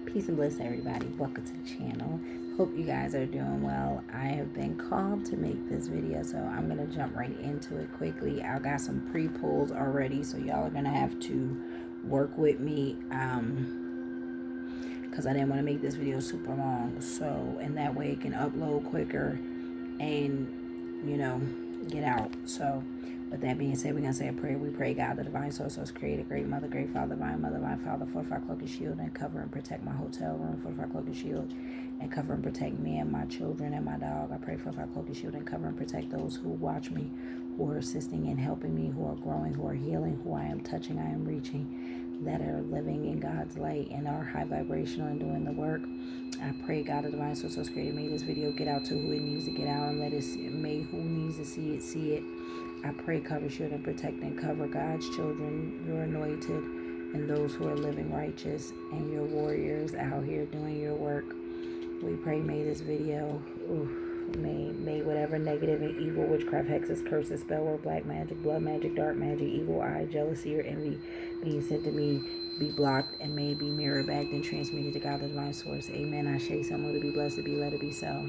Peace and bliss, everybody. Welcome to the channel. Hope you guys are doing well. I have been called to make this video, so I'm going to jump right into it quickly. I got some pre-pulls already, so y'all are going to have to work with me because I didn't want to make this video super long. So, and that way it can upload quicker and, get out. So, with that being said, we're going to say a prayer. We pray, God, the divine source, us creator, great mother, great father, divine mother, divine father, fortify, cloak, and shield, and cover and protect my hotel room, fortify, cloak, and shield, and cover and protect me and my children and my dog. I pray, fortify, cloak, and shield, and cover and protect those who watch me, who are assisting and helping me, who are growing, who are healing, who I am touching, I am reaching, that are living in God's light and are high vibrational and doing the work. I pray, God, the divine source, us creator, may this video get out to who it needs to get out, and may who needs to see it, see it. I pray, cover, shield, and protect, and cover God's children, your anointed, and those who are living righteous, and your warriors out here doing your work. We pray, may this video, may whatever negative and evil, witchcraft, hexes, curses, spell work, black magic, blood magic, dark magic, evil eye, jealousy, or envy being sent to me be blocked, and may be mirrored back and transmitted to God, the divine source. Amen. I say someone to be blessed, to be let it be so.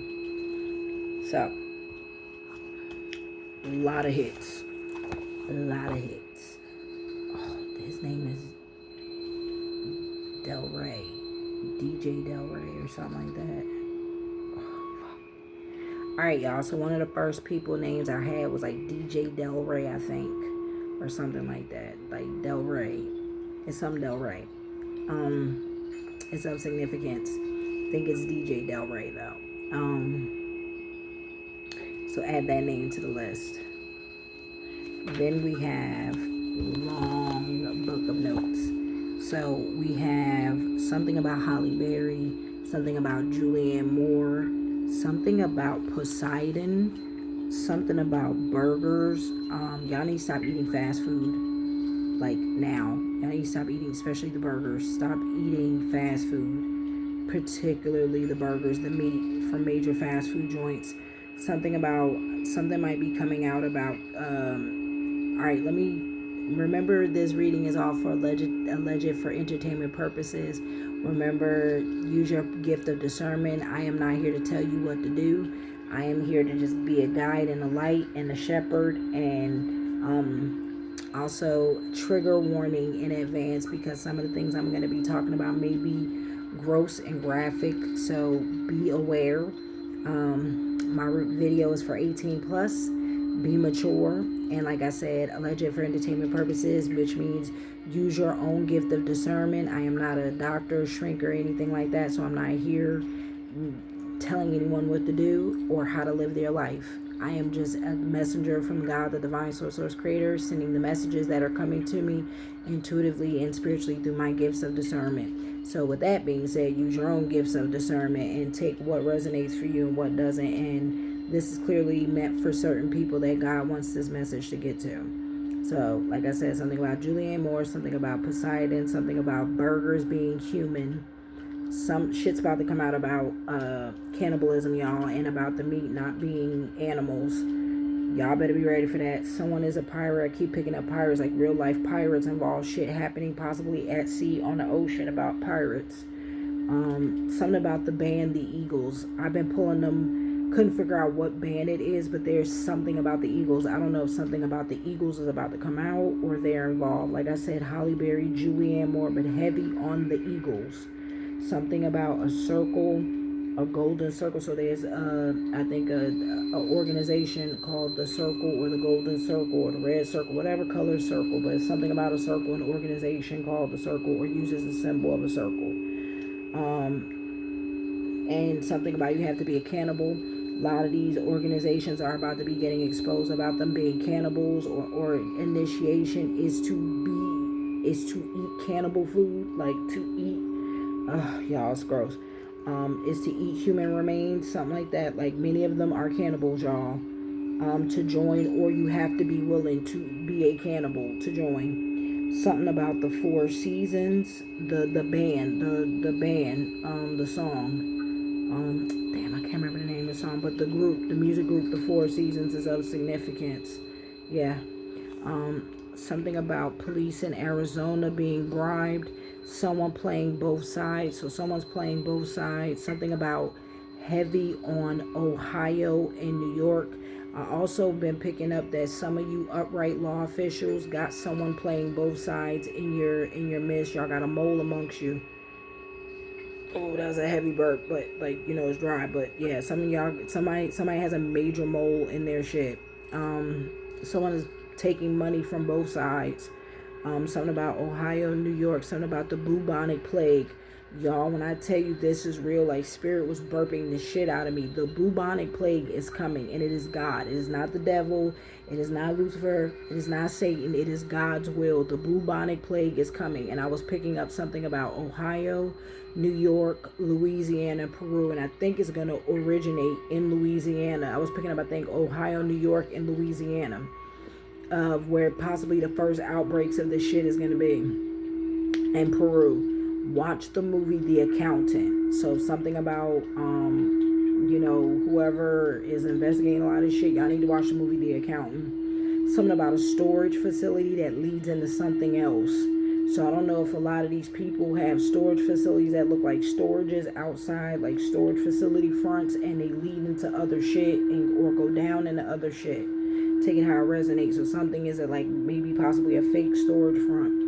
So, a lot of hits. Oh, his name is Del Rey. DJ Del Rey or something like that. Oh, fuck. Alright, y'all. So one of the first people names I had was like DJ Del Rey, I think. Or something like that. Like Del Rey. It's some Del Rey. It's of significance. I think it's DJ Del Rey though. So add that name to the list. Then we have long book of notes. So we have something about Holly Berry, something about Julianne Moore, something about Poseidon, something about burgers. Y'all need to stop eating fast food. Like now. Y'all need to stop eating, especially the burgers. Stop eating fast food. Particularly the burgers, the meat from major fast food joints. Something might be coming out about alright, let me remember this reading is all for alleged for entertainment purposes. Remember, use your gift of discernment. I am not here to tell you what to do. I am here to just be a guide and a light and a shepherd, and also trigger warning in advance because some of the things I'm going to be talking about may be gross and graphic, so be aware. My video is for 18 plus. Be mature, and like I said, alleged for entertainment purposes, which means use your own gift of discernment. I am not a doctor, shrink, or anything like that, so I'm not here telling anyone what to do or how to live their life. I am just a messenger from God, the divine source creator, sending the messages that are coming to me intuitively and spiritually through my gifts of discernment. So with that being said, use your own gifts of discernment and take what resonates for you and what doesn't. And this is clearly meant for certain people that God wants this message to get to. So, like I said, something about Julianne Moore, something about Poseidon, something about burgers being human. Some shit's about to come out about cannibalism, y'all, and about the meat not being animals. Y'all better be ready for that. Someone is a pirate. I keep picking up pirates, like real life pirates involved. Shit happening possibly at sea, on the ocean, about pirates. Something about the band The Eagles. I've been pulling them. Couldn't figure out what band it is, but there's something about the Eagles. I don't know if something about the Eagles is about to come out or they're involved. Like I said, Holly Berry, Julianne Moore, but heavy on the Eagles. Something about a circle, a golden circle. So there's I think a organization called the Circle, or the Golden Circle, or the Red Circle, whatever color circle, but it's something about a circle, an organization called the Circle, or uses the symbol of a circle. And something about you have to be a cannibal. A lot of these organizations are about to be getting exposed about them being cannibals, or initiation is to eat cannibal food, like to eat. Y'all, it's gross. Is to eat human remains, something like that. Like many of them are cannibals, y'all. To join, or you have to be willing to be a cannibal to join. Something about the Four Seasons, the band, the song. Damn, I can't remember the name of the song, but the music group, the Four Seasons, is of significance. Yeah. Something about police in Arizona being bribed. Someone playing both sides. So someone's playing both sides. Something about heavy on Ohio and New York. I also been picking up that some of you upright law officials got someone playing both sides in your midst. Y'all got a mole amongst you. Oh, that was a heavy burp, but like it's dry. But yeah, some of y'all, somebody has a major mole in their shit. Someone is taking money from both sides. Something about Ohio, New York. Something about the bubonic plague. Y'all, when I tell you this is real, like spirit was burping the shit out of me. The bubonic plague is coming, and it is God. It is not the devil. It is not Lucifer. It is not Satan. It is God's will. The bubonic plague is coming, and I was picking up something about Ohio, New York, Louisiana, Peru, and I think it's going to originate in Louisiana. I was picking up, I think, Ohio, New York, and Louisiana, of where possibly the first outbreaks of this shit is going to be, and Peru. Watch the movie The Accountant. So something about whoever is investigating a lot of shit, y'all need to watch the movie The Accountant. Something about a storage facility that leads into something else. So I don't know if a lot of these people have storage facilities that look like storages outside, like storage facility fronts, and they lead into other shit or go down into other shit. Take it how it resonates. So something is like maybe possibly a fake storage front.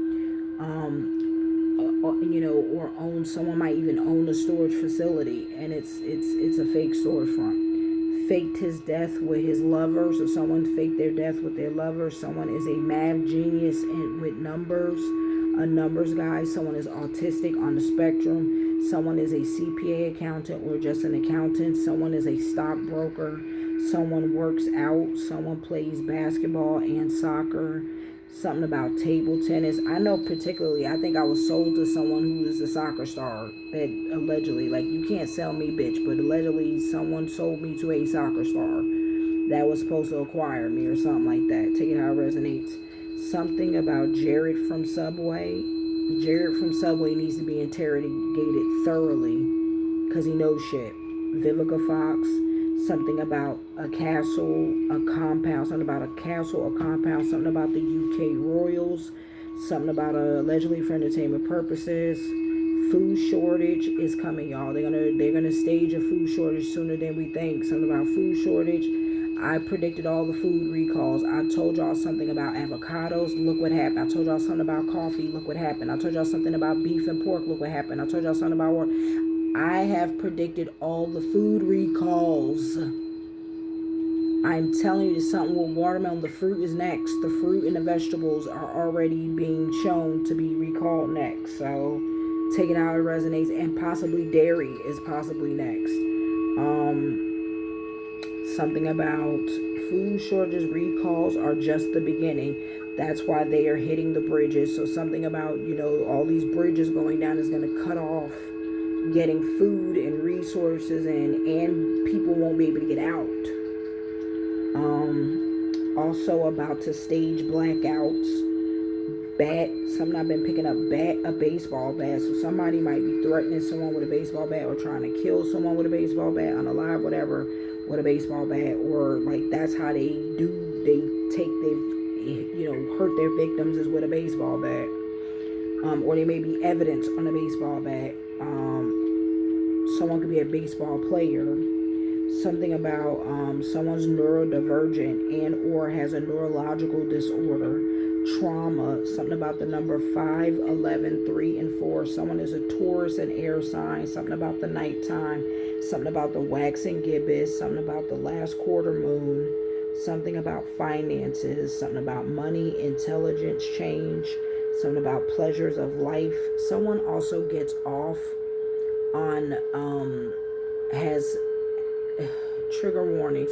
Or own, someone might even own a storage facility, and it's a fake storage front. Faked his death with his lover, so someone faked their death with their lover. Someone is a math genius and with numbers, a numbers guy. Someone is autistic on the spectrum. Someone is a CPA accountant or just an accountant. Someone is a stockbroker. Someone works out. Someone plays basketball and soccer. Something about table tennis. I know particularly, I think I was sold to someone who is a soccer star that allegedly, like, you can't sell me, bitch, but allegedly someone sold me to a soccer star that was supposed to acquire me or something like that. Take it how it resonates. Something about Jared from Subway. Jared from Subway needs to be interrogated thoroughly because he knows shit. Vivica Fox. Something about a castle, a compound, something about a castle, a compound, something about the UK royals, something about allegedly for entertainment purposes. Food shortage is coming, y'all. They're gonna stage a food shortage sooner than we think. Something about food shortage. I predicted all the food recalls. I told y'all something about avocados. Look what happened. I told y'all something about coffee. Look what happened. I told y'all something about beef and pork. Look what happened. I told y'all something about what. I have predicted all the food recalls. I'm telling you, something with watermelon. The fruit is next. The fruit and the vegetables are already being shown to be recalled next. So take it how it resonates. And possibly dairy is possibly next. Something about food shortages, recalls are just the beginning. That's why they are hitting the bridges. So something about, all these bridges going down is going to cut off getting food and resources and people won't be able to get out. Also about to stage blackouts. Something I've been picking up, a baseball bat. So somebody might be threatening someone with a baseball bat or trying to kill someone with a baseball bat, unalive, whatever, with a baseball bat. Or like that's how they hurt their victims is with a baseball bat. Or they may be evidence on a baseball bat. Someone could be a baseball player. Something about someone's neurodivergent and or has a neurological disorder. Trauma. Something about the number 5, 11, 3, and 4. Someone is a Taurus and air sign. Something about the nighttime. Something about the waxing gibbous. Something about the last quarter moon. Something about finances. Something about money, intelligence, change. Something about pleasures of life. Someone also gets off on has trigger warning.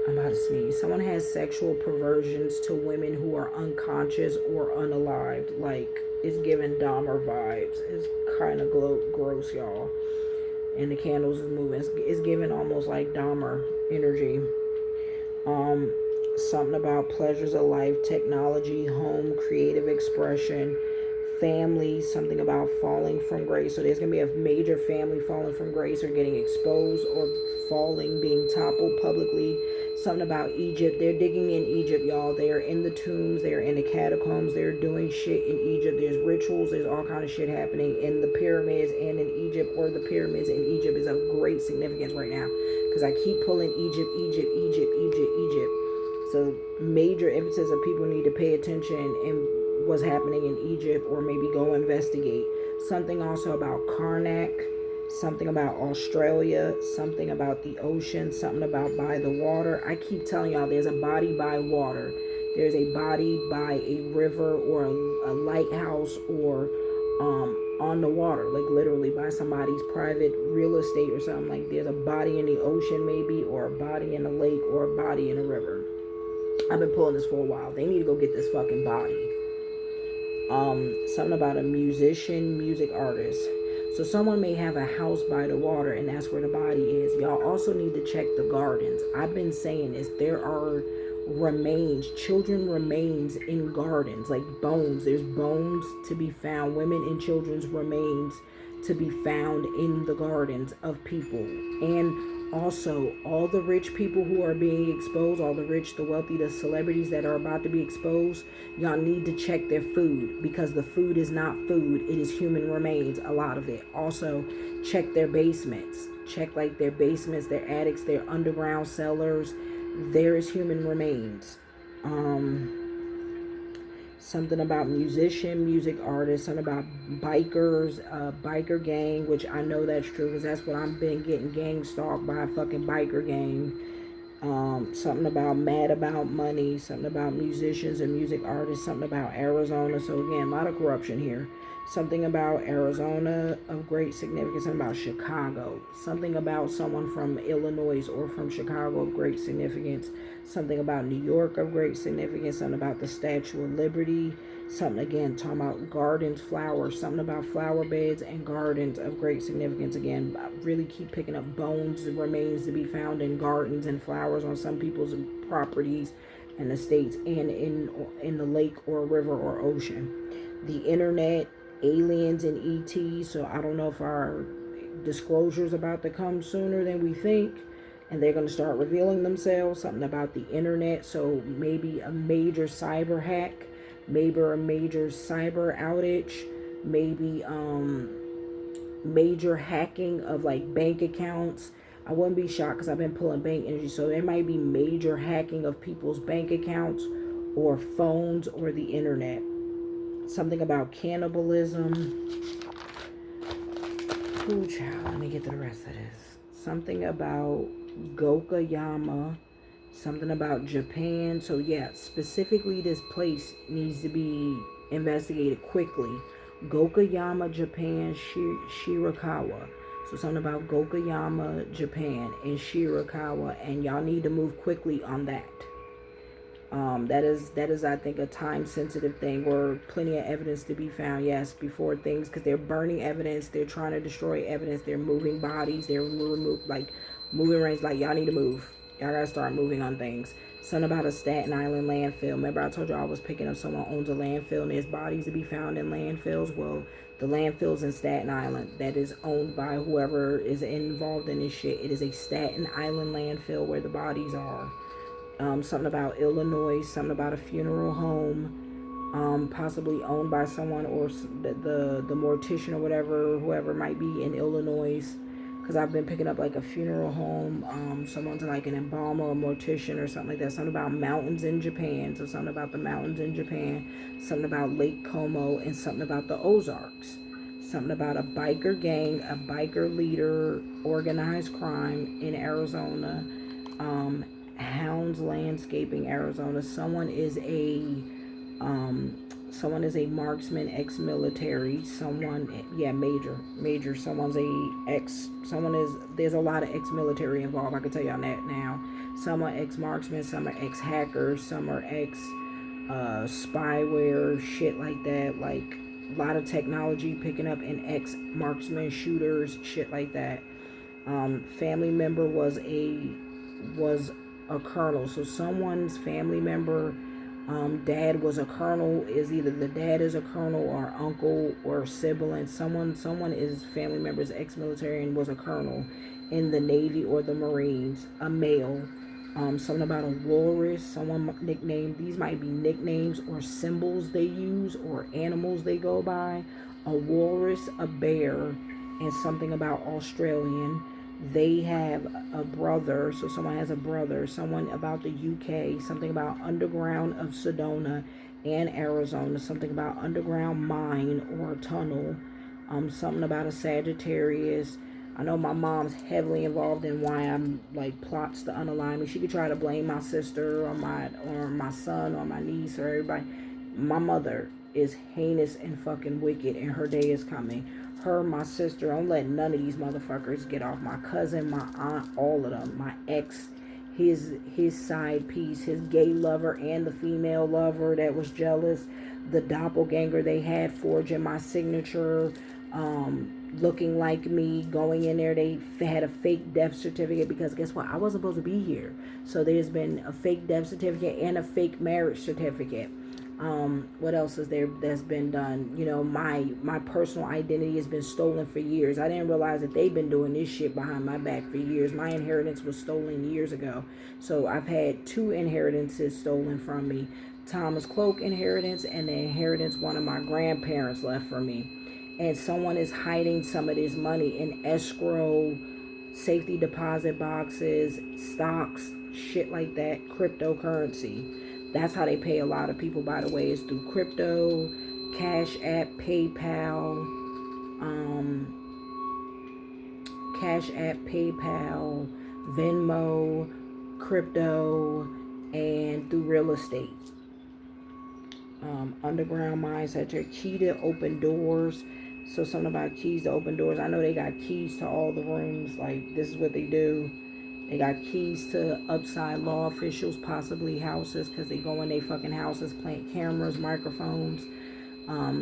I'm about to sneeze. Someone has sexual perversions to women who are unconscious or unalived. Like, it's giving Dahmer vibes. It's kind of gross, y'all. And the candles is moving. It's giving almost like Dahmer energy. Something about pleasures of life, technology, home, creative expression, family, something about falling from grace. So there's going to be a major family falling from grace or getting exposed or falling, being toppled publicly. something about Egypt. They're digging in Egypt, y'all. They're in the tombs. They're in the catacombs. They're doing shit in Egypt. There's rituals. There's all kind of shit happening in the pyramids and in Egypt, or the pyramids in Egypt is of great significance right now. Because I keep pulling Egypt, Egypt, Egypt, Egypt, Egypt. So major emphasis of people need to pay attention in what's happening in Egypt, or maybe go investigate. Something also about Karnak, something about Australia, something about the ocean, something about by the water. I keep telling y'all, there's a body by water. There's a body by a river, or a lighthouse, or on the water, like literally by somebody's private real estate or something. Like there's a body in the ocean maybe, or a body in a lake, or a body in a river. I've been pulling this for a while. They need to go get this fucking body. Something about a musician, music artist. So someone may have a house by the water, and that's where the body is. Y'all also need to check the gardens. I've been saying this. There are remains, children remains in gardens, like bones. There's bones to be found, women and children's remains to be found in the gardens of people. And also, all the rich people who are being exposed, all the rich, the wealthy, the celebrities that are about to be exposed, y'all need to check their food, because the food is not food. It is human remains, a lot of it. Also, check their basements. Check like their basements, their attics, their underground cellars. There is human remains. Something about musician, music artist, something about bikers, biker gang, which I know that's true because that's what I've been getting gang stalked by, a fucking biker gang. Something about mad about money, something about musicians and music artists, something about Arizona. So again, a lot of corruption here. Something about Arizona of great significance, something about Chicago, something about someone from Illinois or from Chicago of great significance, something about New York of great significance, something about the Statue of Liberty, something again talking about gardens, flowers, something about flower beds and gardens of great significance. Again, I really keep picking up bones, remains to be found in gardens and flowers on some people's properties and estates, and in the lake or river or ocean. The internet, aliens and ETs. So I don't know if our disclosures about to come sooner than we think, and they're going to start revealing themselves. Something about the internet. So maybe a major cyber hack, maybe a major cyber outage, maybe major hacking of like bank accounts. I wouldn't be shocked because I've been pulling bank energy. So there might be major hacking of people's bank accounts or phones or the internet. Something about cannibalism. Ooh, child, let me get to the rest of this. Something about Gokayama. Something about Japan. So yeah, specifically this place needs to be investigated quickly. Gokayama, Japan, Shirakawa. So something about Gokayama, Japan, and Shirakawa, and y'all need to move quickly on that. That is I think a time sensitive thing, or plenty of evidence to be found, yes, before things, because they're burning evidence, they're trying to destroy evidence, they're moving bodies, they're moving range. Like, y'all need to move, y'all gotta start moving on things. Something about a Staten Island landfill. Remember I told you I was picking up someone owns a landfill and there's bodies to be found in landfills. Well, the landfills in Staten Island that is owned by whoever is involved in this shit, it is a Staten Island landfill where the bodies are. Something about Illinois, something about a funeral home, possibly owned by someone, or the mortician or whatever, whoever might be in Illinois, because I've been picking up like a funeral home, someone's like an embalmer or mortician or something like that. Something about mountains in Japan, so something about the mountains in Japan, something about Lake Como, and something about the Ozarks. Something about a biker gang, a biker leader, organized crime in Arizona, Hounds Landscaping, Arizona. Someone is a marksman, ex-military. Someone, yeah, major. There's a lot of ex-military involved. I can tell y'all that now. Some are ex-marksmen, some are ex-hackers, some are ex-spyware, shit like that. Like a lot of technology picking up in ex-marksmen, shooters, shit like that. Family member was a colonel. So someone's family member, dad was a colonel, is either the dad is a colonel or uncle or sibling. Someone is family member's ex-military and was a colonel in the Navy or the Marines, a male. Something about a walrus. Someone nicknamed, these might be nicknames or symbols they use or animals they go by. A walrus, a bear, and something about Australian. They have a brother, so someone has a brother. Someone about the UK, something about underground of Sedona and Arizona, something about underground mine or tunnel. Something about a Sagittarius. I know my mom's heavily involved in why I'm like plots to unalign me. She could try to blame my sister or my son or my niece or everybody. My mother is heinous and fucking wicked, and her day is coming. Her, my sister, don't let none of these motherfuckers get off. My cousin, my aunt, all of them. My ex, his side piece, his gay lover and the female lover that was jealous. The doppelganger they had forging my signature. Looking like me, going in there, they had a fake death certificate because guess what? I wasn't supposed to be here. So there's been a fake death certificate and a fake marriage certificate. What else is there that's been done? You know, my personal identity has been stolen for years. I didn't realize that they've been doing this shit behind my back for years. My inheritance was stolen years ago. So I've had 2 inheritances stolen from me. Thomas Cloak inheritance and the inheritance one of my grandparents left for me. And someone is hiding some of this money in escrow, safety deposit boxes, stocks, shit like that, cryptocurrency. That's how they pay a lot of people, by the way, is through crypto, Cash App, PayPal, Venmo, crypto, and through real estate. Underground mines that are key to open doors. So something about keys to open doors. I know they got keys to all the rooms. Like, this is what they do. They got keys to upside law officials, possibly houses, because they go in their fucking houses, plant cameras, microphones.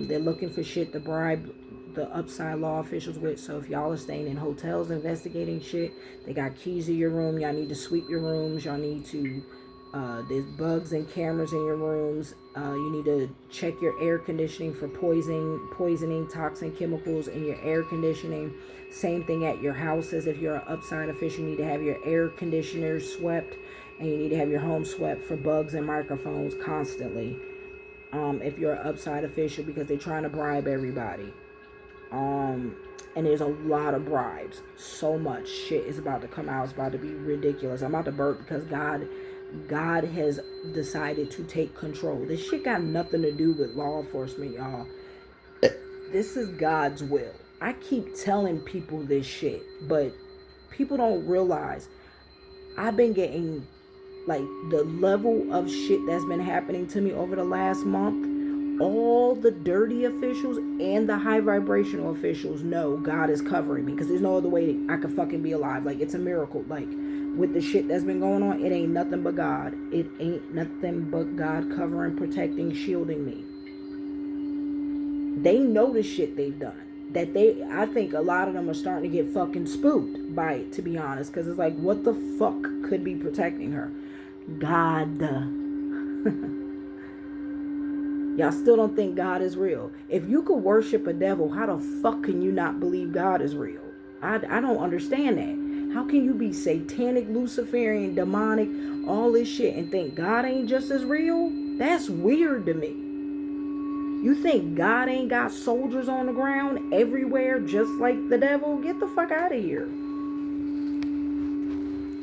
They're looking for shit to bribe the upside law officials with. So if y'all are staying in hotels investigating shit, they got keys to your room. Y'all need to sweep your rooms. Y'all need to there's bugs and cameras in your rooms. You need to check your air conditioning for poisoning, toxin chemicals in your air conditioning. Same thing at your houses. If you're an upside official, you need to have your air conditioners swept, and you need to have your home swept for bugs and microphones constantly. If you're an upside official, because they're trying to bribe everybody. And there's a lot of bribes. So much shit is about to come out. It's about to be ridiculous. I'm about to burp because God has decided to take control. This shit got nothing to do with law enforcement, y'all. This is God's will. I keep telling people this shit, but people don't realize I've been getting like the level of shit that's been happening to me over the last month. All the dirty officials and the high vibrational officials know God is covering me because there's no other way I could fucking be alive. Like, it's a miracle. Like, with the shit that's been going on, it ain't nothing but God. It ain't nothing but God covering, protecting, shielding me. They know the shit they've done. I think a lot of them are starting to get fucking spooked by it, to be honest. Because it's like, what the fuck could be protecting her? God. Y'all still don't think God is real. If you could worship a devil, how the fuck can you not believe God is real? I don't understand that. How can you be satanic, Luciferian, demonic, all this shit, and think God ain't just as real? That's weird to me. You think God ain't got soldiers on the ground everywhere just like the devil? Get the fuck out of here.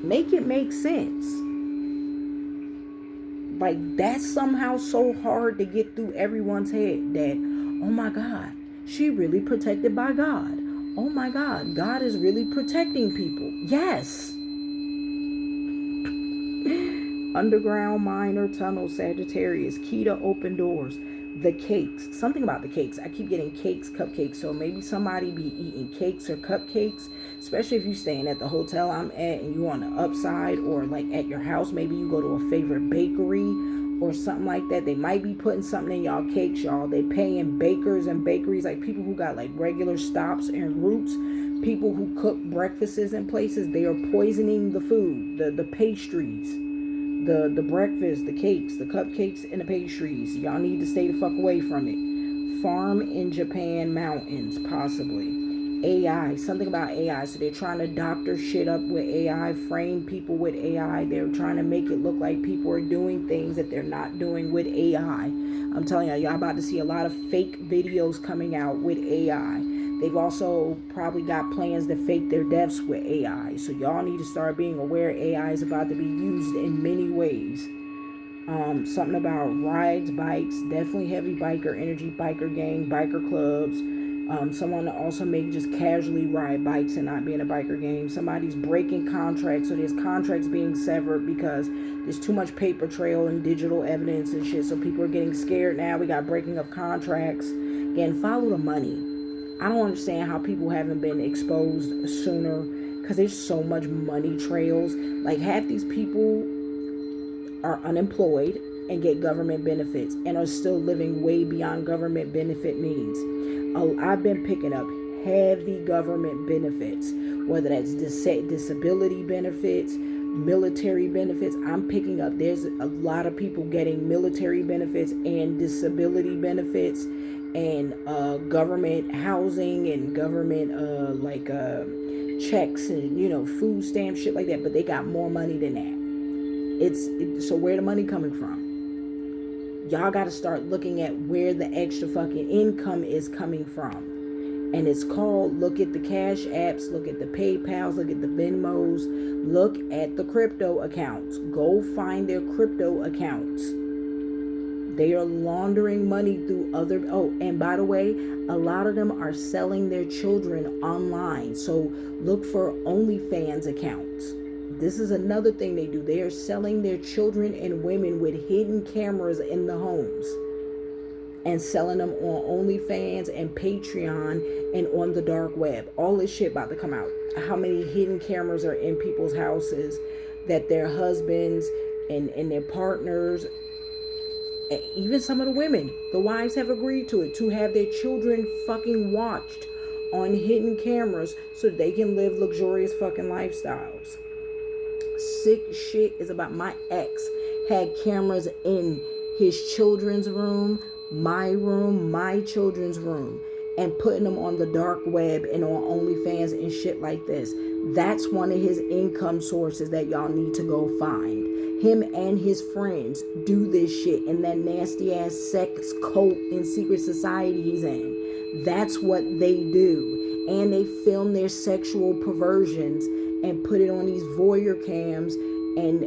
Make it make sense. Like, that's somehow so hard to get through everyone's head that, oh my God, she really protected by God. Oh my God, God is really protecting people. Yes. Underground mine or tunnel, Sagittarius, key to open doors. The cakes, something about the cakes. I keep getting cakes, cupcakes. So maybe somebody be eating cakes or cupcakes, especially if you're staying at the hotel I'm at and you on the upside, or like at your house. Maybe you go to a favorite bakery or something like that. They might be putting something in y'all cakes, y'all. They paying bakers and bakeries, like people who got like regular stops and routes, people who cook breakfasts in places. They are poisoning the food, the pastries, the breakfast, the cakes, the cupcakes, and the pastries. Y'all need to stay the fuck away from it. Farm in Japan mountains, possibly. AI, something about AI. So they're trying to doctor shit up with AI, frame people with AI. They're trying to make it look like people are doing things that they're not doing with AI. I'm telling y'all about to see a lot of fake videos coming out with AI. They've also probably got plans to fake their deaths with AI. So y'all need to start being aware AI is about to be used in many ways. Something about rides, bikes, definitely heavy biker energy, biker gang, biker clubs. Someone to also make just casually ride bikes and not be in a biker gang. Somebody's breaking contracts, so there's contracts being severed because there's too much paper trail and digital evidence and shit. So people are getting scared now. We got breaking of contracts. Again, follow the money. I don't understand how people haven't been exposed sooner because there's so much money trails. Like half these people are unemployed and get government benefits and are still living way beyond government benefit means. I've been picking up heavy government benefits, whether that's disability benefits, military benefits. I'm picking up, there's a lot of people getting military benefits and disability benefits and government housing and government checks and food stamps, shit like that, but they got more money than that. So where the money coming from? Y'all got to start looking at where the extra fucking income is coming from. And it's called, look at the cash apps, look at the PayPals, look at the Venmos, look at the crypto accounts. Go find their crypto accounts. They are laundering money through other, and by the way, a lot of them are selling their children online. So look for OnlyFans accounts. This is another thing they do. They are selling their children and women with hidden cameras in the homes and selling them on OnlyFans and Patreon and on the dark web. All this shit about to come out. How many hidden cameras are in people's houses that their husbands and their partners, even some of the women, the wives have agreed to it, to have their children fucking watched on hidden cameras so they can live luxurious fucking lifestyles. Sick shit is about my ex had cameras in his children's room, my children's room, and putting them on the dark web and on OnlyFans and shit like this. That's one of his income sources that y'all need to go find. Him and his friends do this shit in that nasty ass sex cult and secret society he's in. That's what they do. And they film their sexual perversions and put it on these voyeur cams and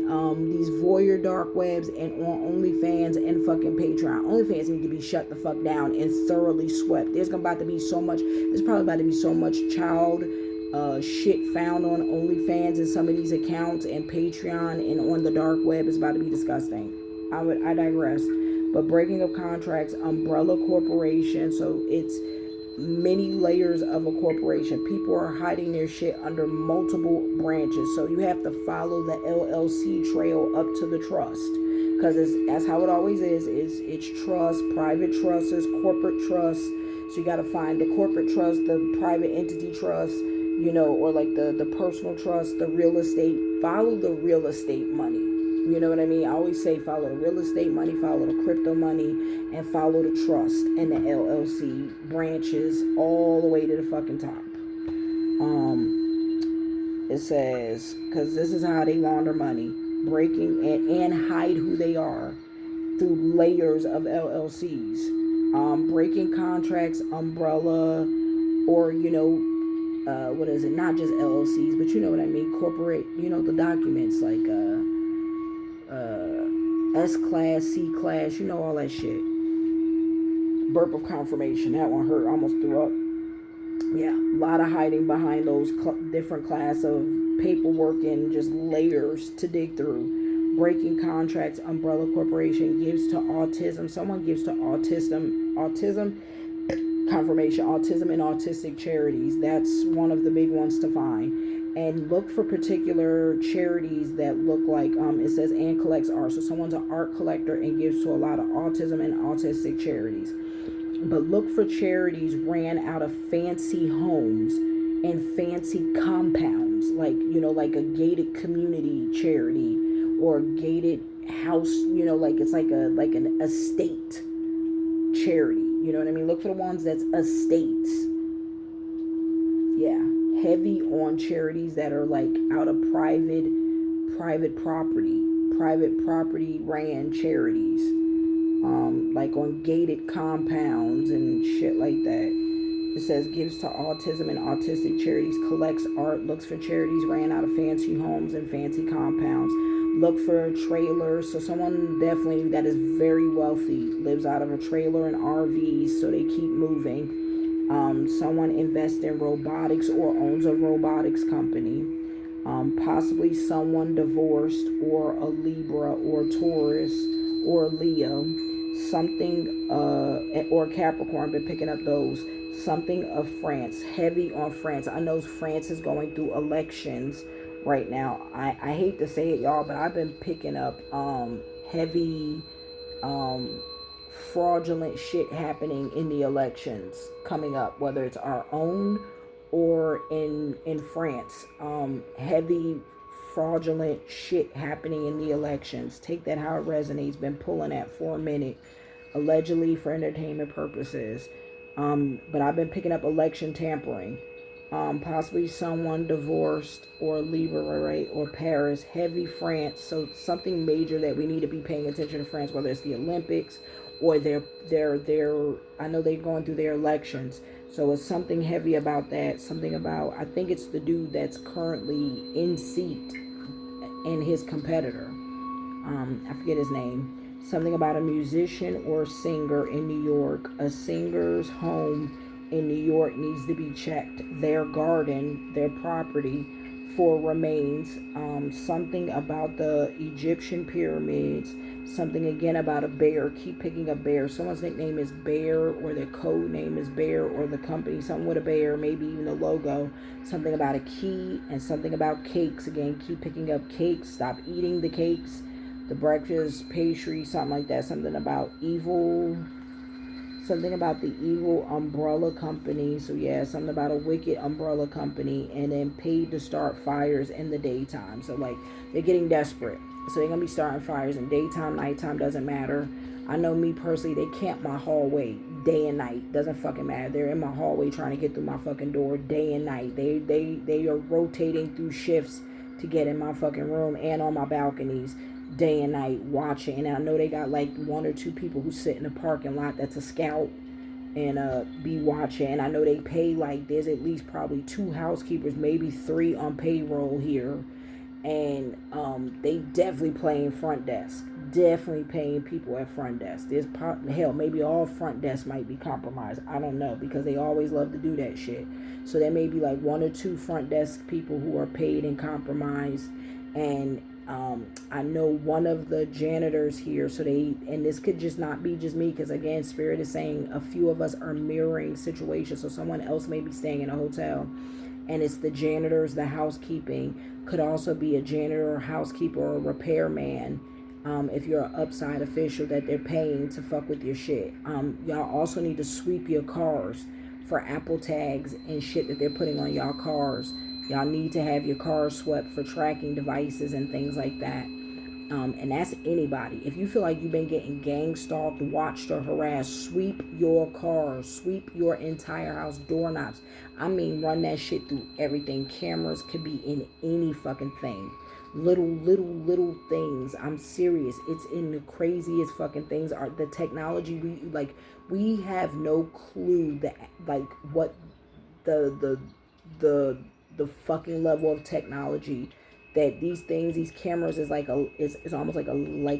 these voyeur dark webs and on OnlyFans and fucking Patreon. OnlyFans need to be shut the fuck down and thoroughly swept. There's probably about to be so much child shit found on OnlyFans and some of these accounts and Patreon and on the dark web is about to be disgusting. I digress. But breaking of contracts, umbrella corporation, so it's many layers of a corporation. People are hiding their shit under multiple branches. So you have to follow the LLC trail up to the trust. Because that's how it always is. It's trust, private trusts, corporate trusts. So you got to find the corporate trust, the private entity trust, or like the personal trust, the real estate. Follow the real estate money. You know what I mean? I always say follow the real estate money, follow the crypto money, and follow the trust and the LLC branches all the way to the fucking top. It says, because this is how they launder money, breaking and hide who they are through layers of LLCs. Breaking contracts, umbrella, or, what is it? Not just LLCs, but you know what I mean? Corporate, the documents like S class, C class, all that shit. Burp of confirmation. That one hurt. Almost threw up. Yeah, a lot of hiding behind those different class of paperwork and just layers to dig through. Breaking contracts, umbrella corporation gives to autism. Someone gives to autism confirmation, autism and autistic charities. That's one of the big ones to find. And look for particular charities that look like, it says, and collects art. So someone's an art collector and gives to a lot of autism and autistic charities. But look for charities ran out of fancy homes and fancy compounds, like a gated community charity or a gated house, like it's like an estate charity. You know what I mean? Look for the ones that's estates. Yeah, heavy on charities that are like out of private property ran charities, like on gated compounds and shit like that. It says gives to autism and autistic charities, collects art, looks for charities ran out of fancy homes and fancy compounds. Look for trailers. So someone definitely that is very wealthy lives out of a trailer and RVs, so they keep moving. Someone invests in robotics or owns a robotics company. Possibly someone divorced or a Libra or Taurus or Leo. Something, or Capricorn, been picking up those. Something of France, heavy on France. I know France is going through elections right now. I hate to say it, y'all, but I've been picking up heavy um, fraudulent shit happening in the elections coming up, whether it's our own or in France. Heavy fraudulent shit happening in the elections. Take that how it resonates. Been pulling that for a minute, allegedly for entertainment purposes. But I've been picking up election tampering. Possibly someone divorced or Libra, right? Or Paris, heavy France. So something major that we need to be paying attention to France, whether it's the Olympics or their I know they're going through their elections. So it's something heavy about that. Something about, I think it's the dude that's currently in seat and his competitor. I forget his name. Something about a musician or singer in New York. A singer's home in New York needs to be checked. Their garden, their property for remains. Something about the Egyptian pyramids. Something again about a bear. Keep picking up bear. Someone's nickname is Bear, or their code name is Bear, or the company, something with a bear, maybe even the logo. Something about a key, and something about cakes. Again, keep picking up cakes. Stop eating the cakes. The breakfast pastry, something like that. Something about evil. Something about the evil umbrella company. So yeah, something about a wicked umbrella company, and then paid to start fires in the daytime. So like they're getting desperate. So they're gonna be starting fires in daytime, nighttime, doesn't matter. I know me personally, they camp my hallway day and night. Doesn't fucking matter. They're in my hallway trying to get through my fucking door day and night. They are rotating through shifts to get in my fucking room and on my balconies day and night watching. And I know they got like one or two people who sit in the parking lot that's a scout and be watching. And I know they pay, like there's at least probably 2 housekeepers, maybe 3 on payroll here. And they definitely playing front desk. Definitely paying people at front desk. Hell, maybe all front desks might be compromised. I don't know, because they always love to do that shit. So there may be like 1 or 2 front desk people who are paid and compromised. And I know one of the janitors here, so and this could just not be just me, because again, Spirit is saying a few of us are mirroring situations. So someone else may be staying in a hotel, and it's the janitors, the housekeeping. Could also be a janitor or housekeeper or a repairman. If you're an upside official that they're paying to fuck with your shit. Y'all also need to sweep your cars for Apple tags and shit that they're putting on y'all cars. Y'all need to have your cars swept for tracking devices and things like that. And that's anybody. If you feel like you've been getting gang stalked, watched, or harassed, sweep your cars, sweep your entire house, doorknobs. I mean, run that shit through everything. Cameras could be in any fucking thing. Little things. I'm serious. It's in the craziest fucking things. Are the technology we have no clue that like what the fucking level of technology that these things, these cameras is like it's almost like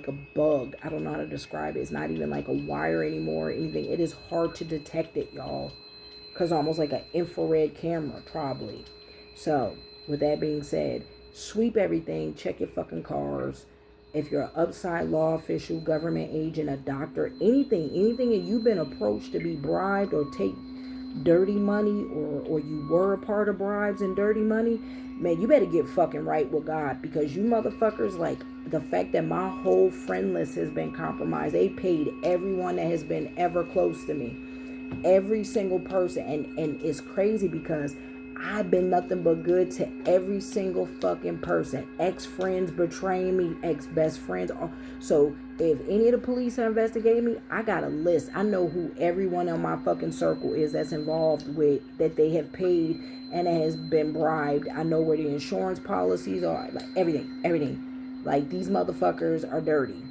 a bug. I don't know how to describe it. It's not even like a wire anymore or anything. It is hard to detect it, y'all, because almost like an infrared camera probably. So with that being said, sweep everything, check your fucking cars. If you're an upside law official, government agent, a doctor, anything and you've been approached to be bribed or take dirty money, or you were a part of bribes and dirty money, man, you better get fucking right with God, because you motherfuckers, like the fact that my whole friend list has been compromised. They paid everyone that has been ever close to me, every single person, and it's crazy because I've been nothing but good to every single fucking person. Ex-friends betraying me, ex-best friends. So if any of the police are investigating me, I got a list. I know who everyone in my fucking circle is that's involved with, that they have paid and it has been bribed. I know where the insurance policies are. Like everything. Like, these motherfuckers are dirty.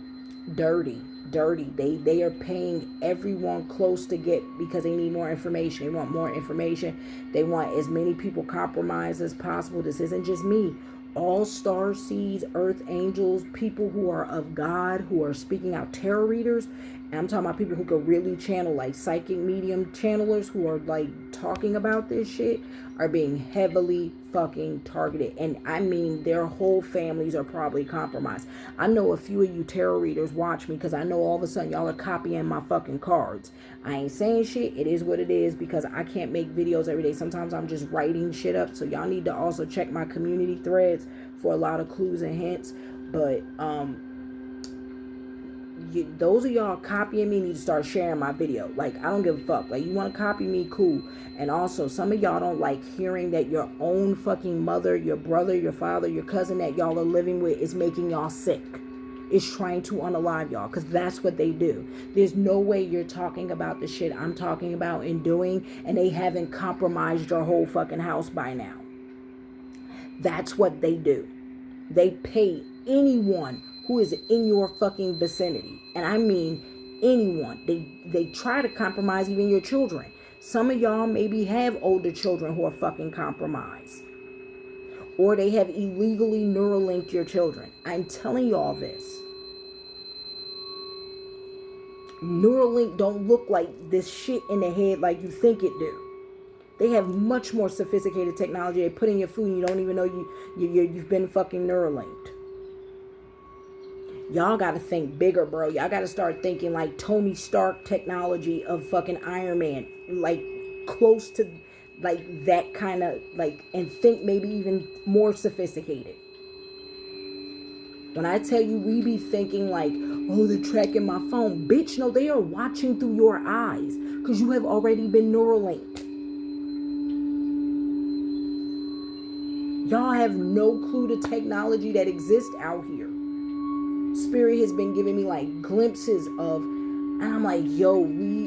They are paying everyone close to get, because they need more information. They want more information. They want as many people compromised as possible. This isn't just me. All star seeds, earth angels, people who are of God, who are speaking out, tarot readers. And I'm talking about people who could really channel, like psychic medium channelers who are like talking about this shit, are being heavily fucking targeted. And I mean, their whole families are probably compromised. I know a few of you tarot readers watch me, because I know all of a sudden y'all are copying my fucking cards. I ain't saying shit. It is what it is, because I can't make videos every day. Sometimes I'm just writing shit up. So y'all need to also check my community threads for a lot of clues and hints. But those of y'all copying me need to start sharing my video. Like, I don't give a fuck. Like, you want to copy me, cool. And also, some of y'all don't like hearing that your own fucking mother, your brother, your father, your cousin that y'all are living with is making y'all sick. Is trying to unalive y'all, because that's what they do. There's no way you're talking about the shit I'm talking about and doing, and they haven't compromised your whole fucking house by now. That's what they do. They pay anyone who is in your fucking vicinity. And I mean anyone. They try to compromise even your children. Some of y'all maybe have older children who are fucking compromised. Or they have illegally Neuralinked your children. I'm telling you all this. Neuralink don't look like this shit in the head like you think it do. They have much more sophisticated technology. They put in your food and you don't even know you've been fucking Neuralinked. Y'all got to think bigger, bro. Y'all got to start thinking like Tony Stark technology of fucking Iron Man. Like, close to like that kind of, like, and think maybe even more sophisticated. When I tell you we be thinking like, oh, they're tracking my phone. Bitch, no, they are watching through your eyes, because you have already been Neuralinked. Y'all have no clue the technology that exists out here. Spirit has been giving me like glimpses of, and I'm like, yo, we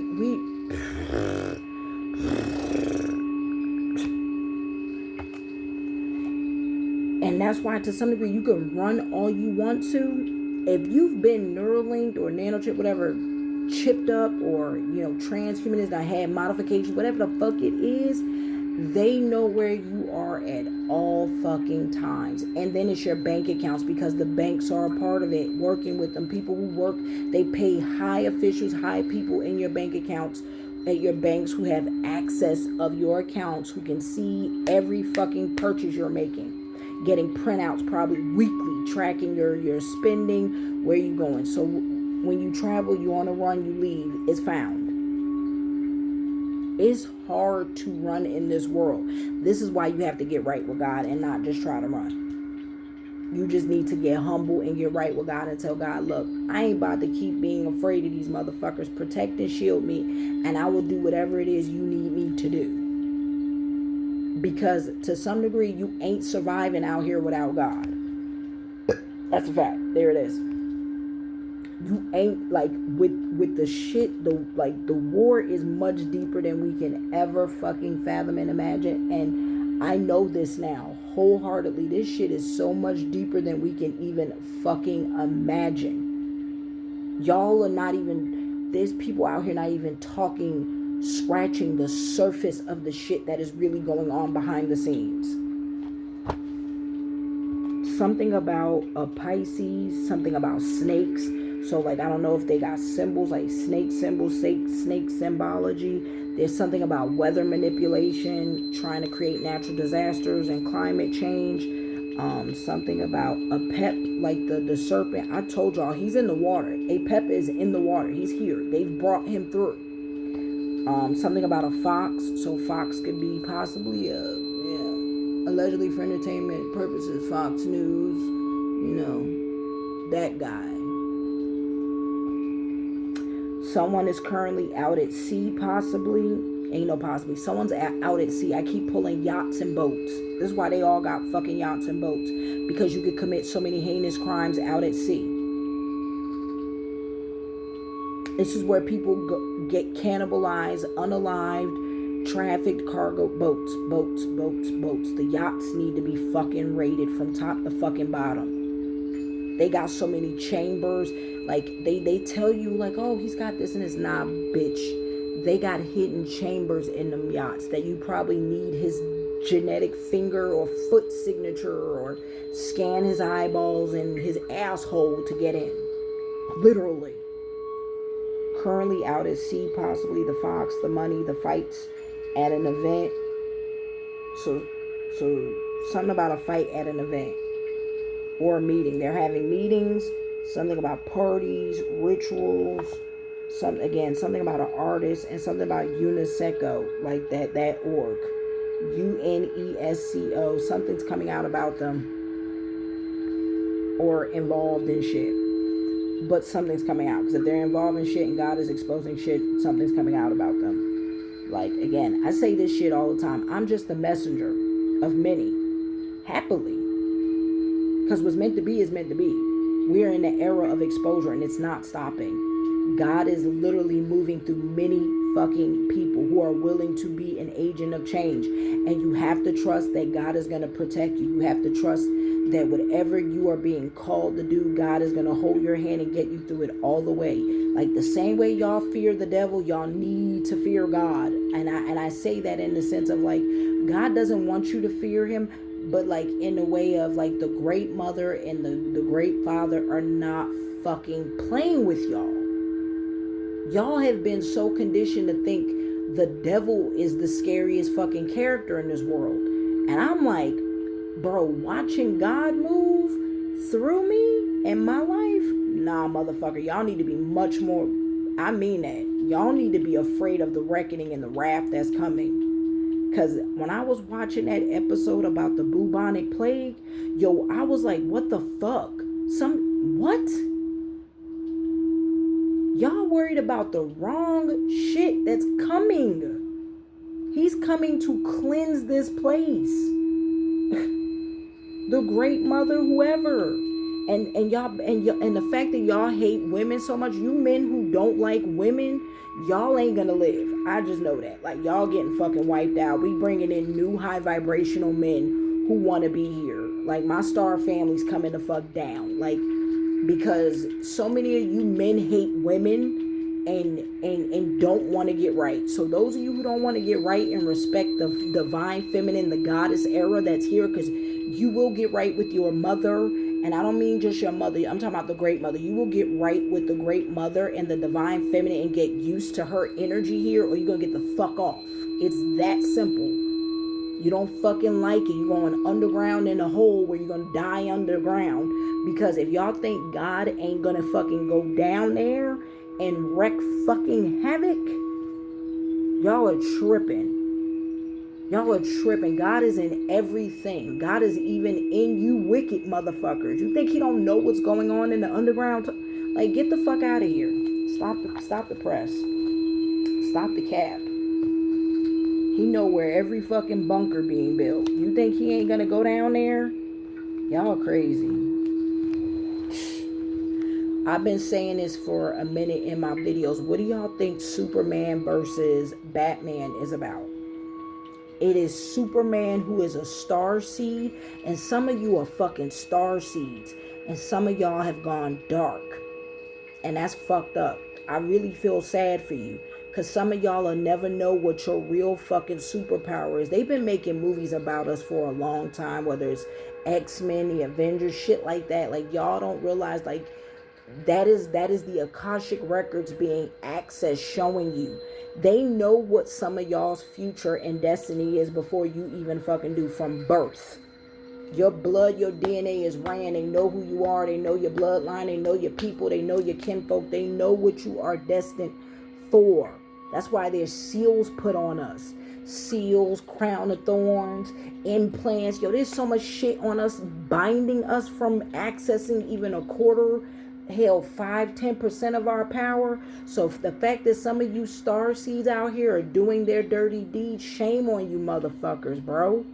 and that's why to some degree you can run all you want to. If you've been Neuralinked or nanochip, whatever, chipped up, or, you know, transhumanist, I had modifications, whatever the fuck it is, they know where you are at all fucking times. And then it's your bank accounts, because the banks are a part of it, working with them. People who work, they pay high officials, high people in your bank accounts, at your banks, who have access of your accounts, who can see every fucking purchase you're making. Getting printouts probably weekly, tracking your spending, where you going. So when you travel, you on a run, you leave, it's found. It's hard to run in this world. This is why you have to get right with God and not just try to run. You just need to get humble and get right with God and tell God, look, I ain't about to keep being afraid of these motherfuckers. Protect and shield me, and I will do whatever it is you need me to do. Because to some degree, you ain't surviving out here without God. That's a fact. There it is. You ain't, like, with the shit, the war is much deeper than we can ever fucking fathom and imagine. And I know this now wholeheartedly. This shit is so much deeper than we can even fucking imagine. Y'all are not even, there's people out here not even talking, scratching the surface of the shit that is really going on behind the scenes. Something about a Pisces, something about snakes. So, like, I don't know if they got symbols, like snake symbols, snake symbology. There's something about weather manipulation, trying to create natural disasters and climate change. Something about a pep, like the serpent. I told y'all, he's in the water. A pep is in the water. He's here. They've brought him through. Something about a fox. So fox could be possibly allegedly for entertainment purposes, Fox News, you know, that guy. Someone is currently out at sea, possibly. Ain't no possibly. Someone's out at sea. I keep pulling yachts and boats. This is why they all got fucking yachts and boats. Because you could commit so many heinous crimes out at sea. This is where people get cannibalized, unalived, trafficked, cargo boats. The yachts need to be fucking raided from top to fucking bottom. They got so many chambers. Like, they tell you, like, oh, he's got this and his nah, bitch. They got hidden chambers in them yachts that you probably need his genetic finger or foot signature or scan his eyeballs and his asshole to get in. Literally. Currently out at sea, possibly the Fox, the money, the fights at an event. So something about a fight at an event or a meeting. They're having meetings, something about parties, rituals, something about an artist, and something about UNESCO, like that org. UNESCO, something's coming out about them or involved in shit. But something's coming out, because if they're involved in shit and God is exposing shit, something's coming out about them. Like, again, I say this shit all the time. I'm just the messenger of many, happily, because what's meant to be is meant to be. We are in the era of exposure, and it's not stopping. God is literally moving through many fucking people who are willing to be an agent of change, and you have to trust that God is going to protect you. You have to trust that whatever you are being called to do, God is going to hold your hand and get you through it all the way. Like the same way y'all fear the devil, y'all need to fear God. And I say that in the sense of, like, God doesn't want you to fear him, but like in the way of, like, the great mother and the great father are not fucking playing with y'all. Y'all have been so conditioned to think the devil is the scariest fucking character in this world. And I'm like, bro, watching God move through me and my life, nah, motherfucker, y'all need to be much more, I mean that. Y'all need to be afraid of the reckoning and the wrath that's coming. Because when I was watching that episode about the bubonic plague, yo, I was like, what the fuck? What? Y'all worried about the wrong shit that's coming. He's coming to cleanse this place. The great mother, whoever. And the fact that y'all hate women so much, you men who don't like women, y'all ain't gonna live. I just know that. Like, y'all getting fucking wiped out. We bringing in new high vibrational men who want to be here. Like, my star family's coming the fuck down. Like, because so many of you men hate women and don't want to get right. So those of you who don't want to get right and respect the divine feminine, the goddess era that's here, because you will get right with your mother. And I don't mean just your mother. I'm talking about the great mother. You will get right with the great mother and the divine feminine and get used to her energy here, or you're going to get the fuck off. It's that simple. You don't fucking like it. You're going underground in a hole where you're going to die underground. Because if y'all think God ain't going to fucking go down there and wreak fucking havoc, y'all are tripping. Y'all are tripping. God is in everything. God is even in you wicked motherfuckers. You think he don't know what's going on in the underground? Like, get the fuck out of here. Stop the press. Stop the cap. He know where every fucking bunker being built. You think he ain't gonna go down there? Y'all crazy. I've been saying this for a minute in my videos. What do y'all think Superman versus Batman is about? It is Superman, who is a star seed, and some of you are fucking star seeds, and some of y'all have gone dark, and that's fucked up. I really feel sad for you, because some of y'all will never know what your real fucking superpower is. They've been making movies about us for a long time, whether it's X-Men, the Avengers, shit like that. Like, y'all don't realize, like, that is the Akashic records being accessed, showing you. They know what some of y'all's future and destiny is before you even fucking do, from birth. Your blood, your DNA is ran. They know who you are. They know your bloodline. They know your people. They know your kinfolk. They know what you are destined for. That's why there's seals put on us. Seals, crown of thorns, implants. Yo, there's so much shit on us, binding us from accessing even a quarter hell, 5-10% of our power. So the fact that some of you star seeds out here are doing their dirty deeds, shame on you motherfuckers, bro.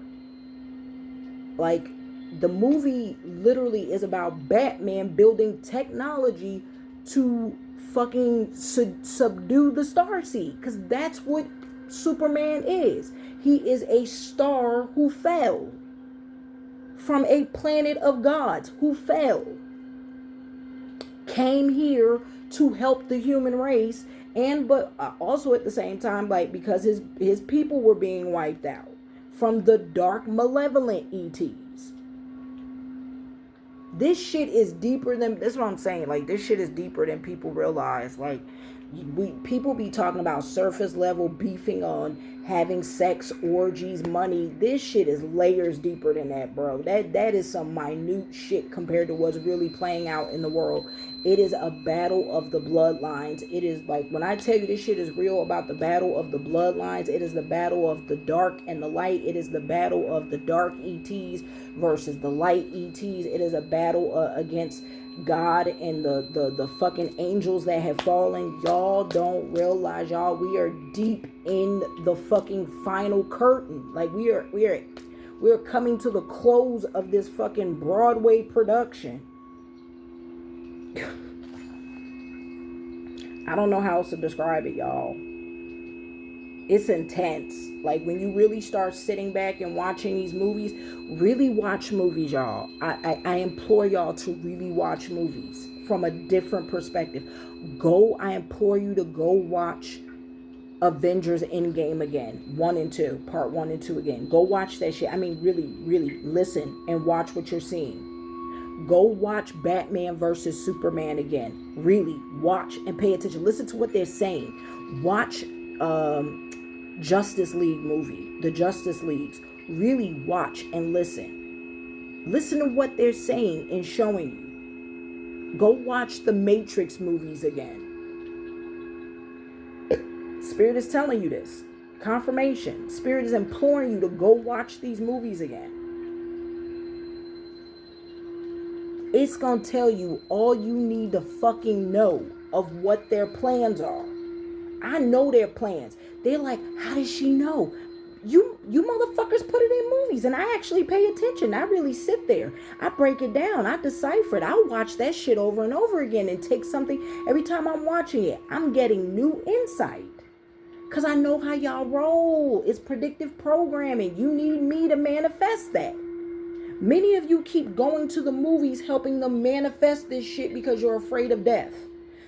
Like, the movie literally is about Batman building technology to fucking subdue the star seed, because that's what Superman is. He is a star who fell from a planet of gods, who fell, came here to help the human race, and but also at the same time, like, because his people were being wiped out from the dark malevolent ETs. This shit is deeper than, that's what I'm saying, like, this shit is deeper than people realize. Like, people be talking about surface level beefing on having sex, orgies, money. This shit is layers deeper than that, bro. That is some minute shit compared to what's really playing out in the world. It is a battle of the bloodlines. It is like, when I tell you this shit is real about the battle of the bloodlines, it is the battle of the dark and the light. It is the battle of the dark ETs versus the light ETs. It is a battle against God and the fucking angels that have fallen. Y'all don't realize, y'all, we are deep in the fucking final curtain. Like, we are coming to the close of this fucking Broadway production. I don't know how else to describe it, y'all. It's intense. Like, when you really start sitting back and watching these movies, really watch movies, y'all. I implore y'all to really watch movies from a different perspective. I implore you to go watch Avengers Endgame again, 1 and 2, part 1 and 2 again. Go watch that shit. I mean, really, really listen and watch what you're seeing. Go watch Batman versus Superman again. Really watch and pay attention. Listen to what they're saying. Watch Justice League movie, the Justice Leagues. Really watch and listen. Listen to what they're saying and showing you. Go watch the Matrix movies again. Spirit is telling you this. Confirmation. Spirit is imploring you to go watch these movies again. It's gonna tell you all you need to fucking know of what their plans are. I know their plans. They're like, how does she know? You motherfuckers put it in movies, and I actually pay attention. I really sit there. I break it down. I decipher it. I watch that shit over and over again and take something. Every time I'm watching it, I'm getting new insight. Because I know how y'all roll. It's predictive programming. You need me to manifest that. Many of you keep going to the movies helping them manifest this shit because you're afraid of death.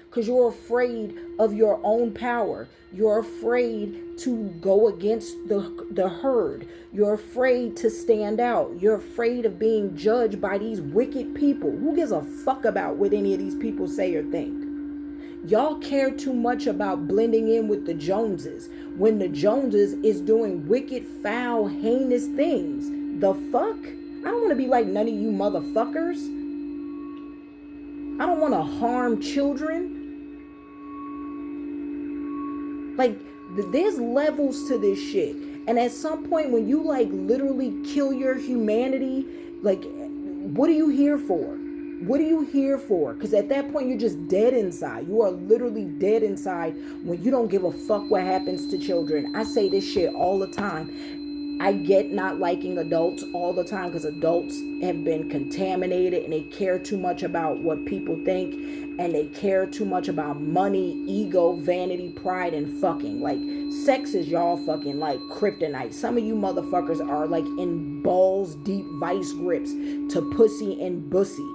Because you're afraid of your own power. You're afraid to go against the herd. You're afraid to stand out. You're afraid of being judged by these wicked people. Who gives a fuck about what any of these people say or think? Y'all care too much about blending in with the Joneses when the Joneses is doing wicked, foul, heinous things. The fuck? I don't want to be like none of you motherfuckers. I don't want to harm children. Like, there's levels to this shit. And at some point when you like literally kill your humanity, like, what are you here for? What are you here for? Because at that point, you're just dead inside. You are literally dead inside when you don't give a fuck what happens to children. I say this shit all the time. I get not liking adults all the time because adults have been contaminated and they care too much about what people think, and they care too much about money, ego, vanity, pride, and fucking. Like, sex is y'all fucking like kryptonite. Some of you motherfuckers are like in balls deep vice grips to pussy and bussy.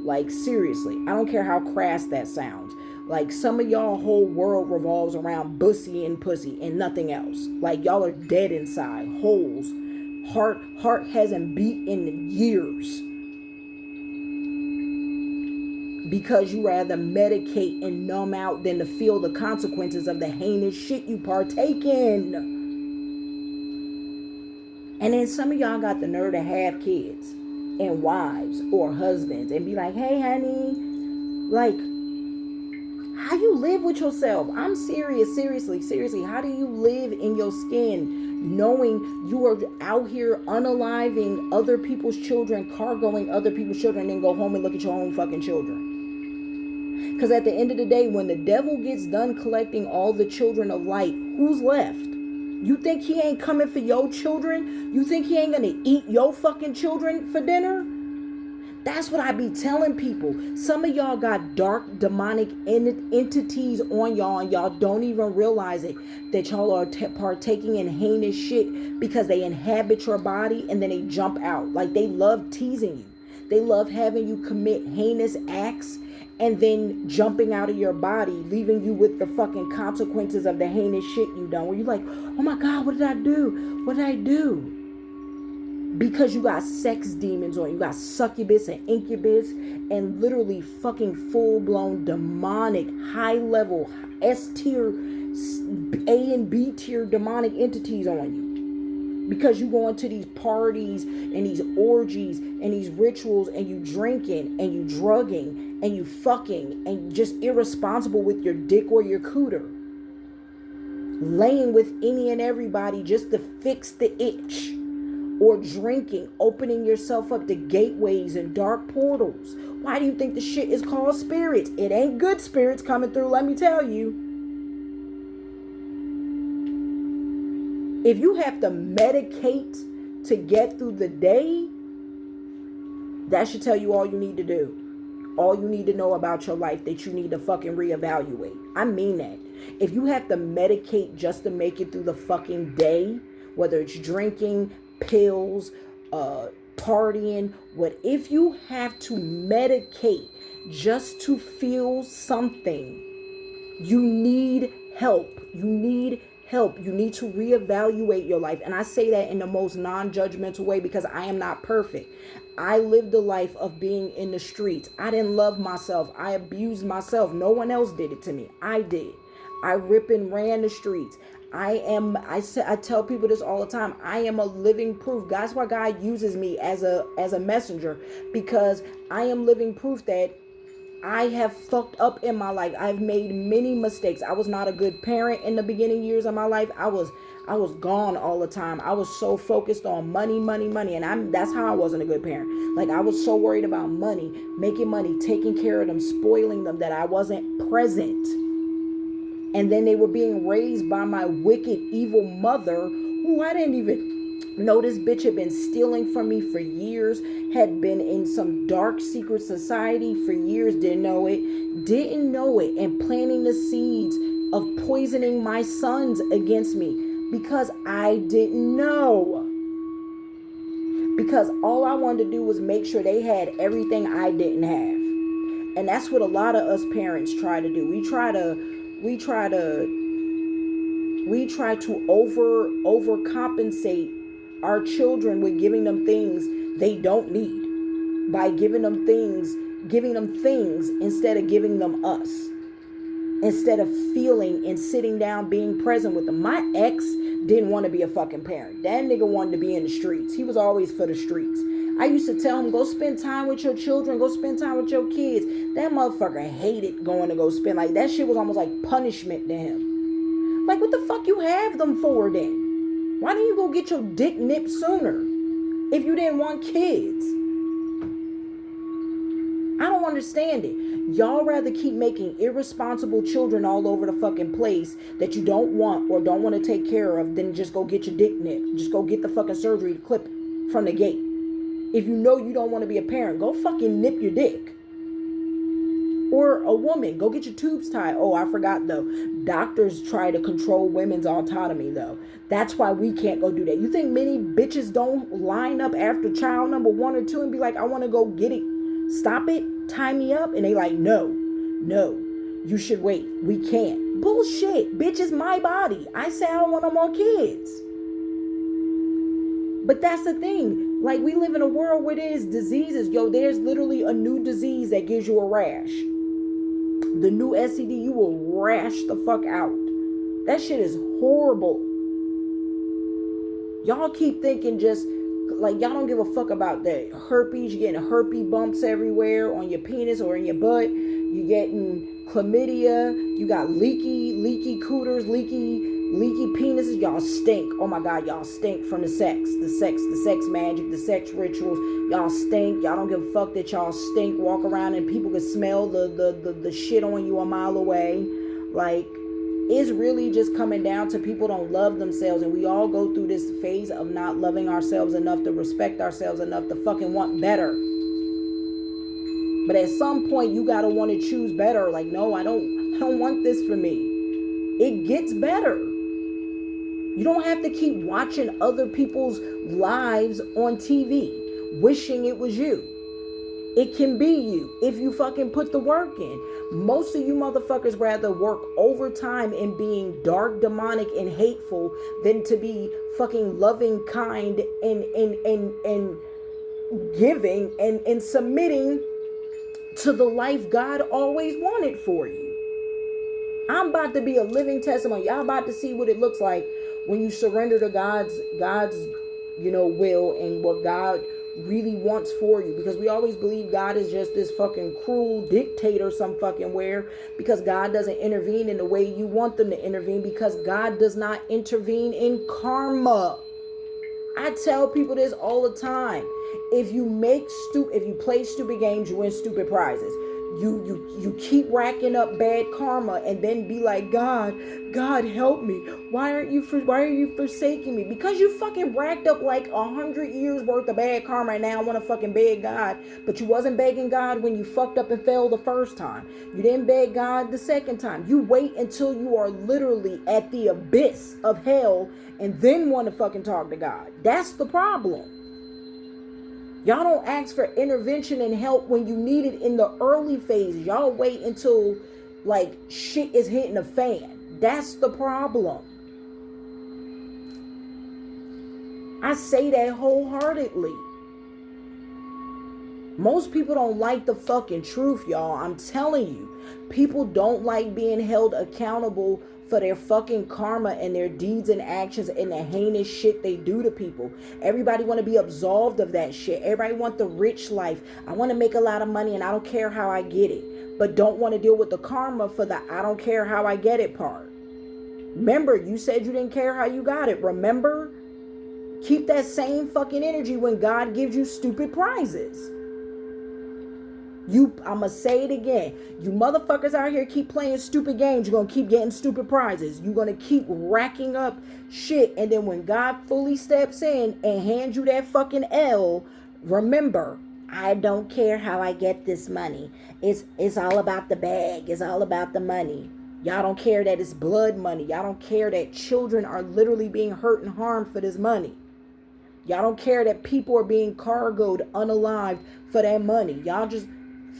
Like, seriously, I don't care how crass that sounds. Like, some of y'all whole world revolves around bussy and pussy and nothing else. Like, y'all are dead inside, holes. Heart hasn't beat in years. Because you rather medicate and numb out than to feel the consequences of the heinous shit you partake in. And then some of y'all got the nerve to have kids and wives or husbands and be like, hey, honey, like, how you live with yourself? I'm serious, seriously. How do you live in your skin knowing you are out here unaliving other people's children, cargoing other people's children, and then go home and look at your own fucking children? Because at the end of the day, when the devil gets done collecting all the children of light, who's left? You think he ain't coming for your children? You think he ain't gonna eat your fucking children for dinner? That's what I be telling people. Some of y'all got dark demonic entities on y'all, and y'all don't even realize it, that y'all are partaking in heinous shit because they inhabit your body and then they jump out. Like, they love teasing you. They love having you commit heinous acts and then jumping out of your body, leaving you with the fucking consequences of the heinous shit you done. Where you're like, oh my God, what did I do? What did I do? Because you got sex demons on you. Got succubus and incubus and literally fucking full-blown demonic, high-level, S-tier, A and B tier demonic entities on you. Because you go into these parties and these orgies and these rituals and you drinking and you drugging and you fucking and just irresponsible with your dick or your cooter. Laying with any and everybody just to fix the itch. Or drinking, opening yourself up to gateways and dark portals. Why do you think the shit is called spirits? It ain't good spirits coming through, let me tell you. If you have to medicate to get through the day, that should tell you all you need to do. All you need to know about your life that you need to fucking reevaluate. I mean that. If you have to medicate just to make it through the fucking day, whether it's drinking, pills, partying, if you have to medicate just to feel something, you need help. You need help. You need to reevaluate your life. And I say that in the most non-judgmental way because I am not perfect. I lived a life of being in the streets. I didn't love myself. I abused myself. No one else did it to me. I did. I rip and ran the streets. I tell people this all the time. I am a living proof. That's why God uses me as a messenger, because I am living proof that I have fucked up in my life. I've made many mistakes. I was not a good parent in the beginning years of my life. I was gone all the time. I was so focused on money, and that's how I wasn't a good parent. Like, I was so worried about money, making money, taking care of them, spoiling them, that I wasn't present. And then they were being raised by my wicked, evil mother, who I didn't even know this bitch had been stealing from me for years, had been in some dark secret society for years, didn't know it, and planting the seeds of poisoning my sons against me because I didn't know. Because all I wanted to do was make sure they had everything I didn't have. And that's what a lot of us parents try to do. We try to overcompensate our children with giving them things they don't need, by giving them things instead of giving them us, instead of feeling and sitting down, being present with them. My ex didn't want to be a fucking parent. That nigga wanted to be in the streets. He was always for the streets. I used to tell him, go spend time with your children, go spend time with your kids. That motherfucker hated going to go spend. Like, that shit was almost like punishment to him. Like, what the fuck you have them for then? Why didn't you go get your dick nipped sooner if you didn't want kids? I don't understand it. Y'all rather keep making irresponsible children all over the fucking place that you don't want or don't want to take care of than just go get your dick nipped. Just go get the fucking surgery to clip it from the gate. If you know you don't want to be a parent, go fucking nip your dick. Or a woman, go get your tubes tied. Oh, I forgot though. Doctors try to control women's autonomy though. That's why we can't go do that. You think many bitches don't line up after child number 1 or 2 and be like, I want to go get it. Stop it. Tie me up. And they like, no, you should wait. We can't. Bullshit. Bitch, it's my body. I say I don't want no more kids. But that's the thing. Like, we live in a world where there's diseases. Yo, there's literally a new disease that gives you a rash. The new STD, you will rash the fuck out. That shit is horrible. Y'all keep thinking just, like, y'all don't give a fuck about that. Herpes, you're getting herpes bumps everywhere on your penis or in your butt. You're getting chlamydia. You got leaky cooters, leaky Leaky penises, y'all stink. Oh my God, y'all stink from the sex magic, the sex rituals. Y'all stink. Y'all don't give a fuck that y'all stink. Walk around and people can smell the shit on you a mile away. Like, it's really just coming down to people don't love themselves, and we all go through this phase of not loving ourselves enough to respect ourselves enough to fucking want better. But at some point, you gotta want to choose better. Like, no, I don't want this for me. It gets better. You don't have to keep watching other people's lives on TV, wishing it was you. It can be you if you fucking put the work in. Most of you motherfuckers rather work overtime in being dark, demonic, and hateful than to be fucking loving, kind, and giving and submitting to the life God always wanted for you. I'm about to be a living testimony. Y'all about to see what it looks like when you surrender to God's will and what God really wants for you. Because we always believe God is just this fucking cruel dictator some fucking where, because God doesn't intervene in the way you want them to intervene, because God does not intervene in karma. I tell people this all the time. If you play stupid games, you win stupid prizes. You keep racking up bad karma and then be like, God help me. Why are you forsaking me? Because you fucking racked up like 100 years worth of bad karma and now want to fucking beg God. But you wasn't begging God when you fucked up and failed the first time. You didn't beg God the second time. You wait until you are literally at the abyss of hell and then want to fucking talk to God. That's the problem. Y'all don't ask for intervention and help when you need it in the early phases. Y'all wait until like shit is hitting a fan. That's the problem. I say that wholeheartedly. Most people don't like the fucking truth, y'all. I'm telling you. People don't like being held accountable for their fucking karma and their deeds and actions and the heinous shit they do to people. Everybody want to be absolved of that shit. Everybody want the rich life. I want to make a lot of money and I don't care how I get it. But don't want to deal with the karma for the I don't care how I get it part. Remember, you said you didn't care how you got it. Remember? Keep that same fucking energy when God gives you stupid prizes. I'ma say it again. You motherfuckers out here keep playing stupid games. You're going to keep getting stupid prizes. You're going to keep racking up shit. And then when God fully steps in and hands you that fucking L, remember, I don't care how I get this money. It's all about the bag. It's all about the money. Y'all don't care that it's blood money. Y'all don't care that children are literally being hurt and harmed for this money. Y'all don't care that people are being cargoed unalived for that money. Y'all just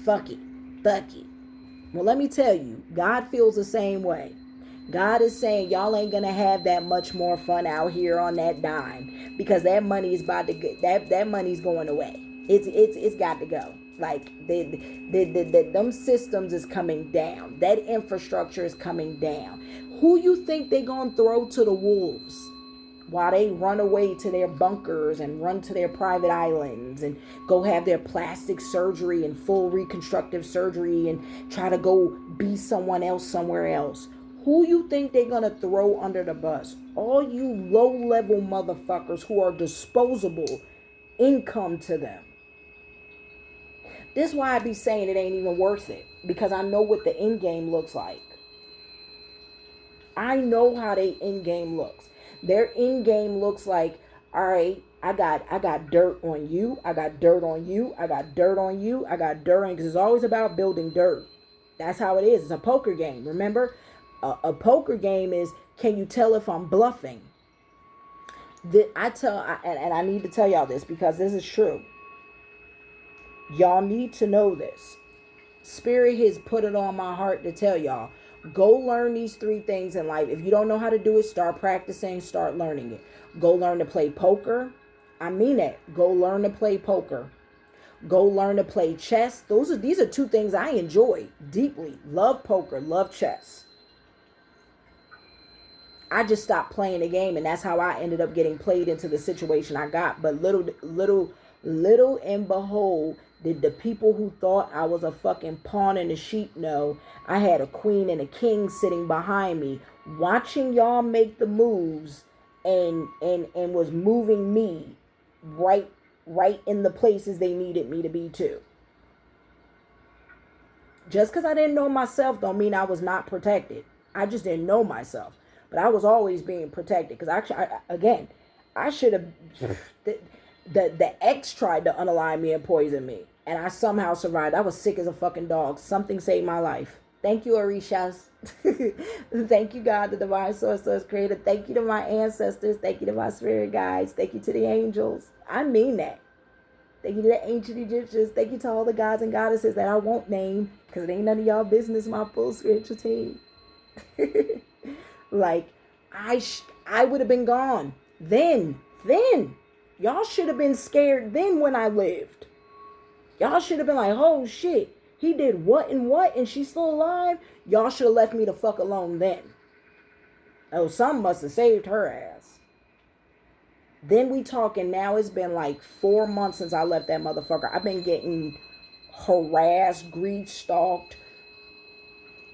fuck it. Well, let me tell you, God feels the same way. God is saying y'all ain't gonna have that much more fun out here on that dime, because that money is about to get that money's going away. It's got to go. Like them systems is coming down. That infrastructure is coming down. Who you think they gonna throw to the wolves while they run away to their bunkers and run to their private islands and go have their plastic surgery and full reconstructive surgery and try to go be someone else somewhere else? Who you think they're going to throw under the bus? All you low-level motherfuckers who are disposable income to them. This is why I be saying it ain't even worth it, because I know what the end game looks like. I know how they end game looks. Their end game looks like, all right, I got dirt on you. I got dirt on you. I got dirt on you. I got dirt on you. Because it's always about building dirt. That's how it is. It's a poker game. Remember, a poker game is, can you tell if I'm bluffing? And I need to tell y'all this because this is true. Y'all need to know this. Spirit has put it on my heart to tell y'all. Go learn these 3 things in life. If you don't know how to do it, start practicing, start learning it. Go learn to play poker. I mean it. Go learn to play poker. Go learn to play chess. These are 2 things I enjoy deeply. Love poker, love chess. I just stopped playing the game, and that's how I ended up getting played into the situation I got. But little and behold, Did the people who thought I was a fucking pawn in the sheep know I had a queen and a king sitting behind me, watching y'all make the moves and was moving me right in the places they needed me to be too. Just because I didn't know myself don't mean I was not protected. I just didn't know myself. But I was always being protected. Because actually, I should have... The ex tried to unalive me and poison me. And I somehow survived. I was sick as a fucking dog. Something saved my life. Thank you, Orishas. Thank you, God, the divine source creator. Thank you to my ancestors. Thank you to my spirit guides. Thank you to the angels. I mean that. Thank you to the ancient Egyptians. Thank you to all the gods and goddesses that I won't name because it ain't none of y'all business, my full spiritual team. Like, I would have been gone. Then. Y'all should have been scared then when I lived. Y'all should have been like, oh shit, he did what and she's still alive? Y'all should have left me the fuck alone then. Oh, some must have saved her ass. Then we talking now, it's been like 4 months since I left that motherfucker. I've been getting harassed, grief stalked,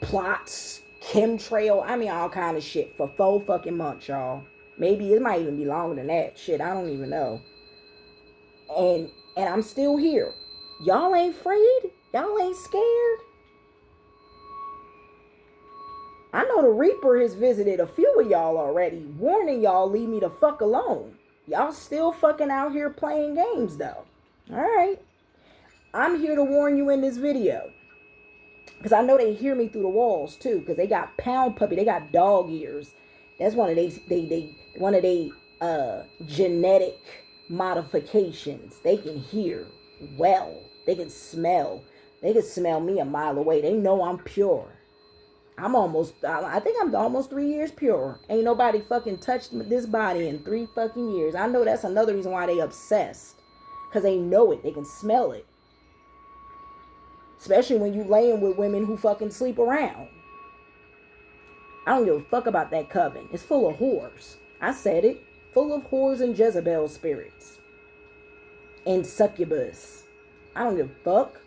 plots, chemtrail. I mean, all kind of shit for 4 fucking months, y'all. Maybe it might even be longer than that. Shit, I don't even know. And I'm still here. Y'all ain't afraid? Y'all ain't scared? I know the Reaper has visited a few of y'all already, warning y'all leave me the fuck alone. Y'all still fucking out here playing games though. Alright. I'm here to warn you in this video. Because I know they hear me through the walls too. Because they got pound puppy. They got dog ears. That's one of they genetic modifications. They can hear well. They can smell. They can smell me a mile away. They know I'm pure. I think I'm almost 3 years pure. Ain't nobody fucking touched this body in 3 fucking years. I know that's another reason why they obsessed. Because they know it. They can smell it. Especially when you laying with women who fucking sleep around. I don't give a fuck about that coven. It's full of whores. I said it. Full of whores and Jezebel spirits. And succubus. I don't give a fuck.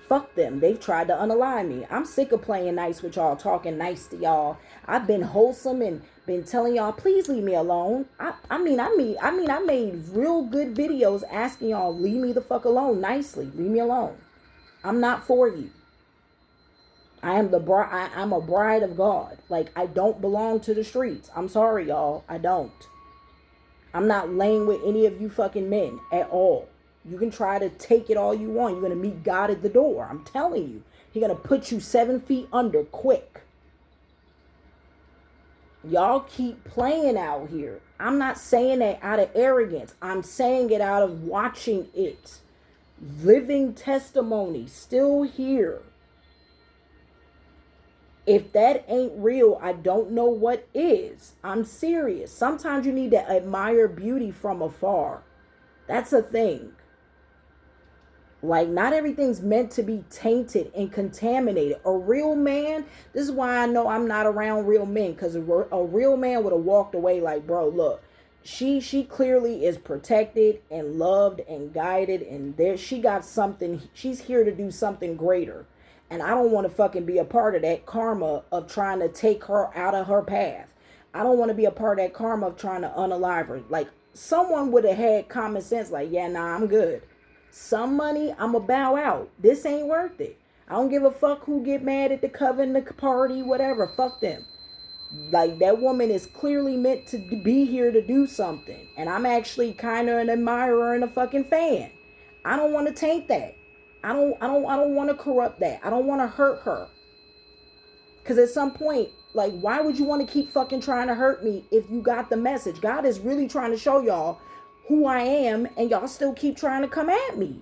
Fuck them. They've tried to unalive me. I'm sick of playing nice with y'all, talking nice to y'all. I've been wholesome and been telling y'all, please leave me alone. I made real good videos asking y'all, leave me the fuck alone nicely. Leave me alone. I'm not for you. I am the bride. I'm a bride of God. Like, I don't belong to the streets. I'm sorry, y'all. I don't. I'm not laying with any of you fucking men at all. You can try to take it all you want. You're going to meet God at the door. I'm telling you. He's going to put you 7 feet under quick. Y'all keep playing out here. I'm not saying that out of arrogance. I'm saying it out of watching it. Living testimony. Still here. If that ain't real, I don't know what is. I'm serious. Sometimes you need to admire beauty from afar. That's a thing. Like, not everything's meant to be tainted and contaminated. A real man, this is why I know I'm not around real men. Because a real man would have walked away like, bro, look. She clearly is protected and loved and guided. And there she got something. She's here to do something greater. And I don't want to fucking be a part of that karma of trying to take her out of her path. I don't want to be a part of that karma of trying to unalive her. Like, someone would have had common sense like, yeah, nah, I'm good. Some money, I'ma bow out. This ain't worth it. I don't give a fuck who get mad at the coven, the party, whatever. Fuck them. Like, that woman is clearly meant to be here to do something. And I'm actually kind of an admirer and a fucking fan. I don't want to taint that. I don't want to corrupt that. I don't want to hurt her. Because at some point, like, why would you want to keep fucking trying to hurt me if you got the message? God is really trying to show y'all who I am, and y'all still keep trying to come at me.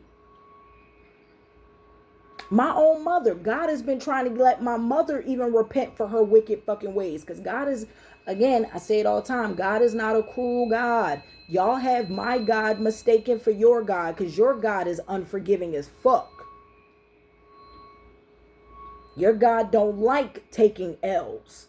My own mother, God has been trying to let my mother even repent for her wicked fucking ways. Because God is, again, I say it all the time, God is not a cruel God. Y'all have my God mistaken for your God, because your God is unforgiving as fuck. Your God don't like taking L's.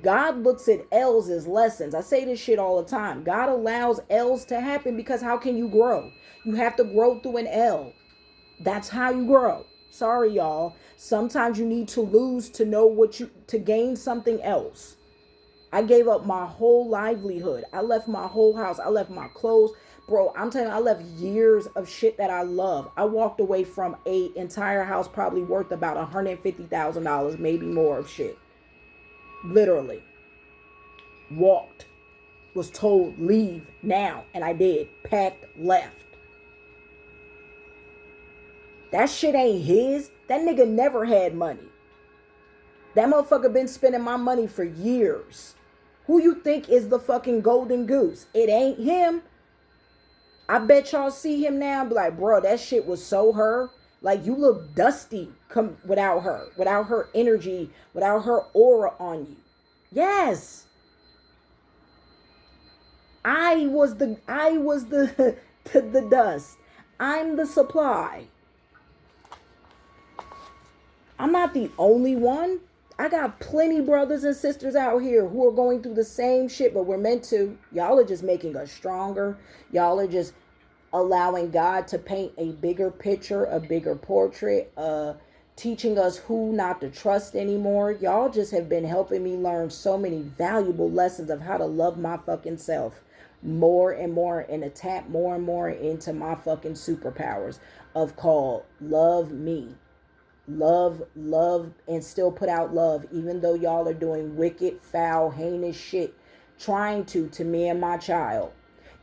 God looks at L's as lessons. I say this shit all the time. God allows L's to happen because how can you grow? You have to grow through an L. That's how you grow. Sorry, y'all. Sometimes you need to lose to know to gain something else. I gave up my whole livelihood. I left my whole house. I left my clothes. Bro, I'm telling you, I left years of shit that I love. I walked away from a entire house probably worth about $150,000, maybe more of shit. Literally. Walked. Was told leave now. And I did. Packed, left. That shit ain't his. That nigga never had money. That motherfucker been spending my money for years. Who you think is the fucking golden goose? It ain't him. I bet y'all see him now and be like, bro, that shit was so her. Like, you look dusty without her energy, without her aura on you. Yes. I was the the dust. I'm the supply. I'm not the only one. I got plenty brothers and sisters out here who are going through the same shit, but we're meant to. Y'all are just making us stronger. Y'all are just allowing God to paint a bigger picture, a bigger portrait, teaching us who not to trust anymore. Y'all just have been helping me learn so many valuable lessons of how to love my fucking self more and more and to tap more and more into my fucking superpowers of called love me. Love, and still put out love, even though y'all are doing wicked, foul, heinous shit, trying to me and my child.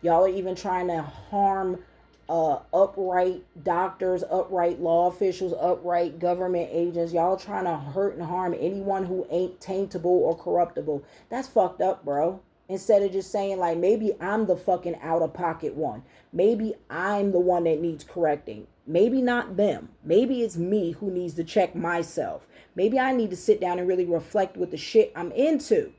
Y'all are even trying to harm upright doctors, upright law officials, upright government agents. Y'all trying to hurt and harm anyone who ain't taintable or corruptible. That's fucked up, bro. Instead of just saying, like, maybe I'm the fucking out-of-pocket one. Maybe I'm the one that needs correcting. Maybe not them. Maybe it's me who needs to check myself. Maybe I need to sit down and really reflect with the shit I'm into.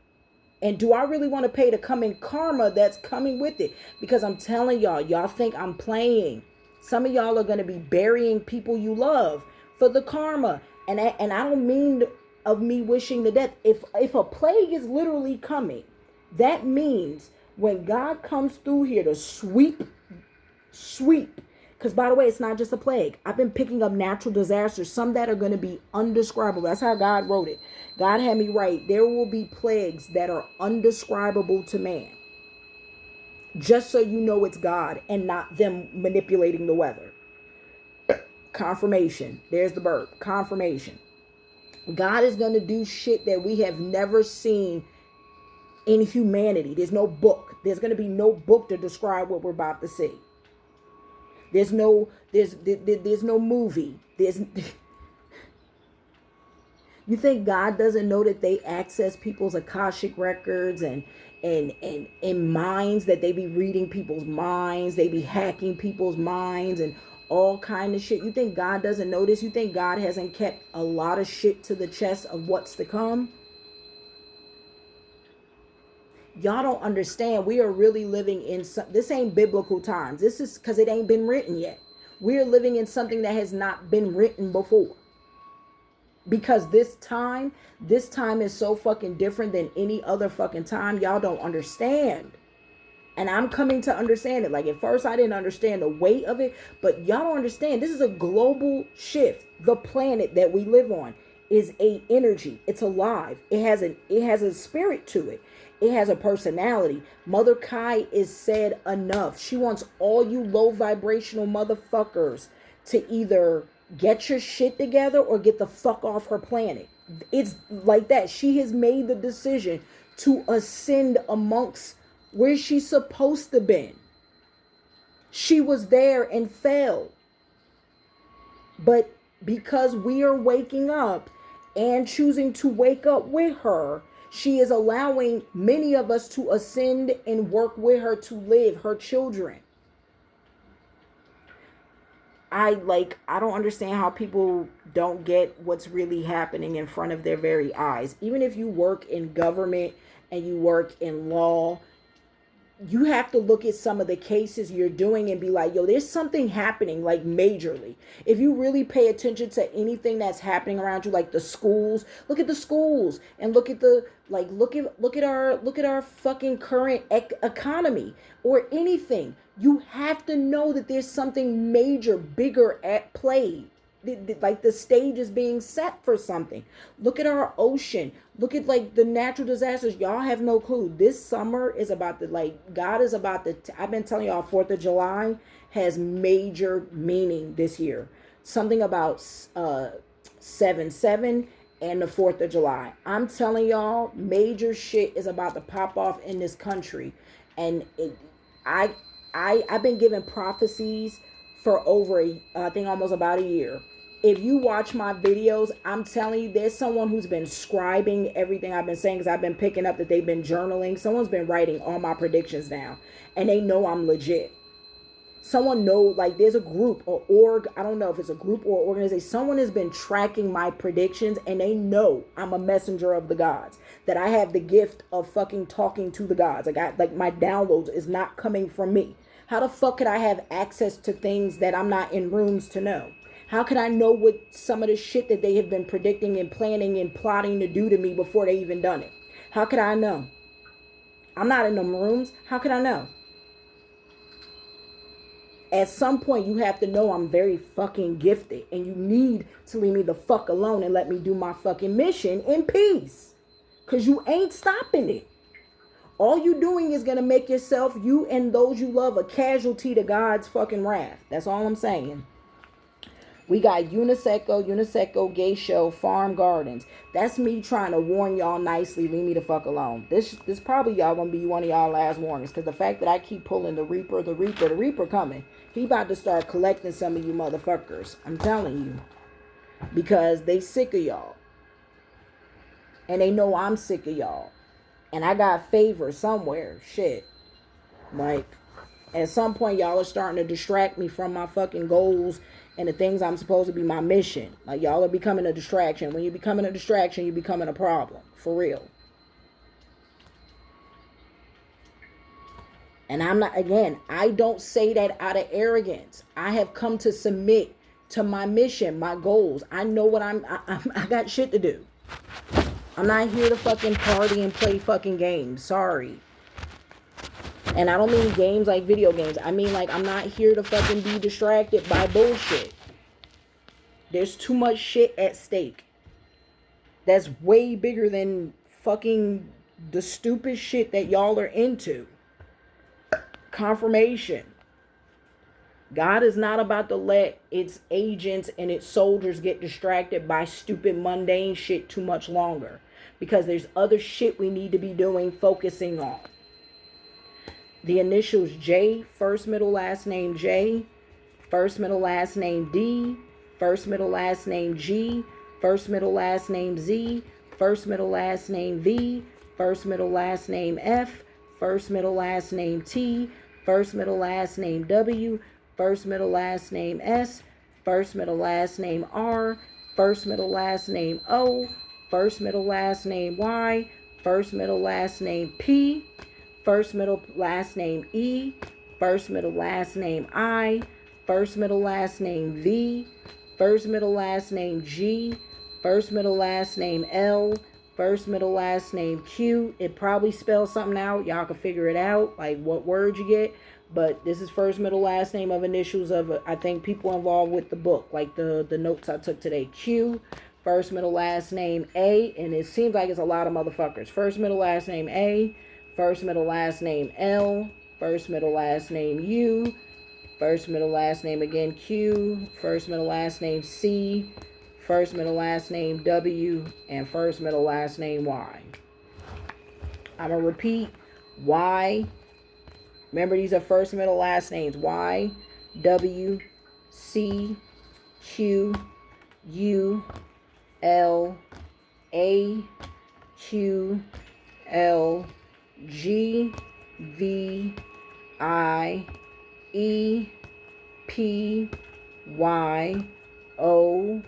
And do I really want to pay the coming karma that's coming with it? Because I'm telling y'all think I'm playing. Some of y'all are going to be burying people you love for the karma. And I don't mean of me wishing the death. If a plague is literally coming, that means when God comes through here to sweep, because by the way, it's not just a plague. I've been picking up natural disasters, some that are going to be undescribable. That's how God wrote it. God had me write, there will be plagues that are undescribable to man. Just so you know it's God and not them manipulating the weather. Confirmation. There's the burp. Confirmation. God is going to do shit that we have never seen in humanity. There's no book. There's going to be no book to describe what we're about to see. There's no movie. You think God doesn't know that they access people's Akashic records and minds, that they be reading people's minds, they be hacking people's minds and all kind of shit? You think God doesn't know this? You think God hasn't kept a lot of shit to the chest of what's to come? Y'all don't understand. We are really living in this ain't biblical times. This is because it ain't been written yet. We're living in something that has not been written before. Because this time is so fucking different than any other fucking time. Y'all don't understand. And I'm coming to understand it. Like, at first I didn't understand the weight of it, but y'all don't understand. This is a global shift. The planet that we live on is a energy. It's alive. It has a spirit to it. It has a personality. Mother Kai is said enough. She wants all you low vibrational motherfuckers to either get your shit together or get the fuck off her planet. It's like that. She has made the decision to ascend amongst where she's supposed to be. She was there and fell. But because we are waking up and choosing to wake up with her, she is allowing many of us to ascend and work with her to live, her children. I don't understand how people don't get what's really happening in front of their very eyes. Even if you work in government and you work in law, you have to look at some of the cases you're doing and be like, yo, there's something happening like majorly. If you really pay attention to anything that's happening around you, like the schools, look at the schools and look at the like look at our fucking current economy or anything. You have to know that there's something major, bigger at play. Like the stage is being set for something. Look at our ocean. Look at like the natural disasters. Y'all have no clue. This summer is about to like God is about to. I've been telling y'all 4th of July has major meaning this year. Something about 7/7 and the 4th of July. I'm telling y'all, major shit is about to pop off in this country, and I I've been given prophecies for over I think almost about a year. If you watch my videos, I'm telling you, there's someone who's been scribing everything I've been saying because I've been picking up that they've been journaling. Someone's been writing all my predictions down, and they know I'm legit. Someone know, like there's a group or org, I don't know if it's a group or organization. Someone has been tracking my predictions, and they know I'm a messenger of the gods. That I have the gift of fucking talking to the gods. Like my downloads is not coming from me. How the fuck could I have access to things that I'm not in rooms to know? How could I know what some of the shit that they have been predicting and planning and plotting to do to me before they even done it? How could I know? I'm not in them rooms. How could I know? At some point, you have to know I'm very fucking gifted, and you need to leave me the fuck alone and let me do my fucking mission in peace. Because you ain't stopping it. All you doing is going to make yourself, you and those you love, a casualty to God's fucking wrath. That's all I'm saying. We got Uniseco, Gay Show, Farm Gardens. That's me trying to warn y'all nicely, leave me the fuck alone. This probably y'all gonna be one of y'all last warnings. Because the fact that I keep pulling the Reaper coming. He about to start collecting some of you motherfuckers. I'm telling you. Because they sick of y'all. And they know I'm sick of y'all. And I got favor somewhere. Shit. Like, at some point, y'all are starting to distract me from my fucking goals and the things I'm supposed to be my mission. Like, y'all are becoming a distraction. When you're becoming a distraction, you're becoming a problem. For real. And I'm not, again, I don't say that out of arrogance. I have come to submit to my mission, my goals. I know what I got shit to do. I'm not here to fucking party and play fucking games. Sorry. And I don't mean games like video games. I mean, like, I'm not here to fucking be distracted by bullshit. There's too much shit at stake. That's way bigger than fucking the stupid shit that y'all are into. Confirmation. God is not about to let its agents and its soldiers get distracted by stupid mundane shit too much longer. Because there's other shit we need to be doing, focusing on. The initials J, first, middle, last name J, first, middle, last name D, first, middle, last name G, first, middle, last name Z, first, middle, last name V, first, middle, last name F, first, middle, last name T, first, middle, last name W, first, middle, last name S, first, middle, last name R, first, middle, last name O, first, middle, last name Y, first, middle, last name P, first, middle, last name E, first, middle, last name I, first, middle, last name V, first, middle, last name G, first, middle, last name L, first, middle, last name Q. It probably spells something out. Y'all can figure it out, like what word you get. But this is first, middle, last name of initials of, I think, people involved with the book, like the notes I took today. Q, first, middle, last name A, and it seems like it's a lot of motherfuckers. First, middle, last name A, first, middle, last name L, first, middle, last name U, first, middle, last name again Q, first, middle, last name C, first, middle, last name W, and first, middle, last name Y. I'm going to repeat Y. Remember, these are first, middle, last names. Y, W, C, Q, U, L, A, Q, L, G, V, I, E, P, Y, O,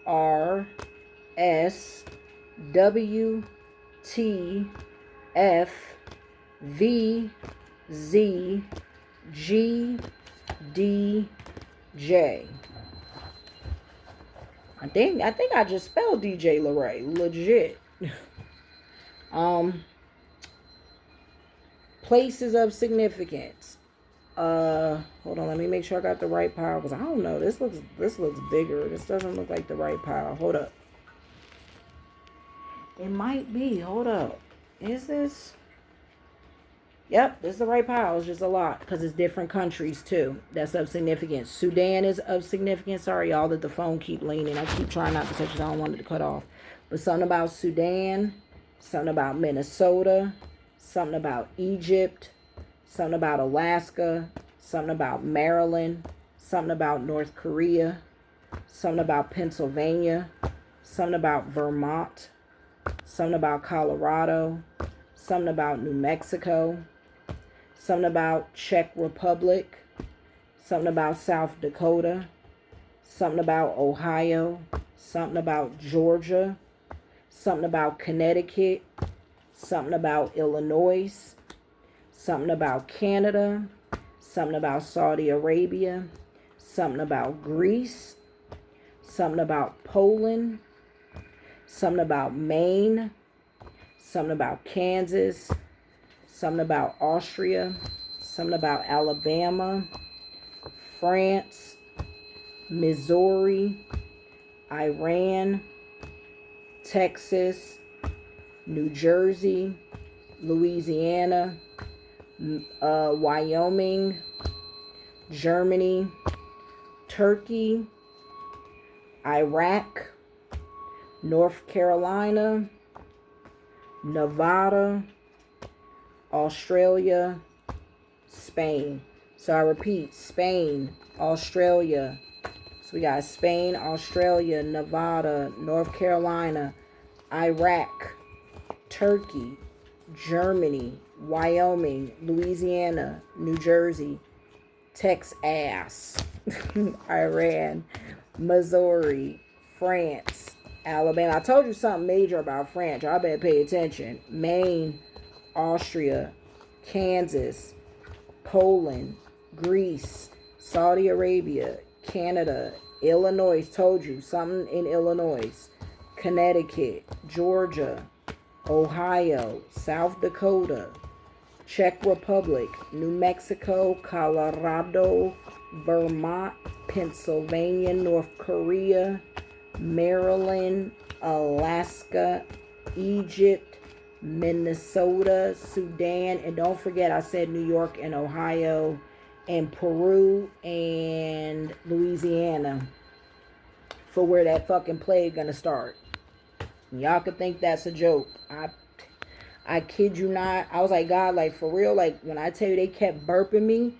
R, S, W, T, F, V, Z G D J. I think I just spelled DJ Larray. Legit. Places of significance. Hold on, let me make sure I got the right pile, because I don't know. This looks bigger. This doesn't look like the right pile. Hold up. It might be. Hold up. Is this? Yep, this is the right pile. It's just a lot because it's different countries too. That's of significance. Sudan is of significance. Sorry, y'all, that the phone keep leaning. I keep trying not to touch it. I don't want it to cut off. But something about Sudan, something about Minnesota, something about Egypt, something about Alaska, something about Maryland, something about North Korea, something about Pennsylvania, something about Vermont, something about Colorado, something about New Mexico, something about Czech Republic, something about South Dakota, something about Ohio, something about Georgia, something about Connecticut, something about Illinois, something about Canada, something about Saudi Arabia, something about Greece, something about Poland, something about Maine, something about Kansas, something about Austria, something about Alabama, France, Missouri, Iran, Texas, New Jersey, Louisiana, Wyoming, Germany, Turkey, Iraq, North Carolina, Nevada, Australia, Spain. So I repeat, Spain, Australia. So we got Spain, Australia, Nevada, North Carolina, Iraq, Turkey, Germany, Wyoming, Louisiana, New Jersey, Texas, Iran, Missouri, France, Alabama. I told you something major about France. Y'all better pay attention. Maine, Austria, Kansas, Poland, Greece, Saudi Arabia, Canada, Illinois. Told you something in Illinois. Connecticut, Georgia, Ohio, South Dakota, Czech Republic, New Mexico, Colorado, Vermont, Pennsylvania, North Korea, Maryland, Alaska, Egypt, Minnesota, Sudan, and don't forget I said New York and Ohio and Peru and Louisiana for where that fucking plague gonna start. Y'all could think that's a joke. I kid you not. I was like, God, like for real, like when I tell you they kept burping me,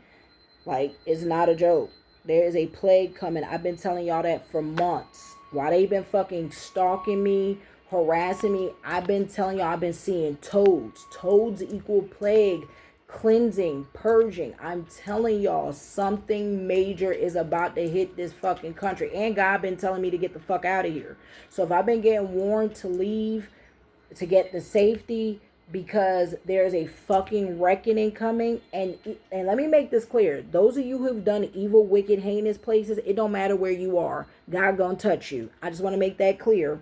like it's not a joke. There is a plague coming. I've been telling y'all that for months. While they been fucking stalking me, harassing me, I've been telling y'all I've been seeing toads. Toads equal plague, cleansing, purging. I'm telling y'all something major is about to hit this fucking country. And God been telling me to get the fuck out of here. So if I've been getting warned to leave, to get the safety, because there's a fucking reckoning coming. And let me make this clear. Those of you who've done evil, wicked, heinous places, it don't matter where you are. God gonna touch you. I just want to make that clear.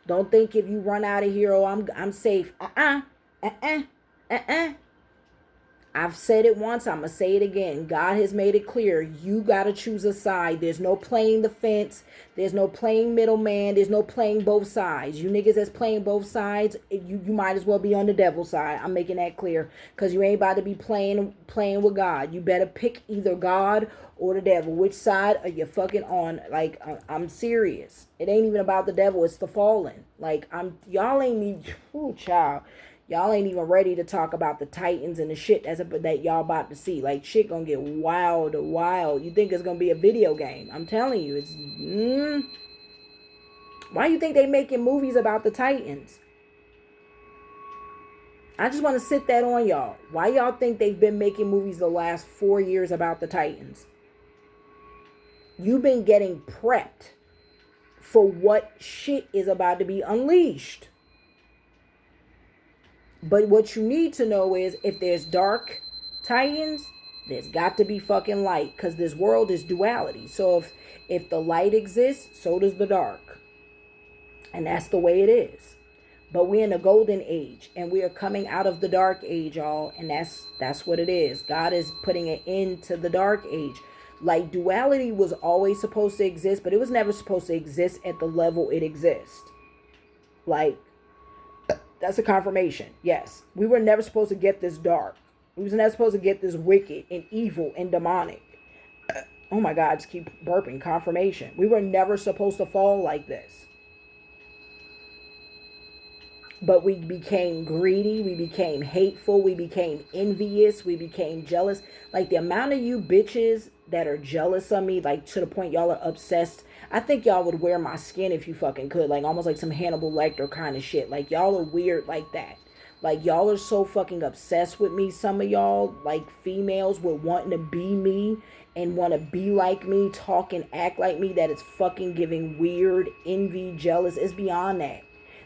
Don't think if you run out of here, oh, I'm safe. I've said it once, I'm going to say it again. God has made it clear. You got to choose a side. There's no playing the fence. There's no playing middleman. There's no playing both sides. You niggas that's playing both sides, you might as well be on the devil's side. I'm making that clear. Because you ain't about to be playing with God. You better pick either God or the devil. Which side are you fucking on? Like, I'm serious. It ain't even about the devil. It's the fallen. Like, y'all ain't even, ooh, child. Y'all ain't even ready to talk about the Titans and the shit that y'all about to see. Like, shit gonna get wild. You think it's gonna be a video game. I'm telling you, it's... Why you think they making movies about the Titans? I just want to sit that on y'all. Why y'all think they've been making movies the last 4 years about the Titans? You've been getting prepped for what shit is about to be unleashed. But what you need to know is if there's dark Titans, there's got to be fucking light, because this world is duality. So if the light exists, so does the dark. And that's the way it is. But we're in the golden age, and we are coming out of the dark age, y'all. And that's what it is. God is putting an end to the dark age. Like, duality was always supposed to exist, but it was never supposed to exist at the level it exists. Like, that's a confirmation. Yes, we were never supposed to get this dark. We was never supposed to get this wicked and evil and demonic. Oh my God, I just keep burping. Confirmation. We were never supposed to fall like this. But we became greedy, we became hateful, we became envious, we became jealous. Like, the amount of you bitches that are jealous of me, like, to the point y'all are obsessed. I think y'all would wear my skin if you fucking could. Like, almost like some Hannibal Lecter kind of shit. Like, y'all are weird like that. Like, y'all are so fucking obsessed with me. Some of y'all, like, females, would wanting to be me and want to be like me, talk and act like me, that it's fucking giving weird, envy, jealous. It's beyond that.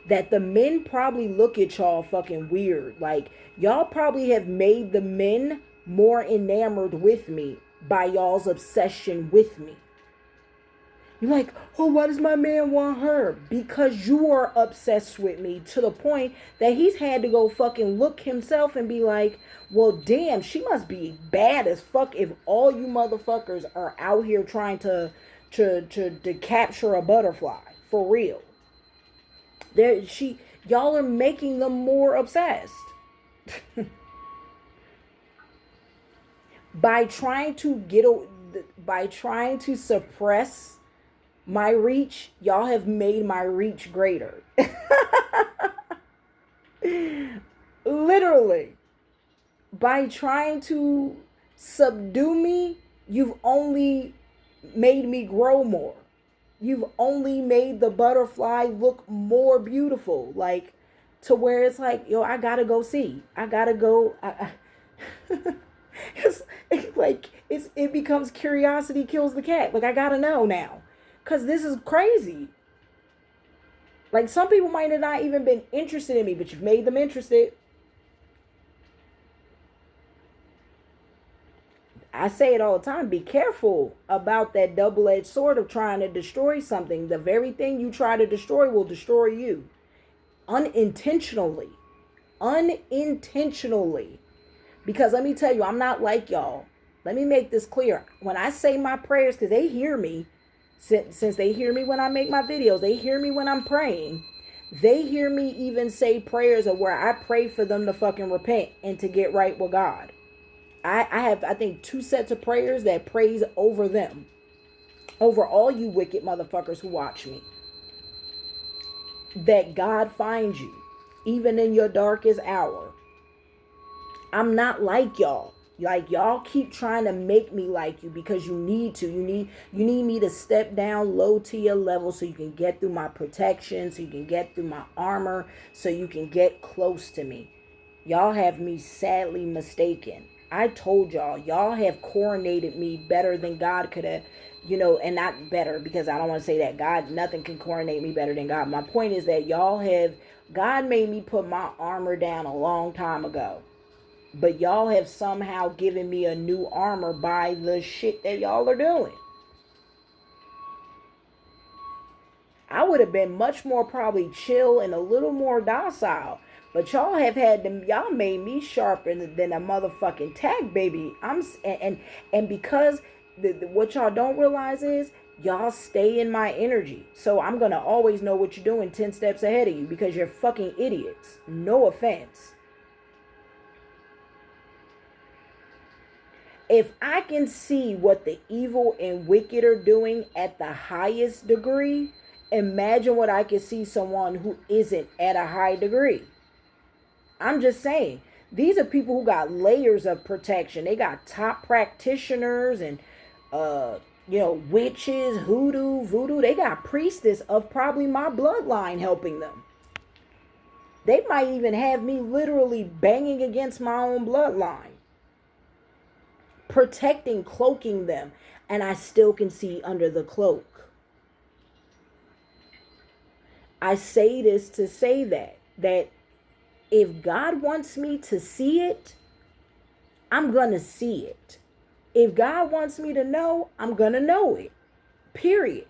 That the men probably look at y'all fucking weird. Like, y'all probably have made the men more enamored with me by y'all's obsession with me. You're like, oh, why does my man want her? Because you are obsessed with me to the point that he's had to go fucking look himself and be like, well, damn, she must be bad as fuck if all you motherfuckers are out here trying to capture a butterfly. For real. Y'all are making them more obsessed. by trying to suppress my reach, y'all have made my reach greater. Literally. By trying to subdue me, you've only made me grow more. You've only made the butterfly look more beautiful. Like, to where it's like, yo, I gotta go see. I gotta go. It becomes curiosity kills the cat. Like, I gotta know now. Because this is crazy. Like, some people might have not even been interested in me, but you've made them interested. I say it all the time. Be careful about that double-edged sword of trying to destroy something. The very thing you try to destroy will destroy you. Unintentionally. Unintentionally. Because let me tell you, I'm not like y'all. Let me make this clear. When I say my prayers, because they hear me, since they hear me when I make my videos, they hear me when I'm praying. They hear me even say prayers of where I pray for them to fucking repent and to get right with God. I have, I think, 2 sets of prayers that prays over them. Over all you wicked motherfuckers who watch me. That God finds you, even in your darkest hour. I'm not like y'all. Like, y'all keep trying to make me like you because you need to. You need me to step down low to your level so you can get through my protection, so you can get through my armor, so you can get close to me. Y'all have me sadly mistaken. I told y'all have coronated me better than God could have, and not better because I don't want to say that. God, nothing can coronate me better than God. My point is that God made me put my armor down a long time ago. But y'all have somehow given me a new armor by the shit that y'all are doing. I would have been much more probably chill and a little more docile. But y'all have y'all made me sharper than a motherfucking tag baby. And because what y'all don't realize is y'all stay in my energy. So I'm going to always know what you're doing 10 steps ahead of you because you're fucking idiots. No offense. If I can see what the evil and wicked are doing at the highest degree, imagine what I can see someone who isn't at a high degree. I'm just saying, these are people who got layers of protection. They got top practitioners and, witches, voodoo. They got priestess of probably my bloodline helping them. They might even have me literally banging against my own bloodline. Protecting, cloaking them, and I still can see under the cloak. I say this to say that if God wants me to see it, I'm going to see it. If God wants me to know, I'm going to know it. Period.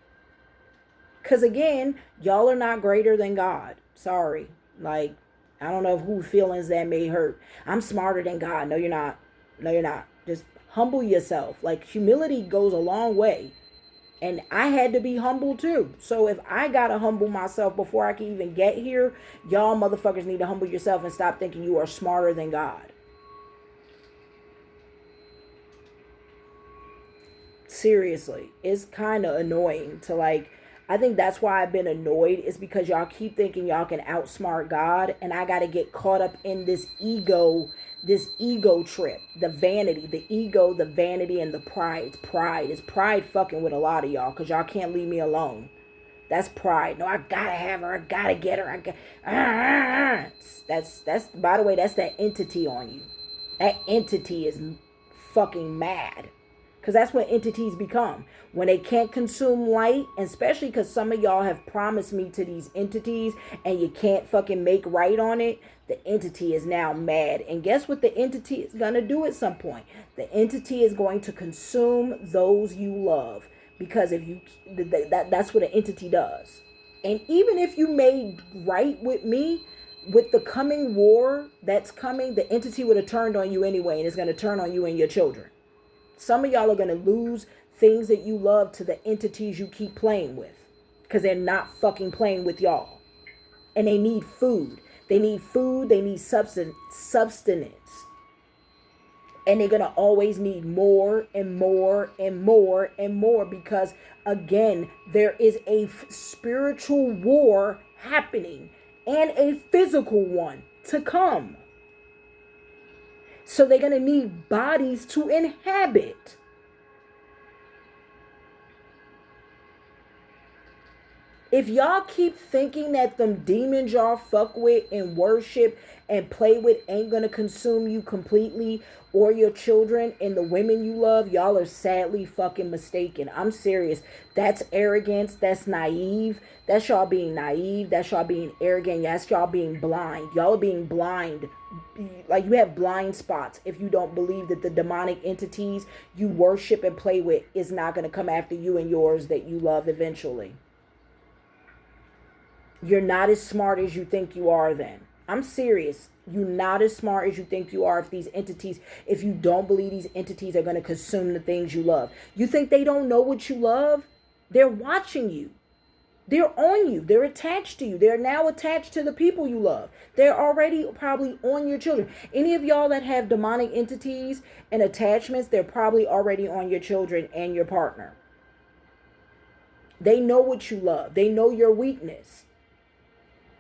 Because again, y'all are not greater than God. Sorry. Like, I don't know who feelings that may hurt. I'm smarter than God. No, you're not. No, you're not. Just humble yourself. Like, humility goes a long way. And I had to be humble too. So if I got to humble myself before I can even get here, y'all motherfuckers need to humble yourself and stop thinking you are smarter than God. Seriously, it's kind of annoying to like, I think that's why I've been annoyed, is because y'all keep thinking y'all can outsmart God, and I got to get caught up in this ego trip, the vanity, the ego, the vanity, and the pride. It's pride fucking with a lot of y'all, because y'all can't leave me alone. That's pride. No, I gotta have her. I gotta get her. That's by the way, that's that entity on you. That entity is fucking mad. Because that's what entities become. When they can't consume light, and especially because some of y'all have promised me to these entities and you can't fucking make right on it, the entity is now mad. And guess what the entity is going to do at some point? The entity is going to consume those you love. Because if you that's what an entity does. And even if you made right with me, with the coming war that's coming, the entity would have turned on you anyway, and it's going to turn on you and your children. Some of y'all are going to lose things that you love to the entities you keep playing with, because they're not fucking playing with y'all. And they need food. They need food. They need substance. And they're going to always need more and more and more and more, because, again, there is a spiritual war happening and a physical one to come. So they're going to need bodies to inhabit. If y'all keep thinking that them demons y'all fuck with and worship and play with ain't going to consume you completely, or your children and the women you love, y'all are sadly fucking mistaken. I'm serious. That's arrogance. That's naive. That's y'all being naive. That's y'all being arrogant. That's y'all being blind. Y'all are being blind. Like, you have blind spots if you don't believe that the demonic entities you worship and play with is not going to come after you and yours that you love eventually. You're not as smart as you think you are then. I'm serious. You're not as smart as you think you are if you don't believe these entities are going to consume the things you love. You think they don't know what you love? They're watching you. They're on you. They're attached to you. They're now attached to the people you love. They're already probably on your children. Any of y'all that have demonic entities and attachments, they're probably already on your children and your partner. They know what you love. They know your weakness.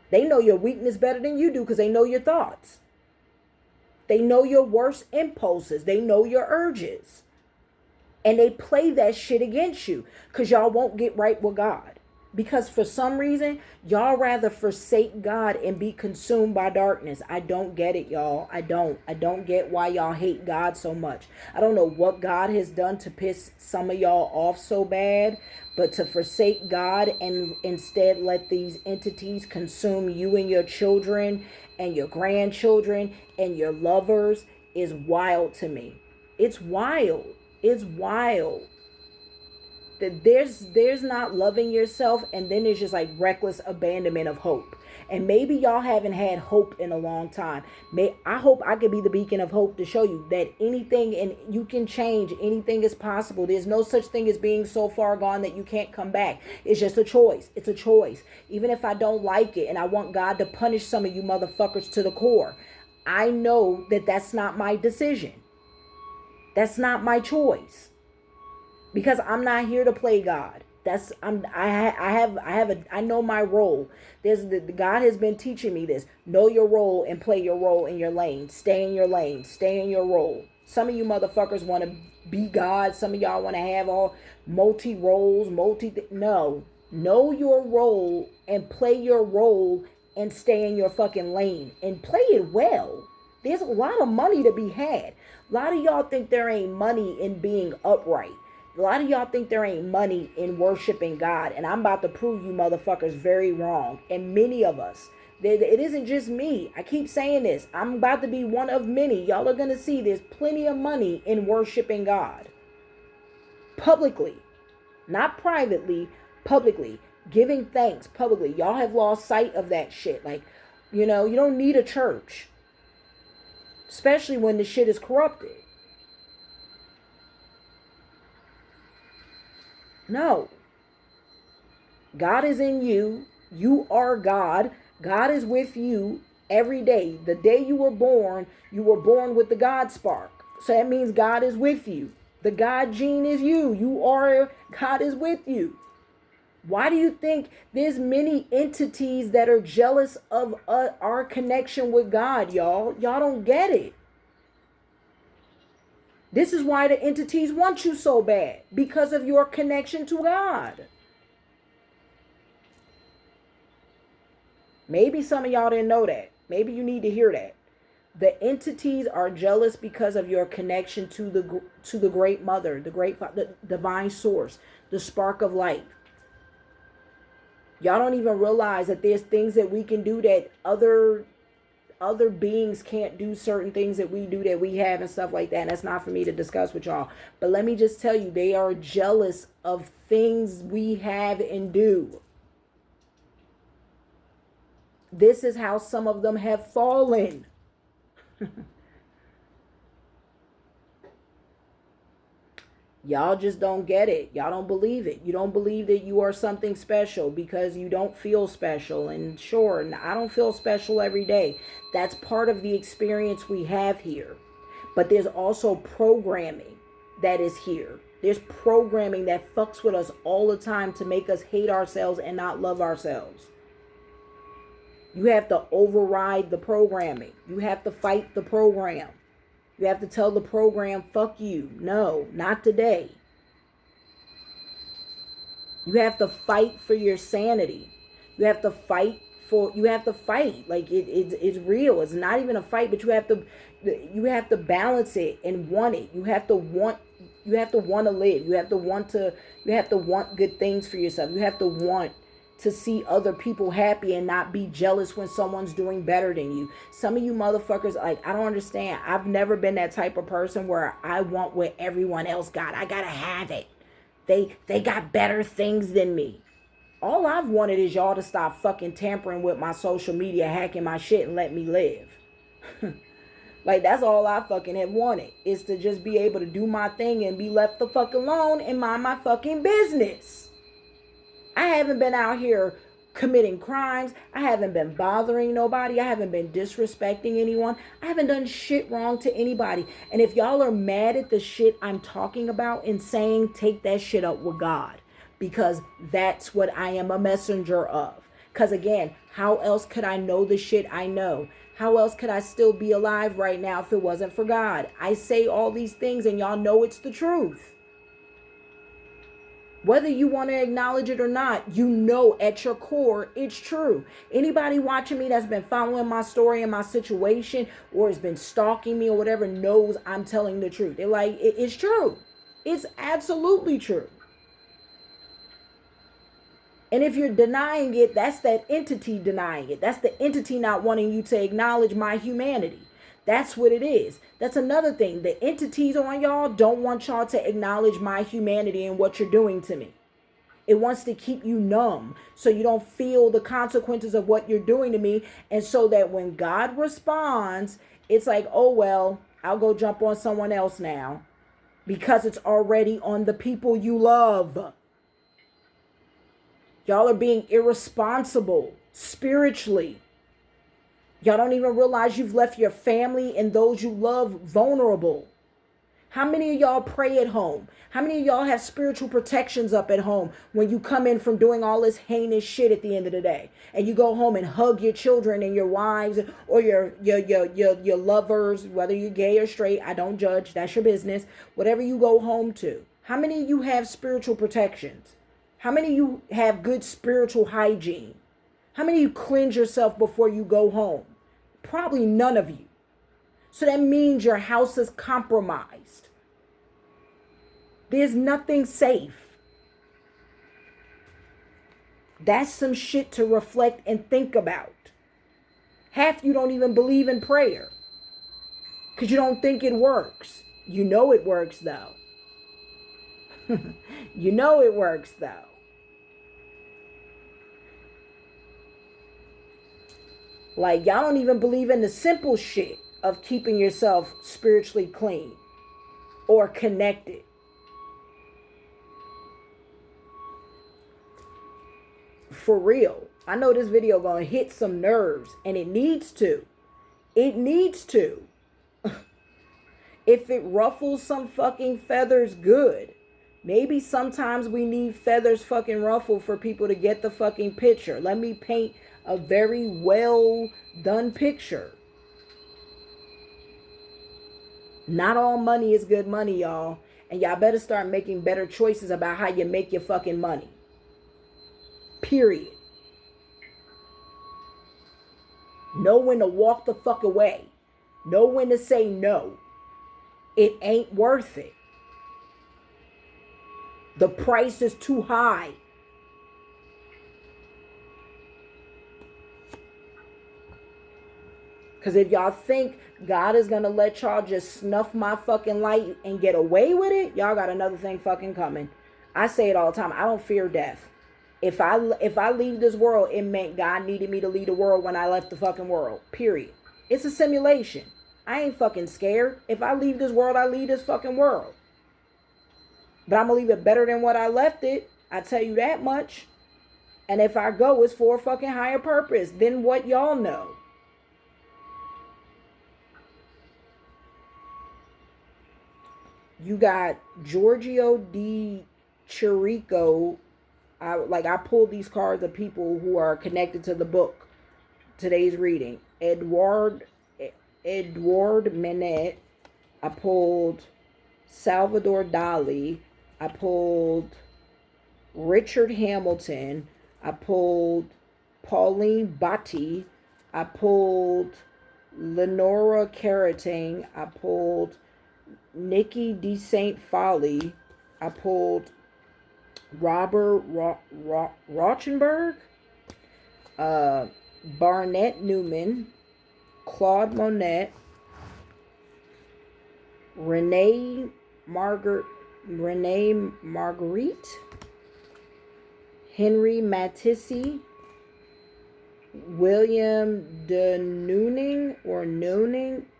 They know your weakness better than you do, because they know your thoughts. They know your worst impulses. They know your urges. And they play that shit against you, because y'all won't get right with God. Because for some reason, y'all rather forsake God and be consumed by darkness. I don't get it, y'all. I don't get why y'all hate God so much. I don't know what God has done to piss some of y'all off so bad, but to forsake God and instead let these entities consume you and your children and your grandchildren and your lovers is wild to me. It's wild. It's wild. That there's not loving yourself, and then there's just like reckless abandonment of hope. And maybe y'all haven't had hope in a long time. I hope I could be the beacon of hope to show you that anything, and you can change. Anything is possible. There's no such thing as being so far gone that you can't come back. It's just a choice. It's a choice. Even if I don't like it and I want God to punish some of you motherfuckers to the core, I know that that's not my decision. That's not my choice. Because I'm not here to play God. I know my role. God has been teaching me this. Know your role and play your role in your lane. Stay in your lane. Stay in your role. Some of you motherfuckers want to be God. Some of y'all want to have all multi roles, no. Know your role and play your role and stay in your fucking lane and play it well. There's a lot of money to be had. A lot of y'all think there ain't money in being upright. A lot of y'all think there ain't money in worshiping God. And I'm about to prove you motherfuckers very wrong. And many of us, It isn't just me. I keep saying this. I'm about to be one of many. Y'all are going to see there's plenty of money in worshiping God. Publicly. Not privately. Publicly. Giving thanks publicly. Y'all have lost sight of that shit. Like, you don't need a church. Especially when the shit is corrupted. No. God is in you. You are God. God is with you every day. The day you were born with the God spark. So that means God is with you. The God gene is you. God is with you. Why do you think there's many entities that are jealous of our connection with God, y'all? Y'all don't get it. This is why the entities want you so bad. Because of your connection to God. Maybe some of y'all didn't know that. Maybe you need to hear that. The entities are jealous because of your connection to the great mother, the divine source, the spark of light. Y'all don't even realize that there's things that we can do that other beings can't do, certain things that we do that we have and stuff like that. And that's not for me to discuss with y'all. But let me just tell you, they are jealous of things we have and do. This is how some of them have fallen. Y'all just don't get it. Y'all don't believe it. You don't believe that you are something special because you don't feel special. And sure, I don't feel special every day. That's part of the experience we have here. But there's also programming that is here. There's programming that fucks with us all the time to make us hate ourselves and not love ourselves. You have to override the programming. You have to fight the program. You have to tell the program, fuck you. No, not today. You have to fight for your sanity. You have to fight. Like it's real. It's not even a fight, but you have to balance it and want it. You have to want to live. You have to want good things for yourself. You have to want to see other people happy and not be jealous when someone's doing better than you. Some of you motherfuckers, like, I don't understand. I've never been that type of person where I want what everyone else got. I gotta have it. They got better things than me. All I've wanted is y'all to stop fucking tampering with my social media, hacking my shit, and let me live. Like, that's all I fucking have wanted, is to just be able to do my thing and be left the fuck alone and mind my fucking business. I haven't been out here committing crimes. I haven't been bothering nobody. I haven't been disrespecting anyone. I haven't done shit wrong to anybody. And if y'all are mad at the shit I'm talking about and saying, take that shit up with God. Because that's what I am a messenger of. Because again, how else could I know the shit I know? How else could I still be alive right now if it wasn't for God? I say all these things and y'all know it's the truth. Whether you want to acknowledge it or not, you know at your core it's true. Anybody watching me that's been following my story and my situation or has been stalking me or whatever knows I'm telling the truth. They're like, it's true. It's absolutely true. And if you're denying it, that's that entity denying it. That's the entity not wanting you to acknowledge my humanity. That's what it is. That's another thing. The entities on y'all don't want y'all to acknowledge my humanity and what you're doing to me. It wants to keep you numb so you don't feel the consequences of what you're doing to me. And so that when God responds, it's like, oh, well, I'll go jump on someone else now because it's already on the people you love. Y'all are being irresponsible spiritually. Y'all don't even realize you've left your family and those you love vulnerable. How many of y'all pray at home? How many of y'all have spiritual protections up at home when you come in from doing all this heinous shit at the end of the day? And you go home and hug your children and your wives or your lovers, whether you're gay or straight. I don't judge. That's your business. Whatever you go home to. How many of you have spiritual protections? How many of you have good spiritual hygiene? How many of you cleanse yourself before you go home? Probably none of you. So that means your house is compromised. There's nothing safe. That's some shit to reflect and think about. Half you don't even believe in prayer because you don't think it works. You know it works though. You know it works though. Like, y'all don't even believe in the simple shit of keeping yourself spiritually clean or connected. For real. I know this video gonna hit some nerves, and it needs to. It needs to. If it ruffles some fucking feathers, good. Maybe sometimes we need feathers fucking ruffled for people to get the fucking picture. Let me paint a very well done picture. Not all money is good money, y'all. And y'all better start making better choices about how you make your fucking money. Period. Know when to walk the fuck away. Know when to say no. It ain't worth it. The price is too high. Because if y'all think God is going to let y'all just snuff my fucking light and get away with it, y'all got another thing fucking coming. I say it all the time. I don't fear death. If I leave this world, it meant God needed me to leave the world when I left the fucking world. Period. It's a simulation. I ain't fucking scared. If I leave this world, I leave this fucking world. But I'm going to leave it better than what I left it. I tell you that much. And if I go, it's for a fucking higher purpose than what y'all know. You got Giorgio D. Chirico. I pulled these cards of people who are connected to the book. Today's reading. Edward Manet. I pulled Salvador Dali. I pulled Richard Hamilton. I pulled Pauline Batty. I pulled Lenora Karating. I pulled Nikki de St. Folly. I pulled Robert Rauschenberg. Barnett Newman. Claude Monet. Renee Marguerite. Henry Matisse. William de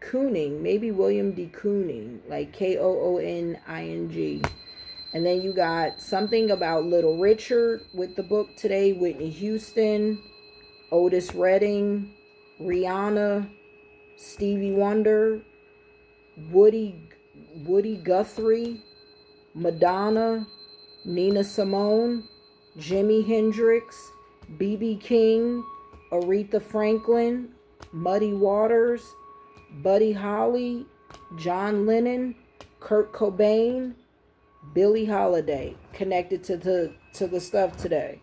Kooning, maybe William de Kooning, like Kooning. And then you got something about Little Richard with the book today. Whitney Houston, Otis Redding, Rihanna, Stevie Wonder, Woody Guthrie, Madonna, Nina Simone, Jimi Hendrix, B.B. King, Aretha Franklin, Muddy Waters, Buddy Holly, John Lennon, Kurt Cobain, Billie Holiday, connected to the stuff today.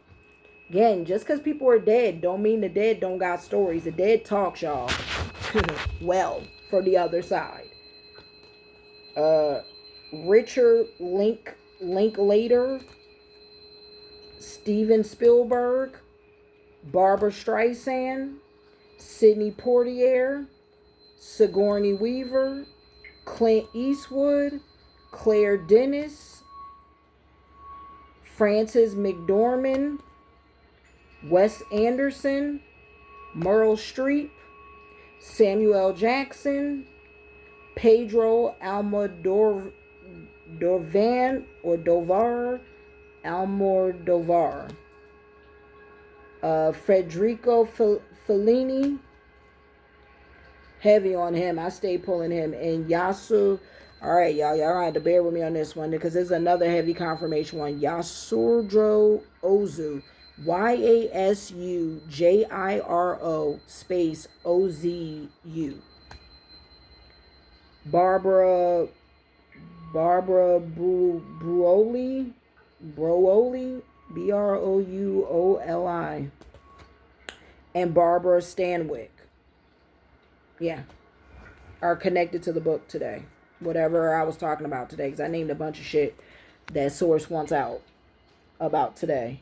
Again, just because people are dead don't mean the dead don't got stories. The dead talks, y'all. Well, for the other side. Richard Linklater, Steven Spielberg, Barbara Streisand, Sidney Poitier, Sigourney Weaver, Clint Eastwood, Claire Dennis, Frances McDormand, Wes Anderson, Meryl Streep, Samuel Jackson, Pedro Almodovar, Federico Fellini, heavy on him. I stay pulling him. And Yasu, all right, y'all gonna have to bear with me on this one because there's another heavy confirmation one. Yasudro Ozu, Yasujiro space Ozu. Barbara Brooli, Brouli, and Barbara Stanwyck. Yeah. Are connected to the book today. Whatever I was talking about today. Because I named a bunch of shit that Source wants out about today.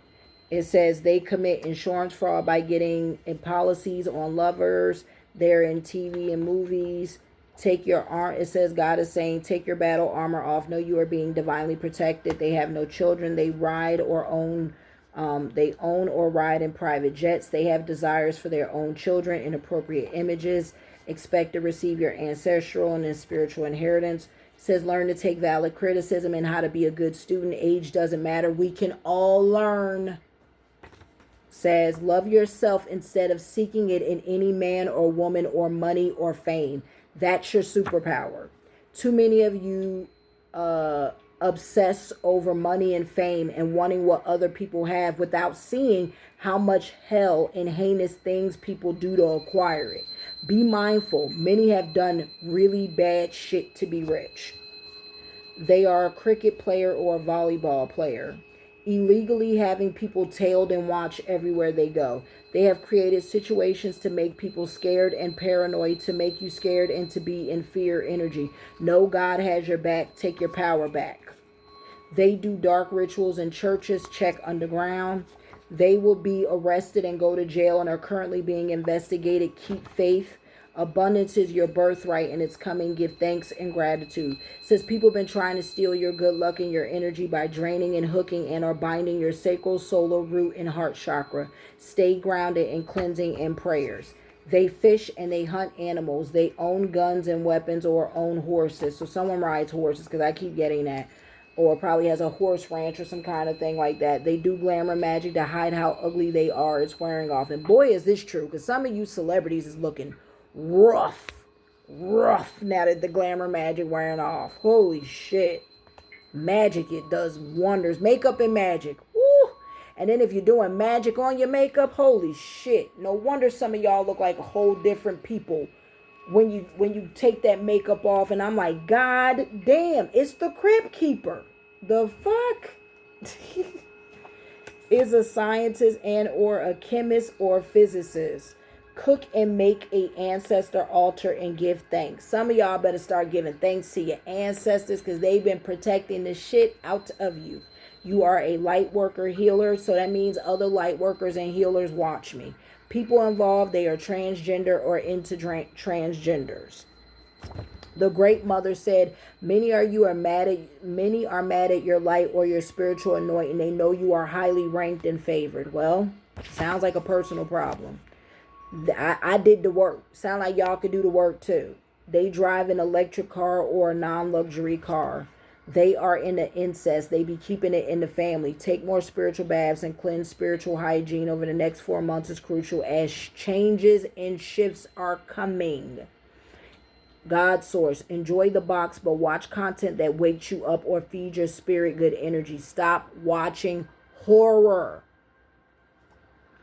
It says they commit insurance fraud by getting policies on lovers They're in TV and movies. Take your arm. It says God is saying, take your battle armor off. Know you are being divinely protected. They have no children. They ride or own. They own or ride in private jets. They have desires for their own children in appropriate images. Expect to receive your ancestral and spiritual inheritance. It says learn to take valid criticism and how to be a good student. Age doesn't matter. We can all learn. Says love yourself instead of seeking it in any man or woman or money or fame. That's your superpower. Too many of you obsess over money and fame and wanting what other people have without seeing how much hell and heinous things people do to acquire it. Be mindful. Many have done really bad shit to be rich. They are a cricket player or a volleyball player, illegally having people tailed and watched everywhere they go. They have created situations to make people scared and paranoid, to make you scared and to be in fear energy. Know God has your back. Take your power back. They do dark rituals in churches. Check underground. They will be arrested and go to jail and are currently being investigated. Keep faith. Abundance is your birthright and it's coming. Give thanks and gratitude. It says people have been trying to steal your good luck and your energy by draining and hooking and are binding your sacral, solar, root, and heart chakra. Stay grounded in cleansing and prayers. They fish and they hunt animals. They own guns and weapons or own horses. So someone rides horses, because I keep getting that. Or probably has a horse ranch or some kind of thing like that. They do glamour magic to hide how ugly they are. It's wearing off. And boy, is this true, because some of you celebrities is looking rough now that the glamour magic wearing off. Holy shit. Magic, it does wonders. Makeup and magic. Woo. And then if you're doing magic on your makeup, holy shit. No wonder some of y'all look like a whole different people when you take that makeup off. And I'm like, God damn, it's the Crypt Keeper. The fuck? Is a scientist and or a chemist or physicist. Cook and make a ancestor altar and give thanks. Some of y'all better start giving thanks to your ancestors, because they've been protecting the shit out of you. You are a light worker healer, so that means other light workers and healers watch me. People involved, they are transgender or into transgenders. The great mother said, many are mad at your light or your spiritual anointing. They know you are highly ranked and favored. Well, sounds like a personal problem. I did the work. Sound like y'all could do the work too. They drive an electric car or a non-luxury car. They are in the incest. They be keeping it in the family. Take more spiritual baths and cleanse spiritual hygiene over the next 4 months is crucial, as changes and shifts are coming. God source. Enjoy the box, but watch content that wakes you up or feeds your spirit good energy. Stop watching horror.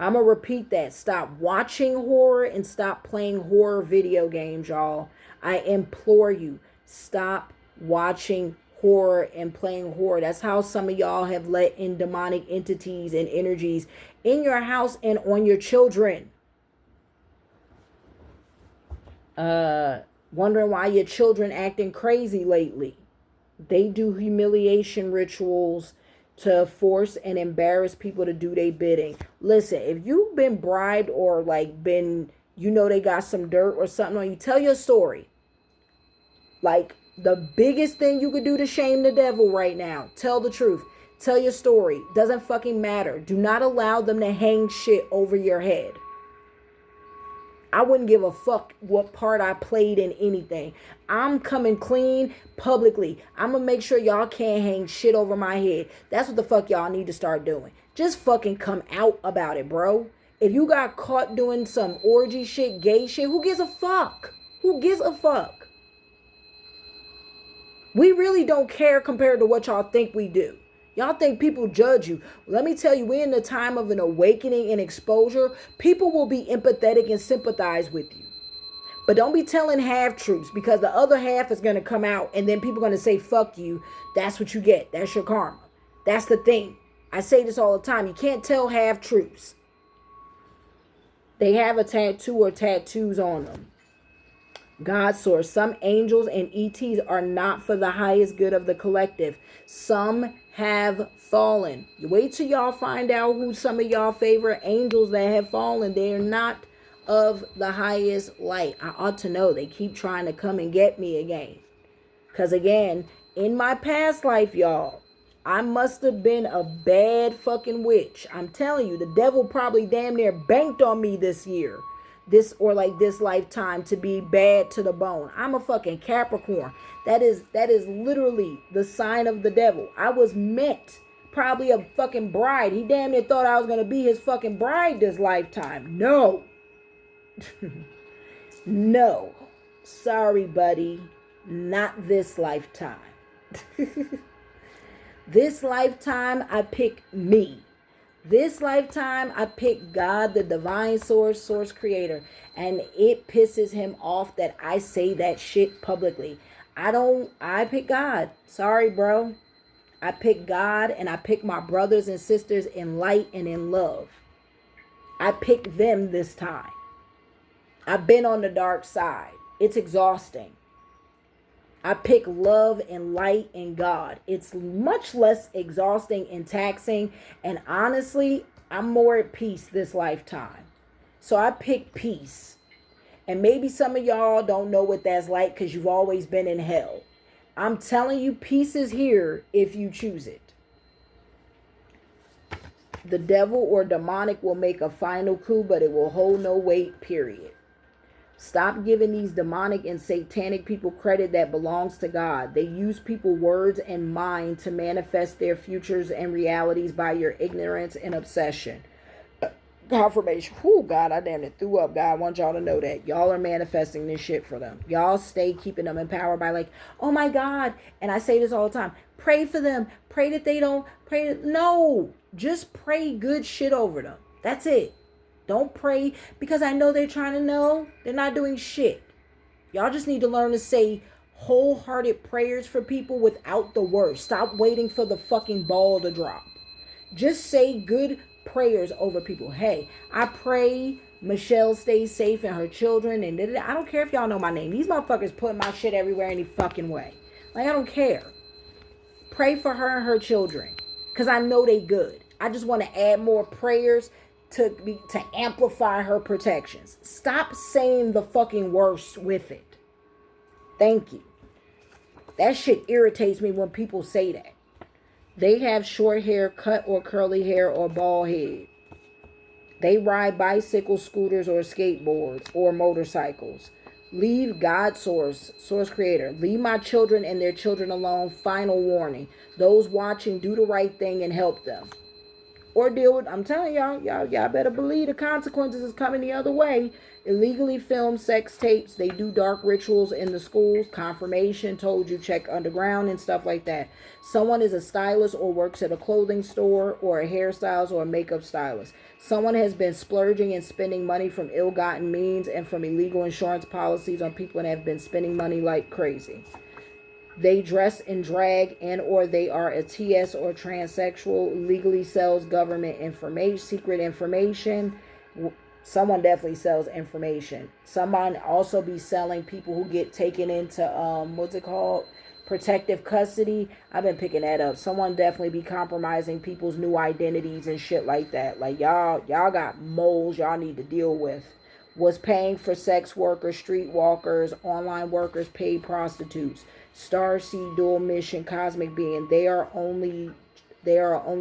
I'm going to repeat that. Stop watching horror and stop playing horror video games, y'all. I implore you. Stop watching horror and playing horror. That's how some of y'all have let in demonic entities and energies in your house and on your children. Wondering why your children acting crazy lately. They do humiliation rituals to force and embarrass people to do their bidding. Listen, if you've been bribed or like been, they got some dirt or something on you, tell your story. Like, the biggest thing you could do to shame the devil right now, tell the truth. Tell your story. Doesn't fucking matter. Do not allow them to hang shit over your head. I wouldn't give a fuck what part I played in anything. I'm coming clean publicly. I'm going to make sure y'all can't hang shit over my head. That's what the fuck y'all need to start doing. Just fucking come out about it, bro. If you got caught doing some orgy shit, gay shit, who gives a fuck? Who gives a fuck? We really don't care compared to what y'all think we do. Y'all think people judge you. Let me tell you, we're in the time of an awakening and exposure. People will be empathetic and sympathize with you. But don't be telling half-truths, because the other half is going to come out and then people are going to say, fuck you. That's what you get. That's your karma. That's the thing. I say this all the time. You can't tell half-truths. They have a tattoo or tattoos on them. God source. Some angels and ETs are not for the highest good of the collective. Some have fallen. You wait till y'all find out who some of y'all favorite angels that have fallen. They are not of the highest light. I ought to know. They keep trying to come and get me again. Because again, in my past life, y'all, I must have been a bad fucking witch. I'm telling you, the devil probably damn near banked on me this year. This lifetime to be bad to the bone. I'm a fucking Capricorn. That is literally the sign of the devil. I was meant probably a fucking bride. He damn near thought I was gonna be his fucking bride this lifetime. No. No. Sorry, buddy. Not this lifetime. This lifetime, I pick me. This lifetime, I pick God, the divine source creator. And it pisses him off that I say that shit publicly. I pick God. Sorry, bro. I pick God, and I pick my brothers and sisters in light and in love. I pick them this time. I've been on the dark side. It's exhausting. I pick love and light and God. It's much less exhausting and taxing. And honestly, I'm more at peace this lifetime. So I pick peace. And maybe some of y'all don't know what that's like because you've always been in hell. I'm telling you, peace is here if you choose it. The devil or demonic will make a final coup, but it will hold no weight, period. Stop giving these demonic and satanic people credit that belongs to God. They use people's words and mind to manifest their futures and realities by your ignorance and obsession. Confirmation. Oh, God, I damn it threw up. God, I want y'all to know that. Y'all are manifesting this shit for them. Y'all stay keeping them in power by like, oh my God. And I say this all the time. Pray for them. Pray that they don't. No. Just pray good shit over them. That's it. Don't pray because I know they're trying to know. They're not doing shit. Y'all just need to learn to say wholehearted prayers for people without the words. Stop waiting for the fucking ball to drop. Just say good prayers over people. Hey, I pray Michelle stays safe and her children. And I don't care if y'all know my name. These motherfuckers put my shit everywhere any fucking way. Like, I don't care. Pray for her and her children because I know they good. I just want to add more prayers to amplify her protections. Stop saying the fucking worst with it. Thank you. That shit irritates me when people say that. They have short hair, cut or curly hair, or bald head. They ride bicycles, scooters, or skateboards, or motorcycles. Leave God source creator. Leave my children and their children alone. Final warning. Those watching, do the right thing and help them. Or deal with, I'm telling y'all better believe the consequences is coming the other way. Illegally filmed sex tapes. They do dark rituals in the schools. Confirmation, told you, check underground and stuff like that. Someone is a stylist or works at a clothing store or a hairstylist or a makeup stylist. Someone has been splurging and spending money from ill-gotten means and from illegal insurance policies on people and have been spending money like crazy. They dress in drag and or they are a TS or transsexual, legally sells government information, secret information. Someone definitely sells information. Someone also be selling people who get taken into, what's it called? Protective custody. I've been picking that up. Someone definitely be compromising people's new identities and shit like that. Like y'all got moles y'all need to deal with. Was paying for sex workers, street walkers, online workers, paid prostitutes. Starseed, dual mission, cosmic being. They are only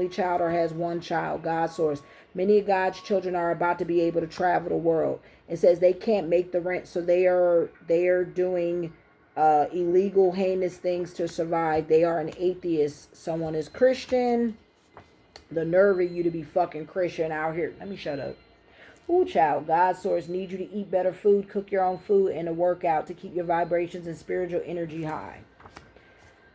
child or has one child. God source. Many of God's children are about to be able to travel the world. It says they can't make the rent, so they are doing illegal, heinous things to survive. They are an atheist. Someone is Christian. The nerve of you to be fucking Christian out here. Let me shut up. Ooh, child, God's source needs you to eat better food, cook your own food, and to work out to keep your vibrations and spiritual energy high.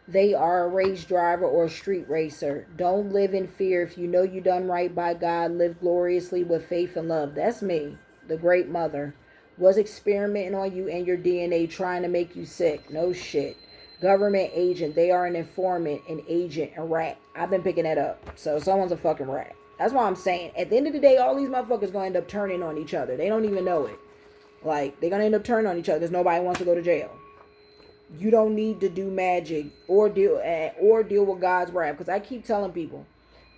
They are a race driver or a street racer. Don't live in fear. If you know you done right by God, live gloriously with faith and love. That's me, the great mother. Was experimenting on you and your DNA, trying to make you sick. No shit. Government agent. They are an informant, an agent, a rat. I've been picking that up. So someone's a fucking rat. That's why I'm saying, at the end of the day, all these motherfuckers going to end up turning on each other. They don't even know it. Like, they're going to end up turning on each other because nobody wants to go to jail. You don't need to do magic or deal with God's wrath. Because I keep telling people,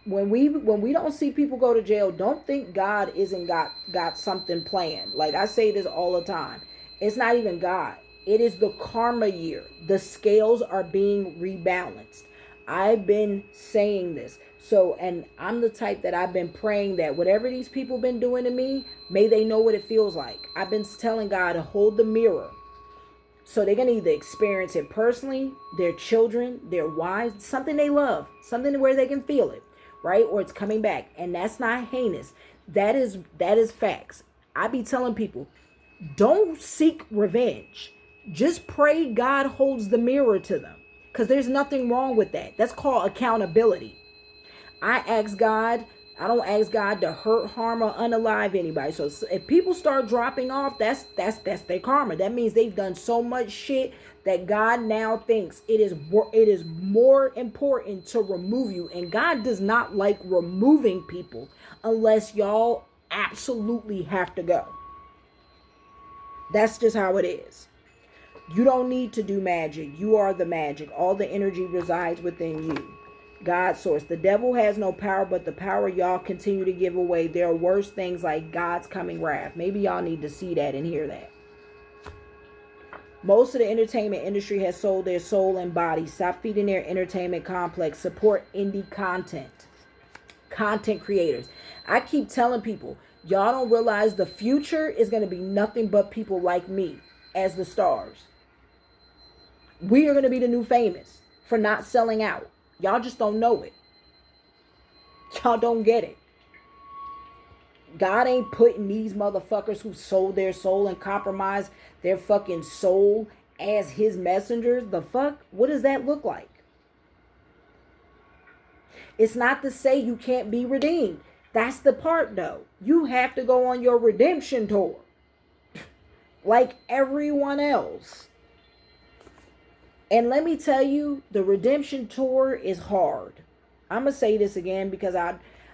when we don't see people go to jail, don't think God isn't got something planned. Like I say this all the time. It's not even God. It is the karma year. The scales are being rebalanced. I've been saying this. So, and I'm the type that I've been praying that whatever these people been doing to me, may they know what it feels like. I've been telling God to hold the mirror. So they're going to either experience it personally, their children, their wives, something they love, something where they can feel it, right? Or it's coming back. And that's not heinous. That is facts. I be telling people, don't seek revenge. Just pray God holds the mirror to them. Because there's nothing wrong with that. That's called accountability. I don't ask God to hurt, harm, or unalive anybody. So if people start dropping off, that's their karma. That means they've done so much shit that God now thinks it is more important to remove you. And God does not like removing people unless y'all absolutely have to go. That's just how it is. You don't need to do magic. You are the magic. All the energy resides within you. God's source. The devil has no power, but the power y'all continue to give away. There are worse things like God's coming wrath. Maybe y'all need to see that and hear that. Most of the entertainment industry has sold their soul and body. Stop feeding their entertainment complex. Support indie content creators. I keep telling people, y'all don't realize the future is going to be nothing but people like me as the stars. We are going to be the new famous for not selling out. Y'all just don't know it. Y'all don't get it. God ain't putting these motherfuckers who sold their soul and compromised their fucking soul as his messengers. The fuck? What does that look like? It's not to say you can't be redeemed. That's the part though. You have to go on your redemption tour. Like everyone else. And let me tell you, the redemption tour is hard. I'm going to say this again because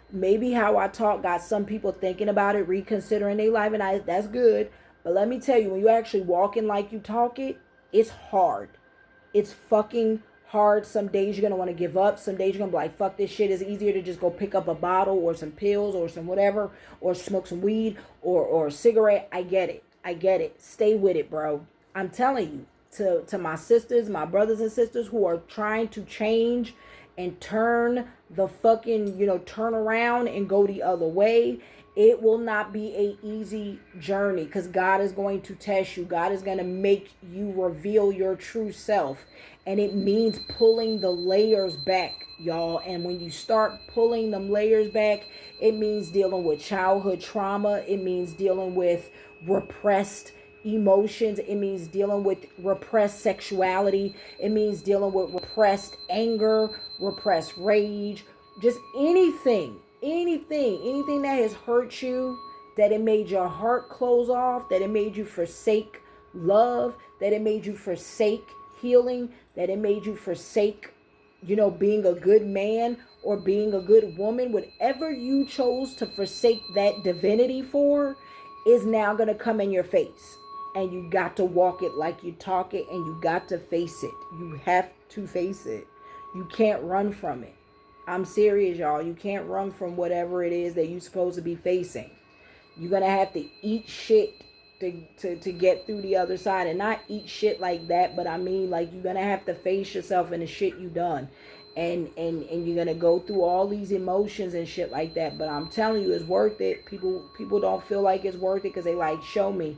maybe how I talk got some people thinking about it, reconsidering their life, and that's good. But let me tell you, when you actually walking like you talk it, it's hard. It's fucking hard. Some days you're going to want to give up. Some days you're going to be like, fuck this shit. It's easier to just go pick up a bottle or some pills or some whatever, or smoke some weed or a cigarette. I get it. Stay with it, bro. I'm telling you. To my sisters, my brothers and sisters who are trying to change and turn the fucking, turn around and go the other way. It will not be a easy journey because God is going to test you. God is going to make you reveal your true self. And it means pulling the layers back, y'all. And when you start pulling them layers back, it means dealing with childhood trauma. It means dealing with repressed emotions. It means dealing with repressed sexuality. It means dealing with repressed anger, repressed rage, just anything that has hurt you, that it made your heart close off, that it made you forsake love, that it made you forsake healing, that it made you forsake, being a good man or being a good woman. Whatever you chose to forsake that divinity for is now going to come in your face. And you got to walk it like you talk it, and you got to face it. You have to face it. You can't run from it. I'm serious, y'all. You can't run from whatever it is that you're supposed to be facing. You're going to have to eat shit to get through the other side. And not eat shit like that, but I mean like you're going to have to face yourself and the shit you done. And you're going to go through all these emotions and shit like that. But I'm telling you, it's worth it. People don't feel like it's worth it because they like, show me.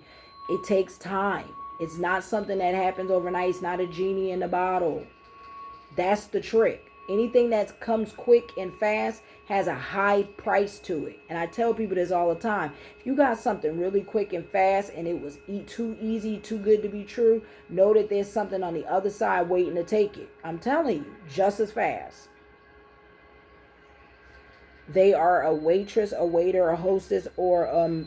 It takes time. It's not something that happens overnight. It's not a genie in a bottle. That's the trick. Anything that comes quick and fast has a high price to it. And I tell people this all the time. If you got something really quick and fast and it was too easy, too good to be true, know that there's something on the other side waiting to take it. I'm telling you, just as fast. They are a waitress, a waiter, a hostess, or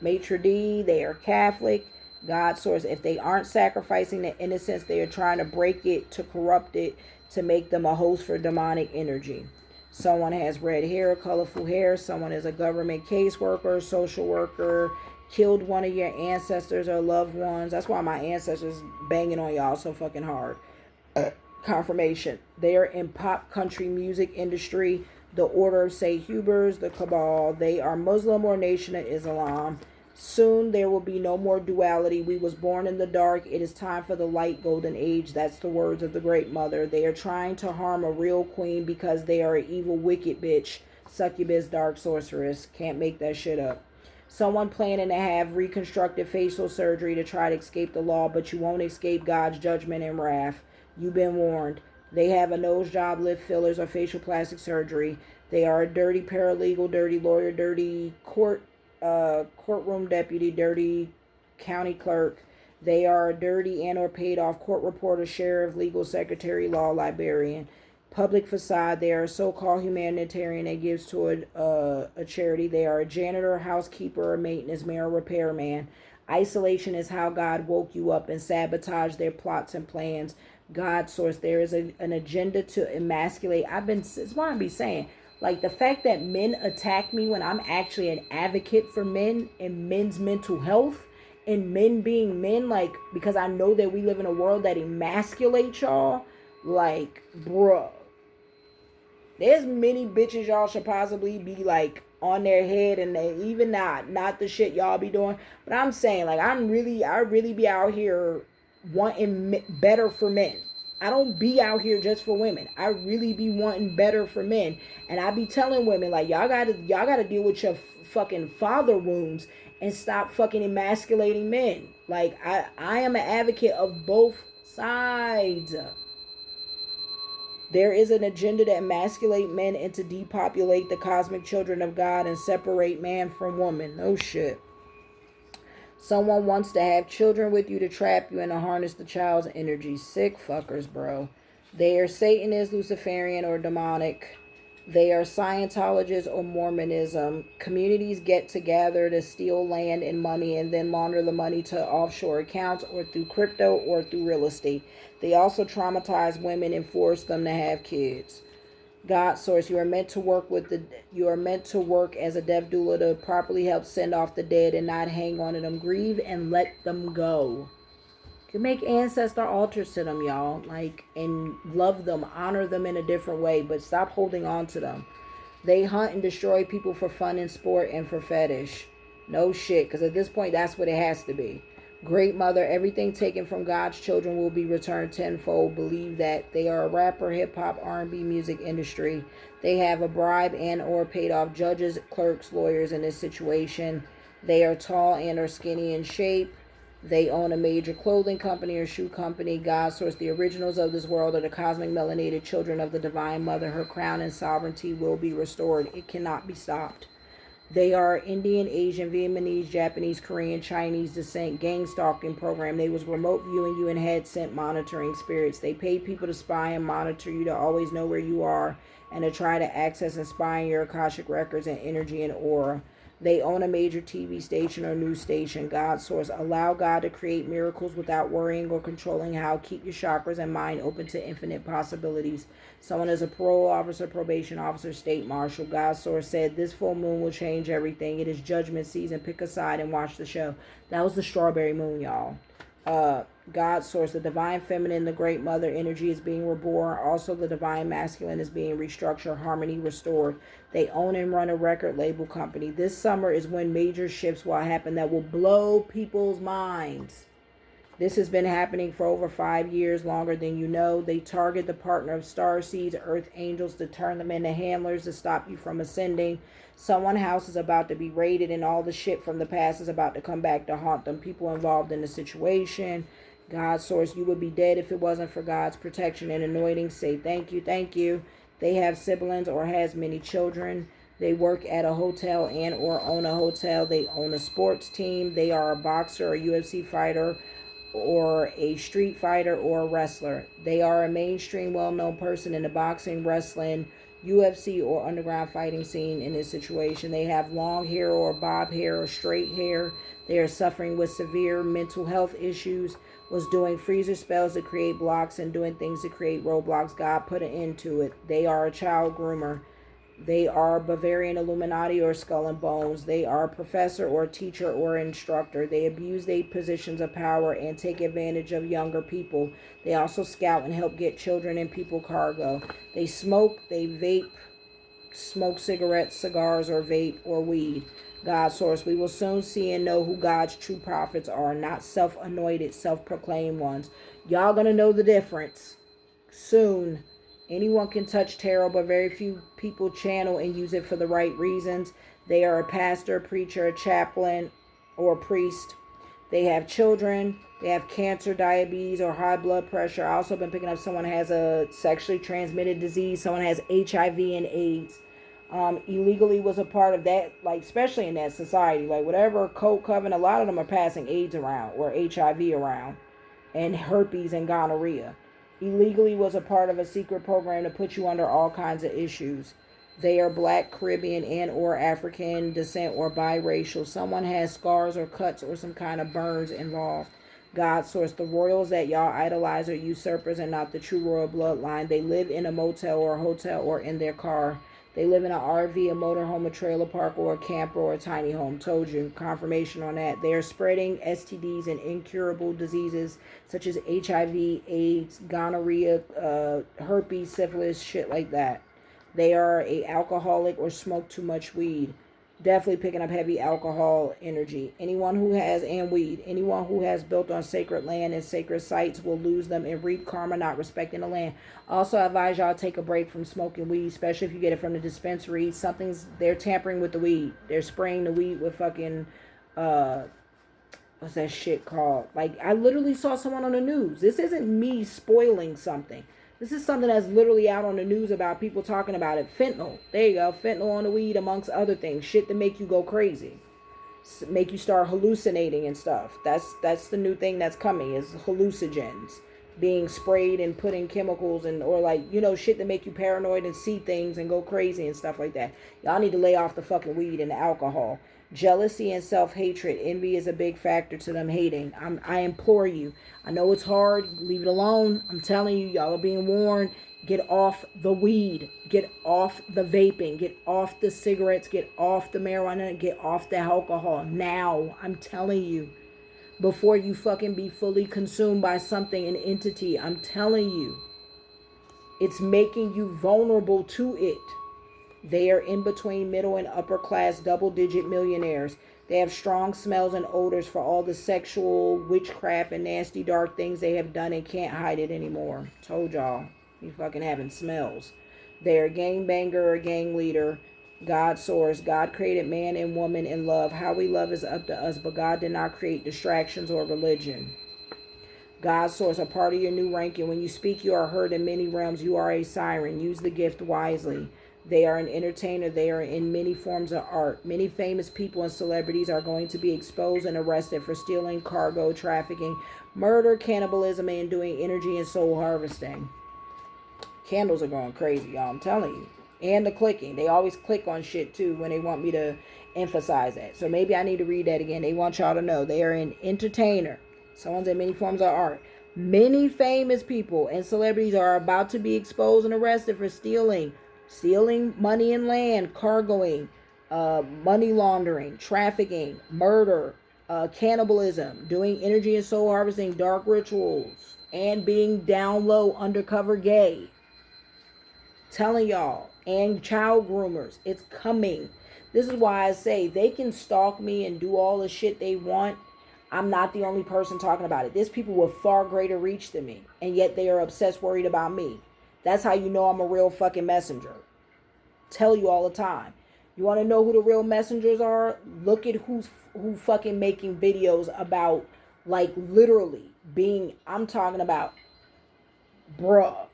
maitre d'. They are Catholic. God's source. If they aren't sacrificing the innocence, they are trying to break it, to corrupt it, to make them a host for demonic energy. Someone has red hair, colorful hair. Someone is a government caseworker, social worker, killed one of your ancestors or loved ones. That's why my ancestors banging on y'all so fucking hard. Confirmation. They are in pop country music industry. the Order of St. Huber's, the Cabal. They are Muslim or Nation of Islam. Soon there will be no more duality. We was born in the dark. It is time for the light golden age. That's the words of the Great Mother. They are trying to harm a real queen because they are an evil, wicked bitch. Succubus, dark sorceress. Can't make that shit up. Someone planning to have reconstructive facial surgery to try to escape the law, but you won't escape God's judgment and wrath. You've been warned. They have a nose job, lip fillers, or facial plastic surgery. They are a dirty paralegal, dirty lawyer, dirty courtroom deputy, dirty county clerk. They are a dirty and or paid off court reporter, sheriff, legal secretary, law librarian. Public facade. They are a so-called humanitarian that gives to a charity. They are a janitor, housekeeper, or maintenance man, or repairman. Isolation is how God woke you up and sabotaged their plots and plans. God source. There is an agenda to emasculate. It's what I be saying. Like the fact that men attack me when I'm actually an advocate for men and men's mental health and men being men, like, because I know that we live in a world that emasculates y'all. Like, bruh. There's many bitches y'all should possibly be like on their head, and they even not the shit y'all be doing. But I'm saying, like, I really be out here wanting better for men. I don't be out here just for women. I really be wanting better for men. And I be telling women, like, y'all gotta deal with your fucking father wounds and stop fucking emasculating men. Like, I am an advocate of both sides. There is an agenda to emasculate men and to depopulate the cosmic children of God and separate man from woman. No shit. Someone wants to have children with you to trap you and to harness the child's energy. Sick fuckers, bro. They are Satanist, Luciferian, or demonic. They are Scientologists or Mormonism. Communities get together to steal land and money and then launder the money to offshore accounts or through crypto or through real estate. They also traumatize women and force them to have kids. God source. You are meant to work as a death doula to properly help send off the dead and not hang on to them. Grieve and let them go. You can make ancestor altars to them, y'all. Like, and love them, honor them in a different way, but stop holding on to them. They hunt and destroy people for fun and sport and for fetish. No shit, because at this point, that's what it has to be. Great Mother, everything taken from God's children will be returned tenfold. Believe that. They are a rapper, hip-hop, R&B music industry. They have a bribe and or paid off judges, clerks, lawyers in this situation. They are tall and or skinny in shape. They own a major clothing company or shoe company. God source. The originals of this world are the cosmic melanated children of the Divine Mother. Her crown and sovereignty will be restored. It cannot be stopped. They are Indian, Asian, Vietnamese, Japanese, Korean, Chinese descent gang stalking program. They was remote viewing you and headset monitoring spirits. They paid people to spy and monitor you to always know where you are and to try to access and spy on your Akashic records and energy and aura. They own a major TV station or news station. God source. Allow God to create miracles without worrying or controlling how. Keep your chakras and mind open to infinite possibilities. Someone is a parole officer, probation officer, state marshal. God source said this full moon will change everything. It is judgment season. Pick a side and watch the show. That was the strawberry moon, y'all. God source. The divine feminine, the great mother energy is being reborn. Also, the divine masculine is being restructured, harmony restored. They own and run a record label company. This summer is when major shifts will happen that will blow people's minds. This has been happening for over 5 years, longer than you know. They target the partner of star seeds, earth angels, to turn them into handlers to stop you from ascending. Someone's house is about to be raided and all the shit from the past is about to come back to haunt them. People involved in the situation. God's source, you would be dead if it wasn't for God's protection and anointing. Say thank you, thank you. They have siblings or has many children. They work at a hotel and or own a hotel. They own a sports team. They are a boxer, a UFC fighter, or a street fighter or a wrestler. They are a mainstream well-known person in the boxing, wrestling, UFC, or underground fighting scene in this situation. They have long hair or bob hair or straight hair. They are suffering with severe mental health issues, was doing freezer spells to create blocks and doing things to create roadblocks. God put an end to it. They are a child groomer. They are Bavarian Illuminati or Skull and Bones. They are a professor or teacher or instructor. They abuse their positions of power and take advantage of younger people. They also scout and help get children and people cargo. They smoke, they vape, smoke cigarettes, cigars, or vape, or weed. God source. We will soon see and know who God's true prophets are, not self-anointed, self-proclaimed ones. Y'all gonna know the difference soon. Anyone can touch tarot, but very few people channel and use it for the right reasons. They are a pastor, preacher, a chaplain, or a priest. They have children. They have cancer, diabetes, or high blood pressure. I also been picking up someone has a sexually transmitted disease. Someone has HIV and AIDS. Illegally was a part of that, like especially in that society, like whatever code coven. A lot of them are passing AIDS around or HIV around, and herpes and gonorrhea. Illegally was a part of a secret program to put you under all kinds of issues. They are black, Caribbean, and or African descent or biracial. Someone has scars or cuts or some kind of burns involved. God source. The royals that y'all idolize are usurpers and not the true royal bloodline. They live in a motel or a hotel or in their car. They live in an RV, a motorhome, a trailer park, or a camper, or a tiny home. Told you. Confirmation on that. They are spreading STDs and incurable diseases such as HIV, AIDS, gonorrhea, herpes, syphilis, shit like that. They are a alcoholic or smoke too much weed. Definitely picking up heavy alcohol energy. Anyone who has, and weed, anyone who has built on sacred land and sacred sites will lose them and reap karma, not respecting the land. Also, I advise y'all take a break from smoking weed, especially if you get it from the dispensary. They're tampering with the weed. They're spraying the weed with fucking, what's that shit called? Like, I literally saw someone on the news. This isn't me spoiling something. This is something that's literally out on the news about people talking about it. Fentanyl. There you go. Fentanyl on the weed, amongst other things. Shit that make you go crazy. Make you start hallucinating and stuff. That's the new thing that's coming, is hallucinogens. Being sprayed and put in chemicals and, or like, shit that make you paranoid and see things and go crazy and stuff like that. Y'all need to lay off the fucking weed and the alcohol. Jealousy and self-hatred. Envy is a big factor to them hating. I implore you. I know it's hard. Leave it alone. I'm telling you, y'all are being warned. Get off the weed. Get off the vaping. Get off the cigarettes. Get off the marijuana. Get off the alcohol. Now. I'm telling you. Before you fucking be fully consumed by something, an entity. I'm telling you. It's making you vulnerable to it. They are in between middle and upper class double-digit millionaires. They have strong smells and odors for all the sexual, witchcraft, and nasty dark things they have done and can't hide it anymore. Told y'all. You fucking having smells. They are a gangbanger or a gang leader. God source. God created man and woman in love. How we love is up to us, but God did not create distractions or religion. God source. A part of your new ranking. When you speak, you are heard in many realms. You are a siren. Use the gift wisely. They are an entertainer. They are in many forms of art. Many famous people and celebrities are going to be exposed and arrested for stealing, cargo, trafficking, murder, cannibalism, and doing energy and soul harvesting. Candles are going crazy, y'all. I'm telling you. And the clicking. They always click on shit, too, when they want me to emphasize that. So maybe I need to read that again. They want y'all to know. They are an entertainer. Someone's in many forms of art. Many famous people and celebrities are about to be exposed and arrested for stealing money and land, cargoing, money laundering, trafficking, murder, cannibalism, doing energy and soul harvesting, dark rituals, and being down low, undercover gay. Telling y'all, and child groomers, it's coming. This is why I say they can stalk me and do all the shit they want. I'm not the only person talking about it. There's people with far greater reach than me, and yet they are obsessed, worried about me. That's how you know I'm a real fucking messenger. Tell you all the time. You want to know who the real messengers are? Look at who fucking making videos about, like, literally being, I'm talking about, bruh.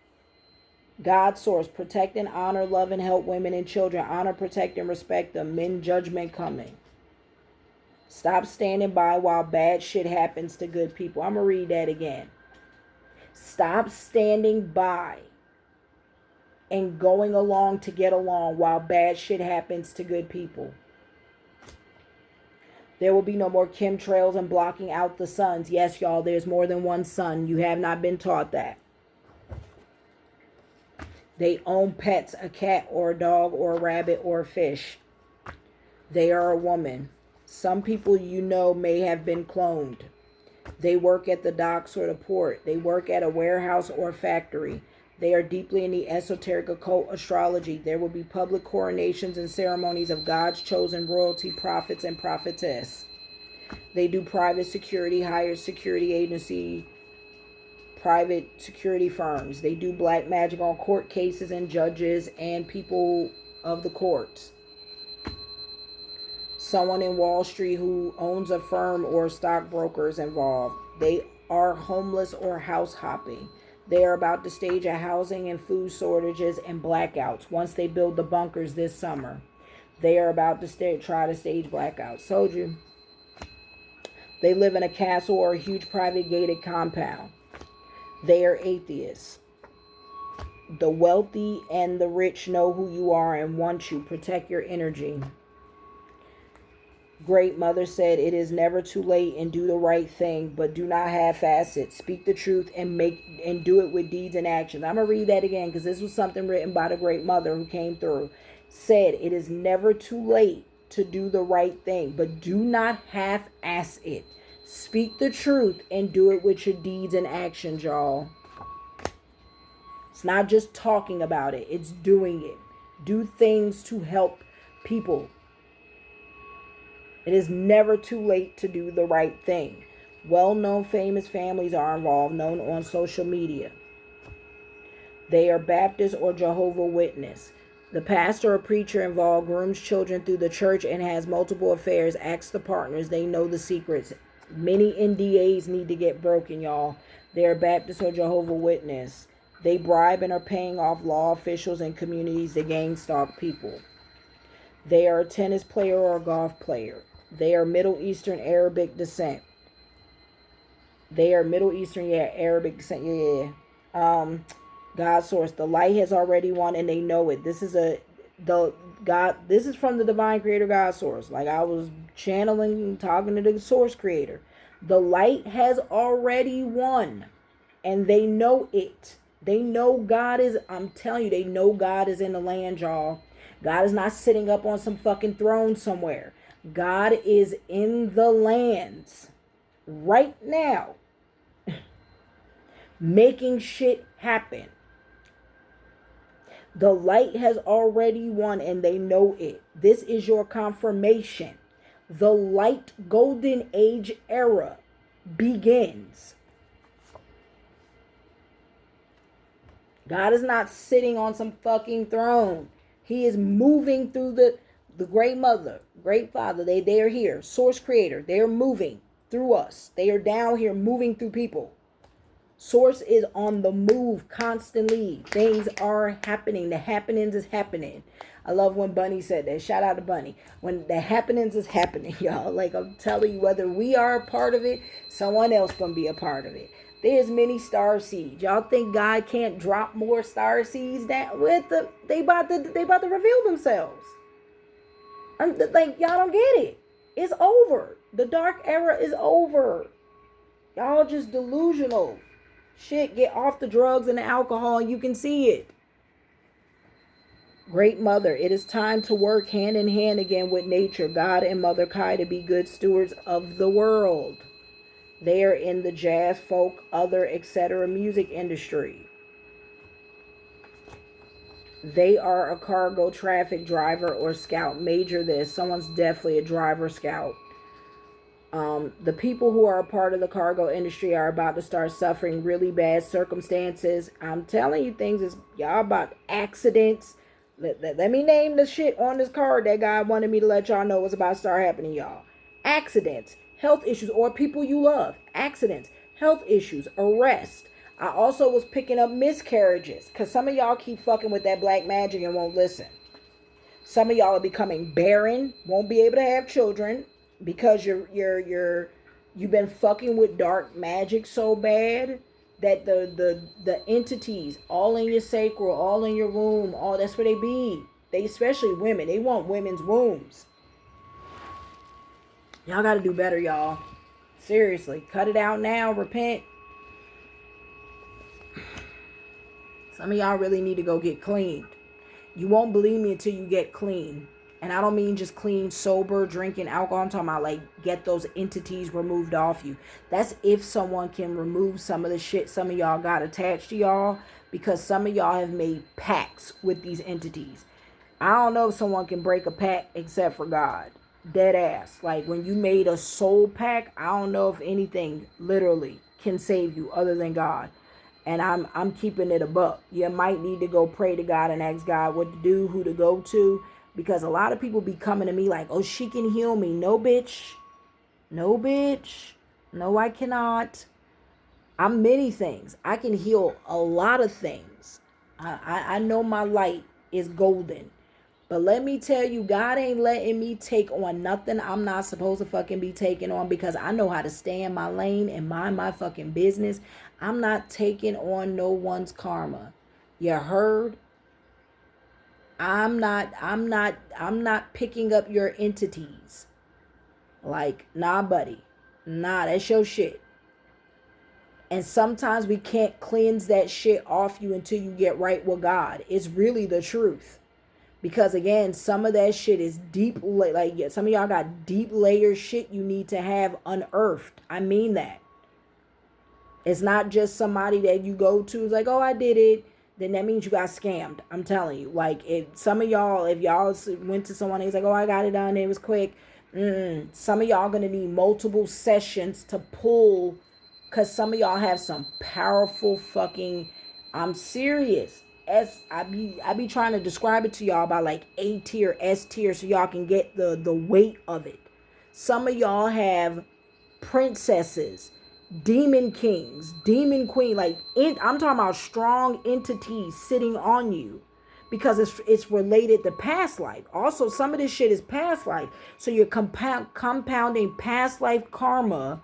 God source. Protect and honor, love and help women and children. Honor, protect, and respect them. Men judgment coming. Stop standing by while bad shit happens to good people. I'm going to read that again. Stop standing by and going along to get along while bad shit happens to good people. There will be no more chemtrails and blocking out the suns. Yes, y'all, there's more than one sun. You have not been taught that. They own pets, a cat or a dog or a rabbit or a fish. They are a woman. Some people you know may have been cloned. They work at the docks or the port. They work at a warehouse or factory. They are deeply in the esoteric occult astrology. There will be public coronations and ceremonies of God's chosen royalty, prophets, and prophetess. They do private security, hired security agency, private security firms. They do black magic on court cases and judges and people of the courts. Someone in Wall Street who owns a firm or stockbroker is involved. They are homeless or house hopping. They are about to stage a housing and food shortages and blackouts once they build the bunkers this summer. They are about to try to stage blackouts. Told you. They live in a castle or a huge private gated compound. They are atheists. The wealthy and the rich know who you are and want you. Protect your energy. Great Mother said, it is never too late, and do the right thing, but do not half-ass it. Speak the truth and do it with deeds and actions. I'm going to read that again because this was something written by the Great Mother who came through. Said, it is never too late to do the right thing, but do not half-ass it. Speak the truth and do it with your deeds and actions, y'all. It's not just talking about it, it's doing it. Do things to help people. It is never too late to do the right thing. Well-known famous families are involved, known on social media. They are Baptist or Jehovah's Witness. The pastor or preacher involved grooms children through the church and has multiple affairs. Ask the partners. They know the secrets. Many NDAs need to get broken, y'all. They are Baptist or Jehovah's Witness. They bribe and are paying off law officials and communities to gang stalk people. They are a tennis player or a golf player. They are Middle Eastern Arabic descent. They are Middle Eastern, Arabic descent, God source. The light has already won and they know it. This is this is from the divine creator God source. Like I was channeling, talking to the source creator. The light has already won and they know it. They know God is, I'm telling you, they know God is in the land, y'all. God is not sitting up on some fucking throne somewhere. God is in the lands right now, making shit happen. The light has already won and they know it. This is your confirmation. The light golden age era begins. God is not sitting on some fucking throne. He is moving through the Great Mother, Great Father. They are here. Source Creator. They are moving through us. They are down here moving through people. Source is on the move constantly. Things are happening. The happenings is happening. I love when Bunny said that. Shout out to Bunny. When the happenings is happening, y'all. Like I'm telling you, whether we are a part of it, someone else gonna be a part of it. There's many star seeds. Y'all think God can't drop more star seeds down with the they about to reveal themselves. Like y'all don't get it. It's over. The dark era is over. Y'all just delusional. Shit, get off the drugs and the alcohol and you can see it. Great Mother, it is time to work hand in hand again with nature, God and Mother Kai, to be good stewards of the world. They are in the jazz, folk, other, etc. music industry. They are a cargo traffic driver or scout. Major this. Someone's definitely a driver scout. The people who are a part of the cargo industry are about to start suffering really bad circumstances. I'm telling you things is y'all about accidents. Let me name the shit on this card that God wanted me to let y'all know what's about to start happening, y'all. Accidents, health issues, or people you love. Accidents, health issues, arrest. I also was picking up miscarriages because some of y'all keep fucking with that black magic and won't listen. Some of y'all are becoming barren, won't be able to have children because you've been fucking with dark magic so bad that the entities all in your sacral, all in your womb, all that's where they be. They, especially women, they want women's wombs. Y'all got to do better, y'all. Seriously, cut it out now. Repent. Some of y'all really need to go get cleaned. You won't believe me until you get clean. And I don't mean just clean, sober, drinking alcohol. I'm talking about like get those entities removed off you. That's if someone can remove some of the shit some of y'all got attached to y'all. because some of y'all have made pacts with these entities. I don't know if someone can break a pact except for God. Dead ass. Like when you made a soul pact, I don't know if anything literally can save you other than God. And I'm keeping it a buck. You might need to go pray to God and ask God what to do, who to go to, because a lot of people be coming to me like, oh, she can heal me. No, bitch. No, bitch. No, I cannot. I'm many things. I can heal a lot of things. I know my light is golden. But let me tell you, God ain't letting me take on nothing I'm not supposed to fucking be taking on, because I know how to stay in my lane and mind my fucking business. I'm not taking on no one's karma. You heard? I'm not picking up your entities. Like, nah, buddy. Nah, that's your shit. And sometimes we can't cleanse that shit off you until you get right with God. It's really the truth. Because again, some of that shit is deep, like some of y'all got deep layer shit you need to have unearthed. I mean that. It's not just somebody that you go to is like, oh, I did it. Then that means you got scammed. I'm telling you. Like, some of y'all, if y'all went to someone and he's like, oh, I got it done, it was quick. Some of y'all gonna need multiple sessions to pull, because some of y'all have some powerful fucking, I'm serious. I be trying to describe it to y'all by like A tier, S tier, so y'all can get the weight of it. Some of y'all have princesses, demon kings, demon queen, like I'm talking about strong entities sitting on you, because it's related to past life. Also, some of this shit is past life, so you're compounding past life karma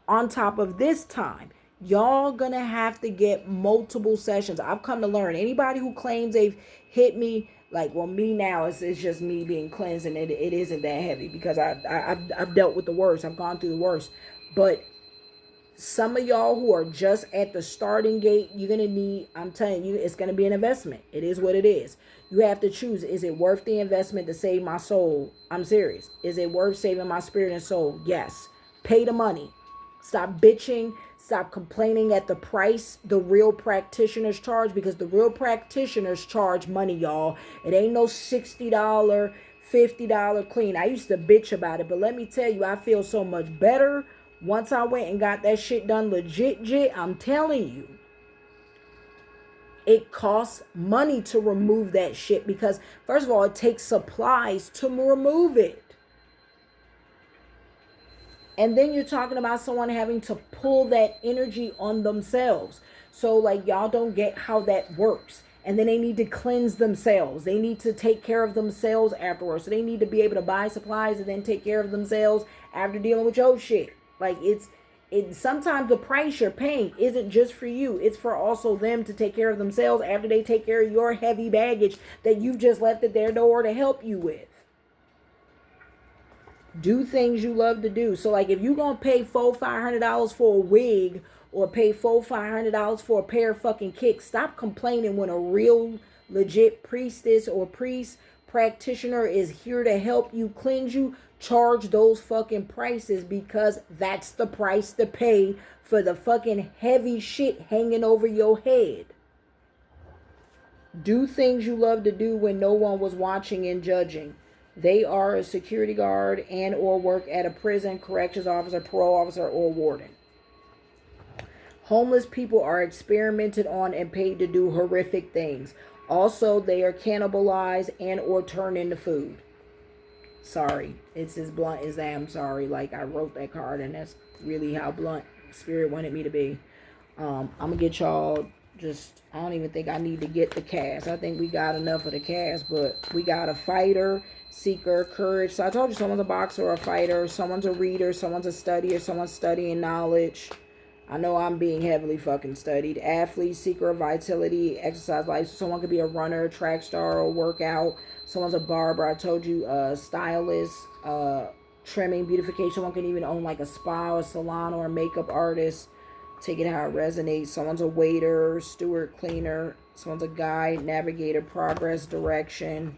on top of this time. Y'all gonna have to get multiple sessions. I've come to learn, anybody who claims they've hit me, like, well, me now, it's just me being cleansed, and it isn't that heavy, because I've dealt with the worst. I've gone through the worst. But some of y'all who are just at the starting gate, you're gonna need, I'm telling you, it's gonna be an investment. It is what it is. You have to choose, is it worth the investment to save my soul? I'm serious. Is it worth saving my spirit and soul? Yes. Pay the money. Stop bitching. Stop complaining at the price the real practitioners charge, because the real practitioners charge money, y'all. It ain't no $60, $50 clean. I used to bitch about it, but let me tell you, I feel so much better once I went and got that shit done legit. I'm telling you. It costs money to remove that shit, because first of all, it takes supplies to remove it. And then you're talking about someone having to pull that energy on themselves. So like, y'all don't get how that works. And then they need to cleanse themselves. They need to take care of themselves afterwards. So they need to be able to buy supplies and then take care of themselves after dealing with your shit. Like, it's sometimes the price you're paying isn't just for you. It's for also them to take care of themselves after they take care of your heavy baggage that you've just left at their door to help you with. Do things you love to do. So like, if you're gonna pay $400-$500 for a wig, or pay $400-$500 for a pair of fucking kicks, stop complaining when a real legit priestess or priest practitioner is here to help you cleanse you. Charge those fucking prices, because that's the price to pay for the fucking heavy shit hanging over your head. Do things you love to do when no one was watching and judging. They are a security guard and or work at a prison, corrections officer, parole officer, or warden. Homeless people are experimented on and paid to do horrific things. Also, they are cannibalized and or turned into food. Sorry, it's as blunt as that. I'm sorry. Like, I wrote that card, and that's really how blunt Spirit wanted me to be. I'm gonna get y'all just, I don't even think I need to get the cast. I think we got enough of the cast, but we got a fighter, seeker, courage. So I told you, someone's a boxer or a fighter, someone's a reader, someone's a studier, someone's studying knowledge. I know I'm being heavily fucking studied. Athlete, seeker of vitality, exercise life. So someone could be a runner, track star, or workout. Someone's a barber. I told you, stylist, trimming, beautification. Someone can even own like a spa, a salon, or a makeup artist. Take it how it resonates. Someone's a waiter, steward, cleaner. Someone's a guide, navigator, progress, direction.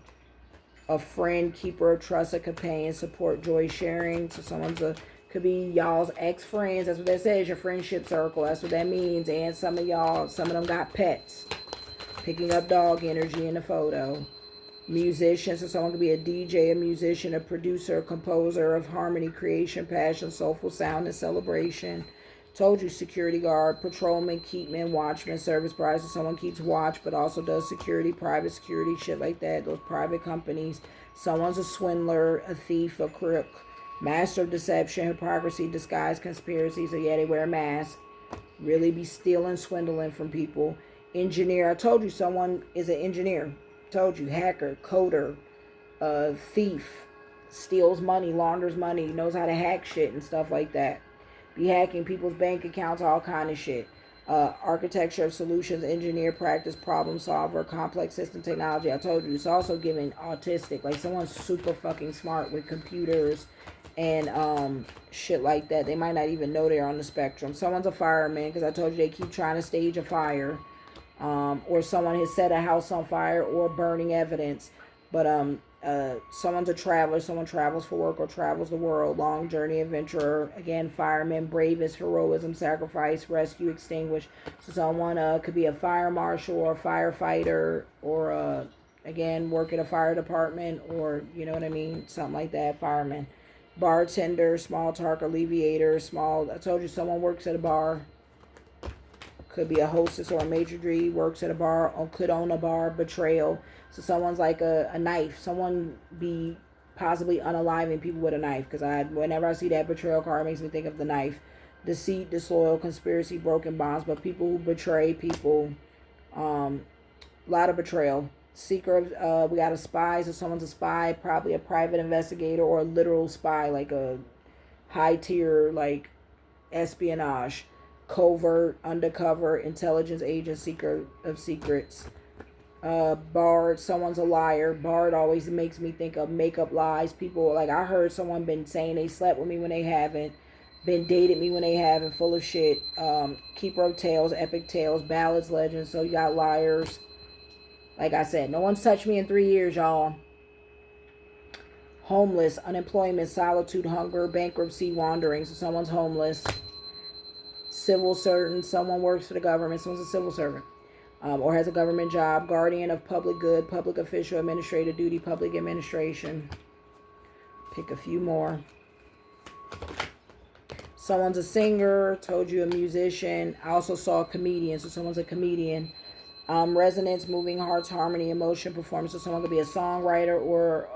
A friend, keeper of trust, a companion, support, joy, sharing. So someone's a Could be y'all's ex-friends. That's what that says, your friendship circle. That's what that means. And some of y'all, some of them got pets. Picking up dog energy in the photo. Musician, so someone could be a DJ, a musician, a producer, a composer of harmony, creation, passion, soulful sound, and celebration. Told you, security guard, patrolman, keepman, watchman, service provider. So someone keeps watch but also does security, private security, shit like that. Those private companies. Someone's a swindler, a thief, a crook, master of deception, hypocrisy, disguise, conspiracy. So yeah, they wear a mask. Really be stealing, swindling from people. Engineer, I told you someone is an engineer. Told you, hacker, coder, thief, steals money, launders money, knows how to hack shit and stuff like that. Be hacking people's bank accounts, all kind of shit. Architecture of solutions, engineer, practice, problem solver, complex system technology. I told you, it's also giving autistic, like someone's super fucking smart with computers and shit like that. They might not even know they're on the spectrum. Someone's a fireman, because I told you they keep trying to stage a fire. Or someone has set a house on fire or burning evidence. But someone's a traveler. Someone travels for work or travels the world. Long journey adventurer. Again, fireman, bravest, heroism, sacrifice, rescue, extinguish. So someone could be a fire marshal or a firefighter or, again, work at a fire department or, you know what I mean? Something like that, fireman. Bartender, small talk alleviator, I told you someone works at a bar. Could be a hostess or a maitre d', works at a bar, or could own a bar. Betrayal. So someone's like a knife. Someone be possibly unaliving people with a knife. Because whenever I see that betrayal card, it makes me think of the knife. Deceit, disloyal, conspiracy, broken bonds. But people who betray people, a lot of betrayal. Seeker of, we got a spy. So someone's a spy, probably a private investigator or a literal spy, like a high tier, like espionage. Covert, undercover, intelligence agent, seeker of secrets. Bard, someone's a liar. Bard always makes me think of make-up lies. People, like I heard someone been saying they slept with me when they haven't, been dated me when they haven't, full of shit. Keeper of tales, epic tales, ballads, legends. So you got liars. Like I said, no one's touched me in 3 years, y'all. Homeless, unemployment, solitude, hunger, bankruptcy, wandering. So someone's homeless. Civil servant, someone works for the government, someone's a civil servant, or has a government job. Guardian of public good, public official, administrative duty, public administration. Pick a few more. Someone's a singer, told you a musician. I also saw a comedian, so someone's a comedian. Resonance, moving hearts, harmony, emotion, performance. So someone could be a songwriter or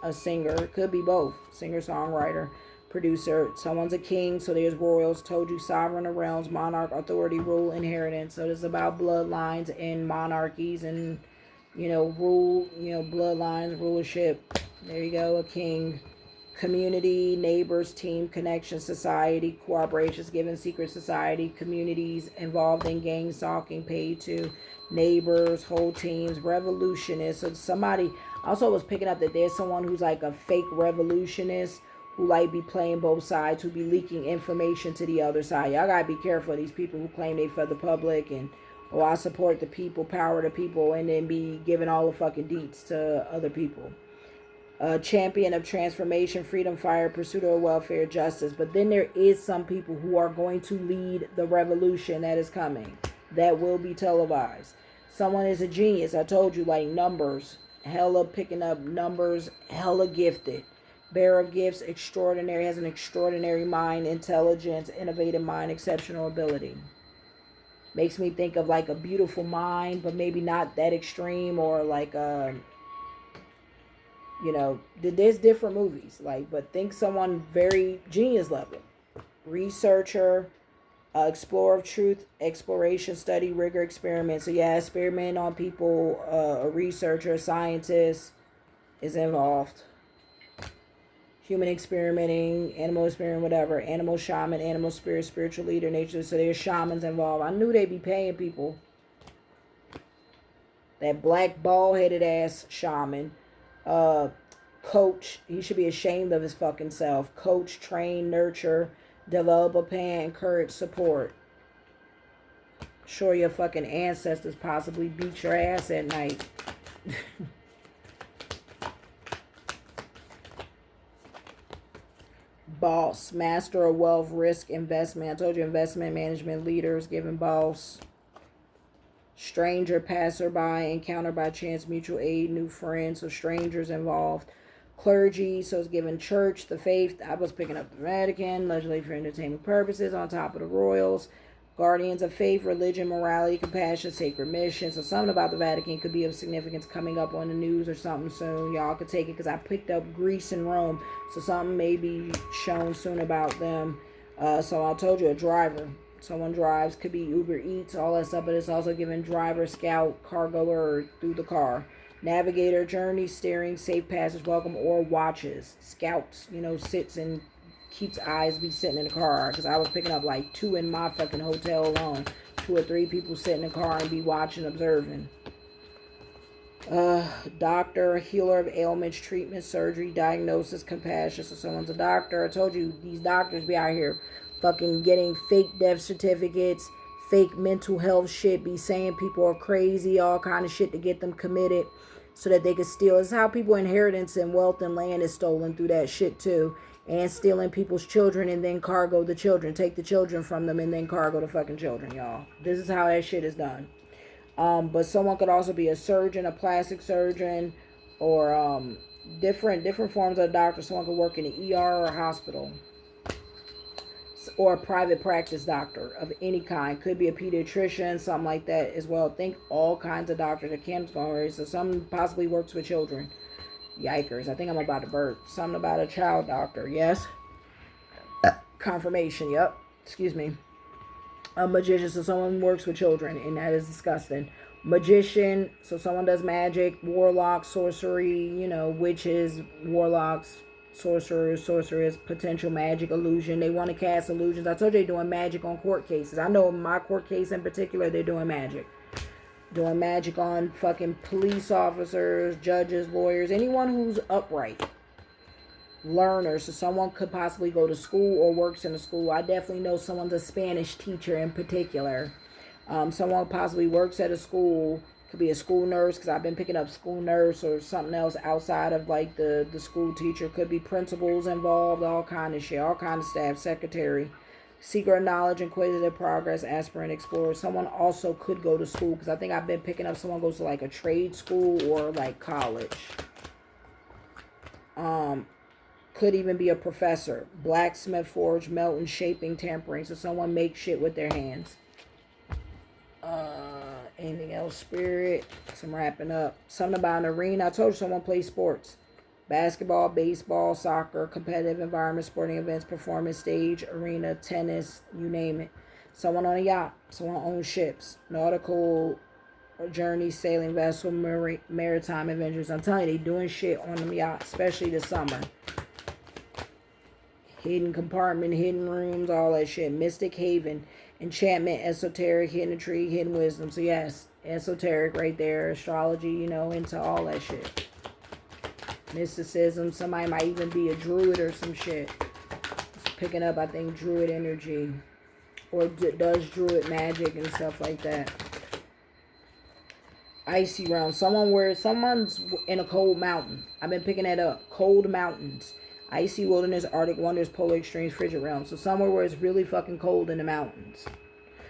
a singer. Could be both, singer, songwriter. Producer. Someone's a king, so there's royals. Told you, sovereign of realms, monarch, authority, rule, inheritance. So this is about bloodlines and monarchies and, rule, bloodlines, rulership. There you go, a king. Community, neighbors, team, connection, society, cooperations, given secret society, communities involved in gang stalking, paid to, neighbors, whole teams, revolutionist. So somebody also was picking up that there's someone who's like a fake revolutionist who like be playing both sides, who be leaking information to the other side. Y'all gotta be careful of these people who claim they for the public and, I support the people, power the people, and then be giving all the fucking deets to other people. Champion of transformation, freedom, fire, pursuit of welfare, justice. But then there is some people who are going to lead the revolution that is coming. That will be televised. Someone is a genius. I told you, like numbers. Hella picking up numbers. Hella gifted. Bearer of gifts, extraordinary, has an extraordinary mind, intelligence, innovative mind, exceptional ability. Makes me think of like a beautiful mind, but maybe not that extreme, or like there's different movies, but think someone very genius level. Researcher, explorer of truth, exploration, study, rigor, experiment. So yeah, experiment on people, a researcher, a scientist is involved. Human experimenting, animal experiment, whatever. Animal shaman, animal spirit, spiritual leader, nature. So there's shamans involved. I knew they'd be paying people. That black bald-headed ass shaman. Coach, he should be ashamed of his fucking self. Coach, train, nurture, develop a plan, encourage, support. Sure, your fucking ancestors possibly beat your ass at night. Boss, master of wealth, risk, investment. I told you investment management leaders giving boss. Stranger, passerby, encounter by chance, mutual aid, new friends, so strangers involved. Clergy, so it's giving church, the faith. I was picking up the Vatican, legislate for entertainment purposes, on top of the royals. Guardians of faith, religion, morality, compassion, sacred mission. So something about the Vatican could be of significance coming up on the news or something soon. Y'all could take it because I picked up Greece and Rome. So something may be shown soon about them. So I told you a driver. Someone drives, could be Uber Eats, all that stuff, but it's also given driver, scout, cargoer through the car. Navigator, journey, steering, safe passage, welcome, or watches. Scouts, sits and keeps eyes be sitting in the car. Because I was picking up like 2 in my fucking hotel alone. 2 or 3 people sit in the car and be watching, observing. Doctor, healer of ailments, treatment, surgery, diagnosis, compassion. So someone's a doctor. I told you, these doctors be out here fucking getting fake death certificates, fake mental health shit, be saying people are crazy, all kind of shit to get them committed so that they can steal. It's how people inheritance and wealth and land is stolen through that shit too. And stealing people's children and then cargo the children. Take the children from them and then cargo the fucking children, y'all. This is how that shit is done. But someone could also be a surgeon, a plastic surgeon, or different forms of doctor. Someone could work in an ER or a hospital, or a private practice doctor of any kind. Could be a pediatrician, something like that as well. Think all kinds of doctors. The camp's going. So some possibly works with children. Yikers. I think I'm about to burp. Something about a child doctor. Yes. Confirmation. Yep. Excuse me. A magician. So someone works with children, and that is disgusting. Magician. So someone does magic, warlock, sorcery, witches, warlocks, sorcerers, potential magic, illusion. They want to cast illusions. I told you they're doing magic on court cases. I know in my court case in particular, they're doing magic. Doing magic on fucking police officers, judges, lawyers, anyone who's upright. Learners. So someone could possibly go to school or works in a school. I definitely know someone's a Spanish teacher in particular. Someone possibly works at a school. Could be a school nurse, because I've been picking up school nurse or something else outside of like the school teacher. Could be principals involved, all kind of shit, all kind of staff, secretary. Seeker of knowledge, inquisitive progress, aspirant, explorer. Someone also could go to school, because I think I've been picking up someone goes to like a trade school or like college. Could even be a professor. Blacksmith, forge, melting, shaping, tempering. So someone makes shit with their hands. Anything else? Spirit. Some wrapping up. Something about an arena. I told you someone plays sports. Basketball, baseball, soccer, competitive environment, sporting events, performance stage, arena, tennis, you name it. Someone on a yacht. Someone owns ships. Nautical journey, sailing vessel, maritime adventures. I'm telling you, they doing shit on them yachts, especially this summer. Hidden compartment, hidden rooms, all that shit. Mystic haven. Enchantment, esoteric, hidden intrigue, hidden wisdom. So yes, esoteric right there. Astrology, into all that shit. Mysticism. Somebody might even be a druid or some shit. Just picking up, I think, druid energy. Or does druid magic and stuff like that. Icy realm. Someone's in a cold mountain. I've been picking that up. Cold mountains. Icy wilderness, Arctic wonders, polar extremes, frigid realms. So somewhere where it's really fucking cold in the mountains.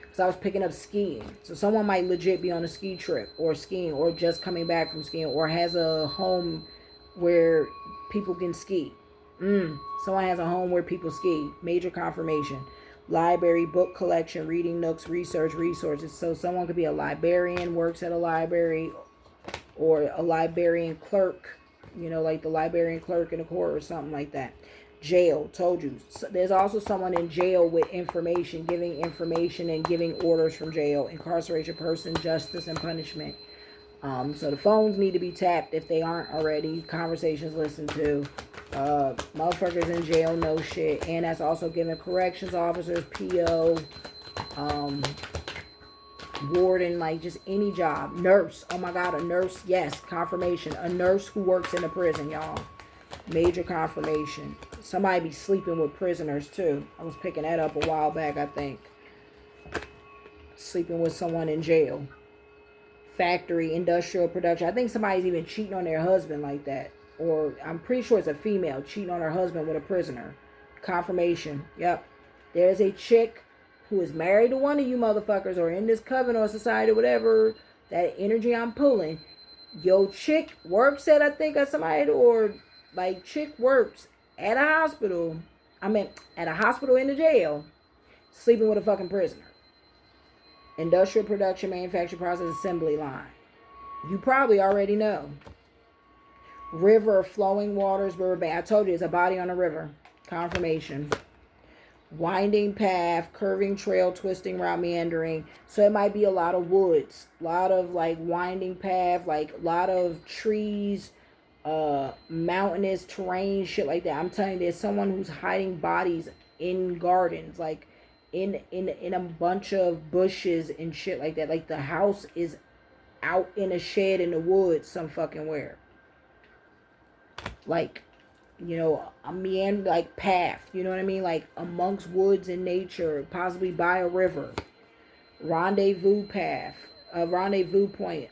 Because I was picking up skiing. So someone might legit be on a ski trip or skiing or just coming back from skiing or has a home where people can ski. Someone has a home where people ski. Major confirmation. Library, book collection, reading nooks, research, resources. So someone could be a librarian, works at a library, or a librarian clerk. Like the librarian clerk in a court or something like that. Jail, told you. So there's also someone in jail with information, giving information and giving orders from jail. Incarceration person, justice, and punishment. So the phones need to be tapped if they aren't already. Conversations listened to. Motherfuckers in jail know shit. And that's also giving corrections officers, PO, warden, like just any job. Nurse. Oh my God, a nurse. Yes, confirmation. A nurse who works in a prison, y'all. Major confirmation. Somebody be sleeping with prisoners too. I was picking that up a while back, I think. Sleeping with someone in jail. Factory, industrial production. I think somebody's even cheating on their husband like that. Or I'm pretty sure it's a female cheating on her husband with a prisoner. Confirmation. Yep. There's a chick who is married to one of you motherfuckers or in this coven or society or whatever, that energy I'm pulling. Yo chick works at, I think, at somebody, or like chick works at a hospital. I mean, at a hospital in the jail, sleeping with a fucking prisoner. Industrial production, manufacturing process, assembly line. You probably already know. River, flowing waters, riverbank. I told you it's a body on a river. Confirmation. Winding path, curving trail, twisting route, meandering. So it might be a lot of woods, a lot of like winding path, like a lot of trees, mountainous terrain, shit like that. I'm telling you, there's someone who's hiding bodies in gardens, like in a bunch of bushes and shit like that. Like the house is out in a shed in the woods some fucking where. Like, you know, a meander, like path, you know what I mean? Like amongst woods and nature, possibly by a river. Rendezvous path, a rendezvous point,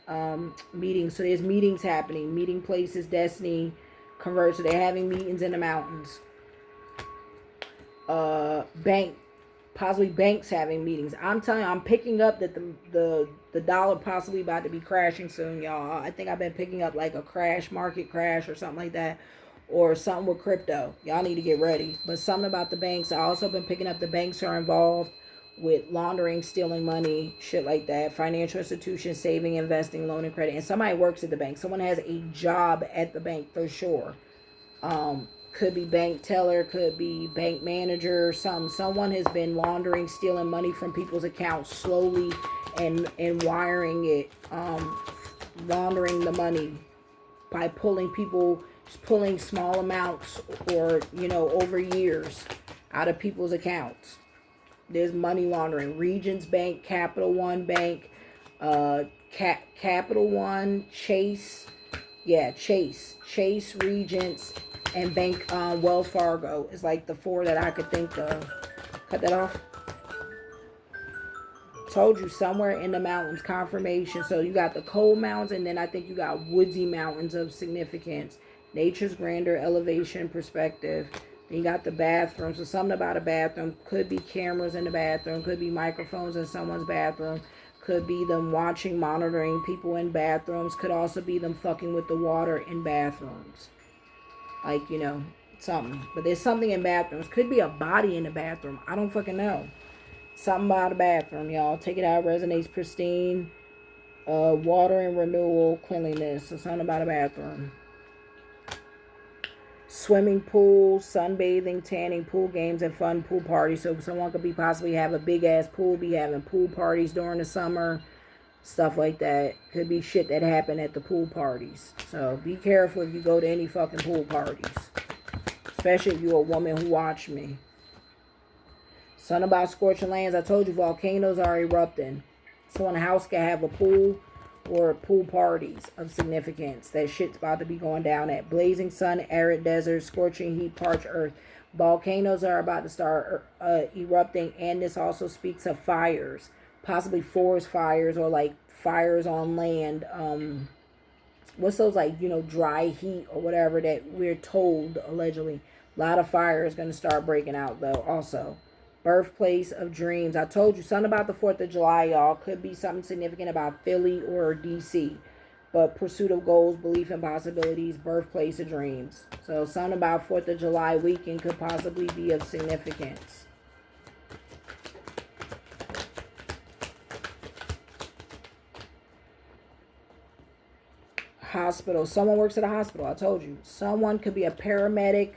meeting. So there's meetings happening, meeting places, destiny, converge. So they're having meetings in the mountains. Bank, possibly banks having meetings. I'm telling you, I'm picking up that the dollar possibly about to be crashing soon, y'all. I think I've been picking up like a crash, market crash or something like that. Or something with crypto. Y'all need to get ready. But something about the banks. I also been picking up the banks are involved with laundering, stealing money, shit like that. Financial institutions, saving, investing, loan and credit. And somebody works at the bank. Someone has a job at the bank for sure. Could be bank teller, could be bank manager, someone has been laundering, stealing money from people's accounts slowly and wiring it, laundering the money by pulling small amounts or, you know, over years out of people's accounts. There's money laundering. Regions Bank, Capital One Bank, Capital One, Chase, Regents, and Bank Wells Fargo is like the four that I could think of. Cut that off. Told you, somewhere in the mountains. Confirmation. So you got the cold mountains, and then I think you got woodsy mountains of significance. Nature's grandeur, elevation, perspective. Then you got the bathroom. So something about a bathroom. Could be cameras in the bathroom. Could be microphones in someone's bathroom. Could be them watching, monitoring people in bathrooms. Could also be them fucking with the water in bathrooms. Like, you know, something. But there's something in bathrooms. Could be a body in the bathroom. I don't fucking know. Something about a bathroom, y'all. Take it out. Resonates pristine. Water and renewal, cleanliness. So something about a bathroom. Swimming pool, sunbathing, tanning, pool games, and fun pool parties. So someone could be possibly have a big ass pool, be having pool parties during the summer, stuff like that. Could be shit that happened at the pool parties. So be careful if you go to any fucking pool parties, especially if you're a woman who watch me. Something about scorching lands. I told you volcanoes are erupting. So in a house can have a pool or pool parties of significance. That shit's about to be going down at. Blazing sun, arid desert, scorching heat, parched earth. Volcanoes are about to start erupting, and this also speaks of fires, possibly forest fires or like fires on land. What's those, like, you know, dry heat or whatever that we're told allegedly. A lot of fire is going to start breaking out though also. Birthplace of dreams. I told you something about the 4th of July, y'all. Could be something significant about Philly or DC. But pursuit of goals, belief in possibilities, birthplace of dreams. So something about 4th of July weekend could possibly be of significance. Hospital. Someone works at a hospital. I told you. Someone could be a paramedic.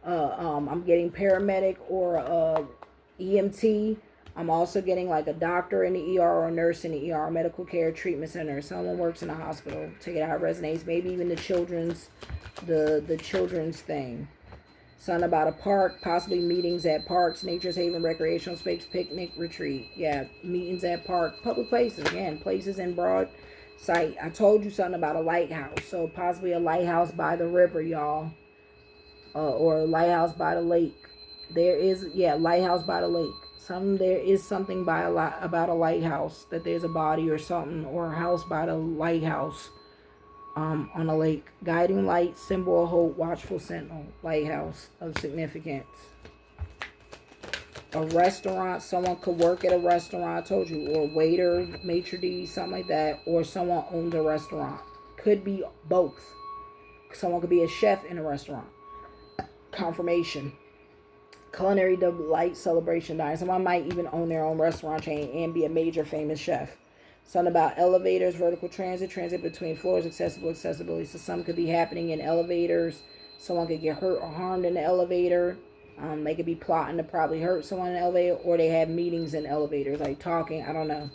I'm getting paramedic or EMT. I'm also getting like a doctor in the ER or a nurse in the ER, medical care treatment center. Someone works in a hospital. Take it out, resonates. Maybe even the children's thing. Something about a park, possibly meetings at parks, nature's haven, recreational space, picnic, retreat. Yeah, meetings at park, public places. Again, places in broad sight. I told you something about a lighthouse. So possibly a lighthouse by the river, y'all. Or a lighthouse by the lake. There is, lighthouse by the lake. There is something about a lighthouse, that there's a body or something, or a house by the lighthouse, on a lake. Guiding light, symbol of hope, watchful sentinel, lighthouse of significance. A restaurant, someone could work at a restaurant, I told you, or waiter, maitre d', something like that, or someone owns a restaurant. Could be both. Someone could be a chef in a restaurant. Confirmation. Culinary delight, celebration, dining. Someone might even own their own restaurant chain and be a major famous chef. Something about elevators, vertical transit, transit between floors, accessibility. So some could be happening in elevators. Someone could get hurt or harmed in the elevator. They could be plotting to probably hurt someone in the elevator, or they have meetings in elevators, like talking. I don't know.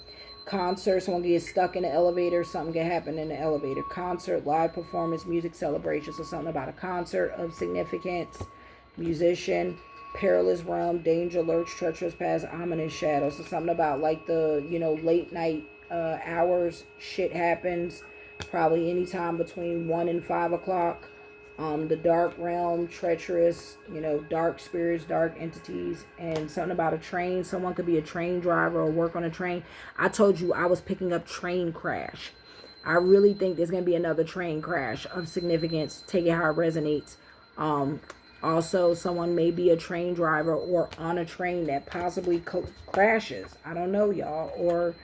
Concert, someone could get stuck in the elevator. Something could happen in the elevator. Concert, live performance, music celebration. So something about a concert of significance. Musician, perilous realm, danger, lurch, treacherous paths, ominous shadows. So something about like the late night hours. Shit happens probably anytime between 1 and 5 o'clock. The dark realm, treacherous, dark spirits, dark entities, and something about a train. Someone could be a train driver or work on a train. I told you I was picking up train crash. I really think there's going to be another train crash of significance. Take it how it resonates. Also, someone may be a train driver or on a train that possibly crashes. I don't know, y'all. Or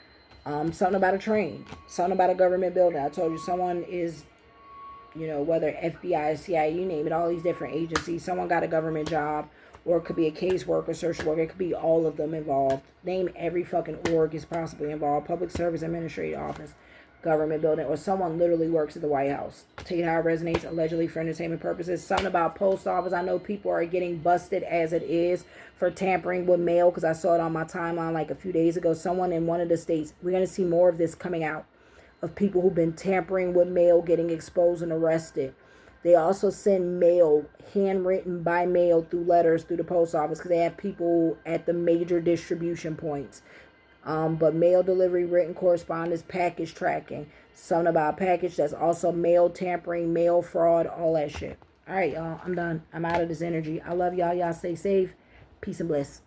something about a train. Something about a government building. I told you someone is, whether FBI, CIA, you name it, all these different agencies. Someone got a government job, or it could be a caseworker, social worker. It could be all of them involved. Name every fucking org is possibly involved. Public Service Administrative Office, government building, or someone literally works at the White House. Take it how it resonates, allegedly for entertainment purposes. Something about post office. I know people are getting busted as it is for tampering with mail, because I saw it on my timeline like a few days ago. Someone in one of the states, we're going to see more of this coming out, of people who've been tampering with mail getting exposed and arrested. They also send mail, handwritten by mail through letters through the post office, because they have people at the major distribution points. But mail delivery, written correspondence, package tracking. Something about package. That's also mail tampering, mail fraud, all that shit. All right, y'all. I'm done. I'm out of this energy. I love y'all. Y'all stay safe. Peace and bliss.